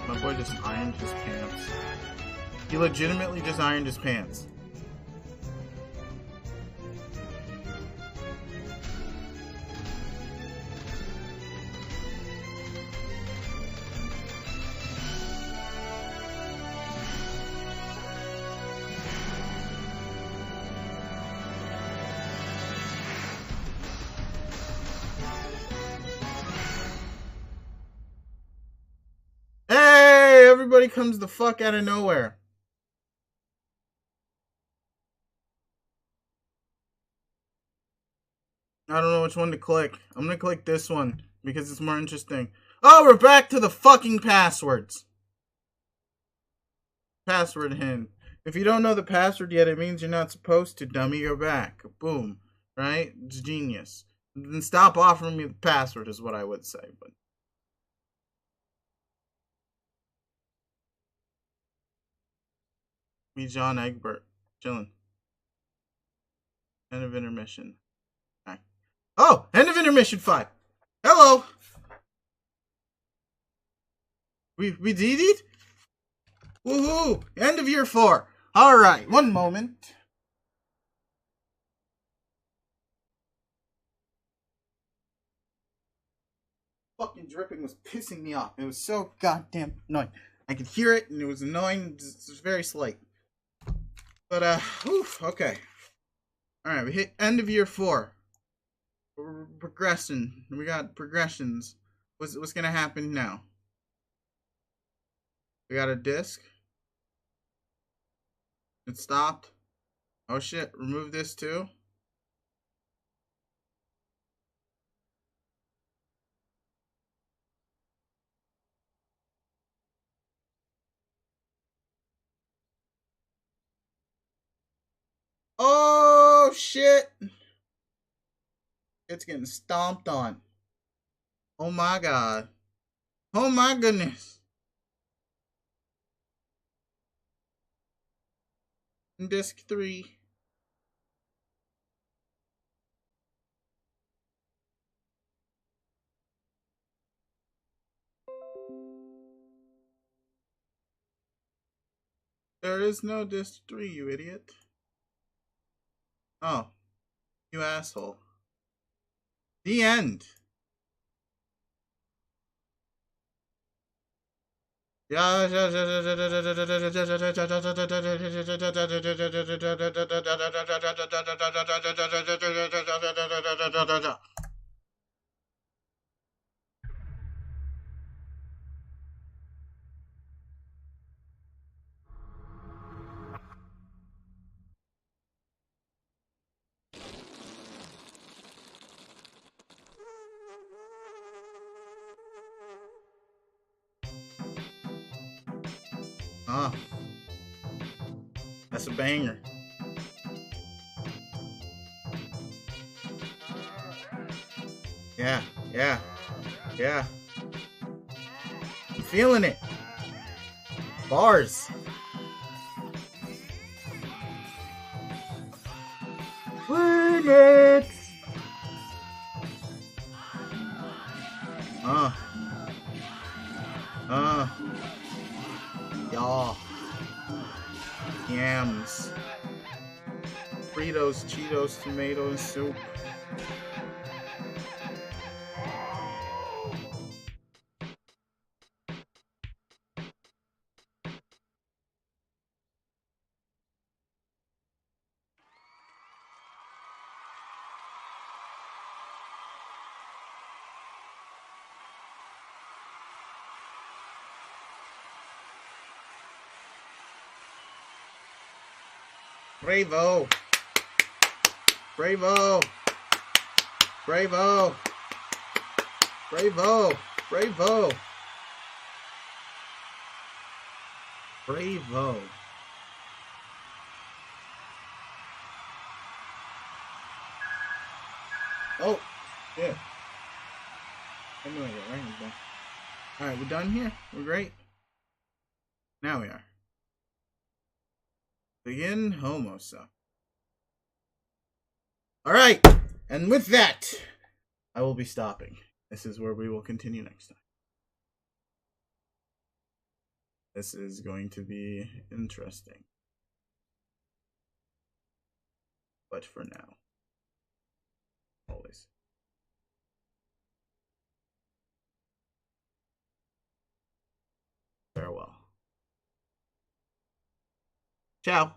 My boy just ironed his pants. He legitimately just ironed his pants. Hey, everybody comes the fuck out of nowhere. I don't know which one to click. I'm gonna click this one because it's more interesting. Oh, we're back to the fucking passwords. Password hint. If you don't know the password yet, it means you're not supposed to, dummy. Go back. Boom. Right? It's genius. Then stop offering me the password is what I would say. But me, John Egbert. Chillin'. End of intermission. Right. Oh! End of intermission 5. Hello! We did it? Woohoo! End of year 4. Alright, one moment. Fucking dripping was pissing me off. It was so goddamn annoying. I could hear it and it was annoying. It was very slight. But, okay. Alright, we hit end of year 4. We're progressing. We got progressions. What's gonna happen now? We got a disc. It stopped. Oh shit, remove this too. Oh shit! It's getting stomped on. Oh my god. Oh my goodness. Disc 3. There is no disc 3, you idiot. Oh, you asshole. The end. Ah, that's a banger. Yeah, yeah, yeah. I'm feeling it. Bars. Remix. Y'all. Yams. Fritos, Cheetos, tomato soup. Bravo! Bravo! Bravo! Bravo! Bravo! Bravo! Oh, yeah. I knew I got right. Alright, we're done here? We're great? Now we are. Begin Homestuck. Alright, and with that, I will be stopping. This is where we will continue next time. This is going to be interesting. But for now, always. Farewell. Ciao.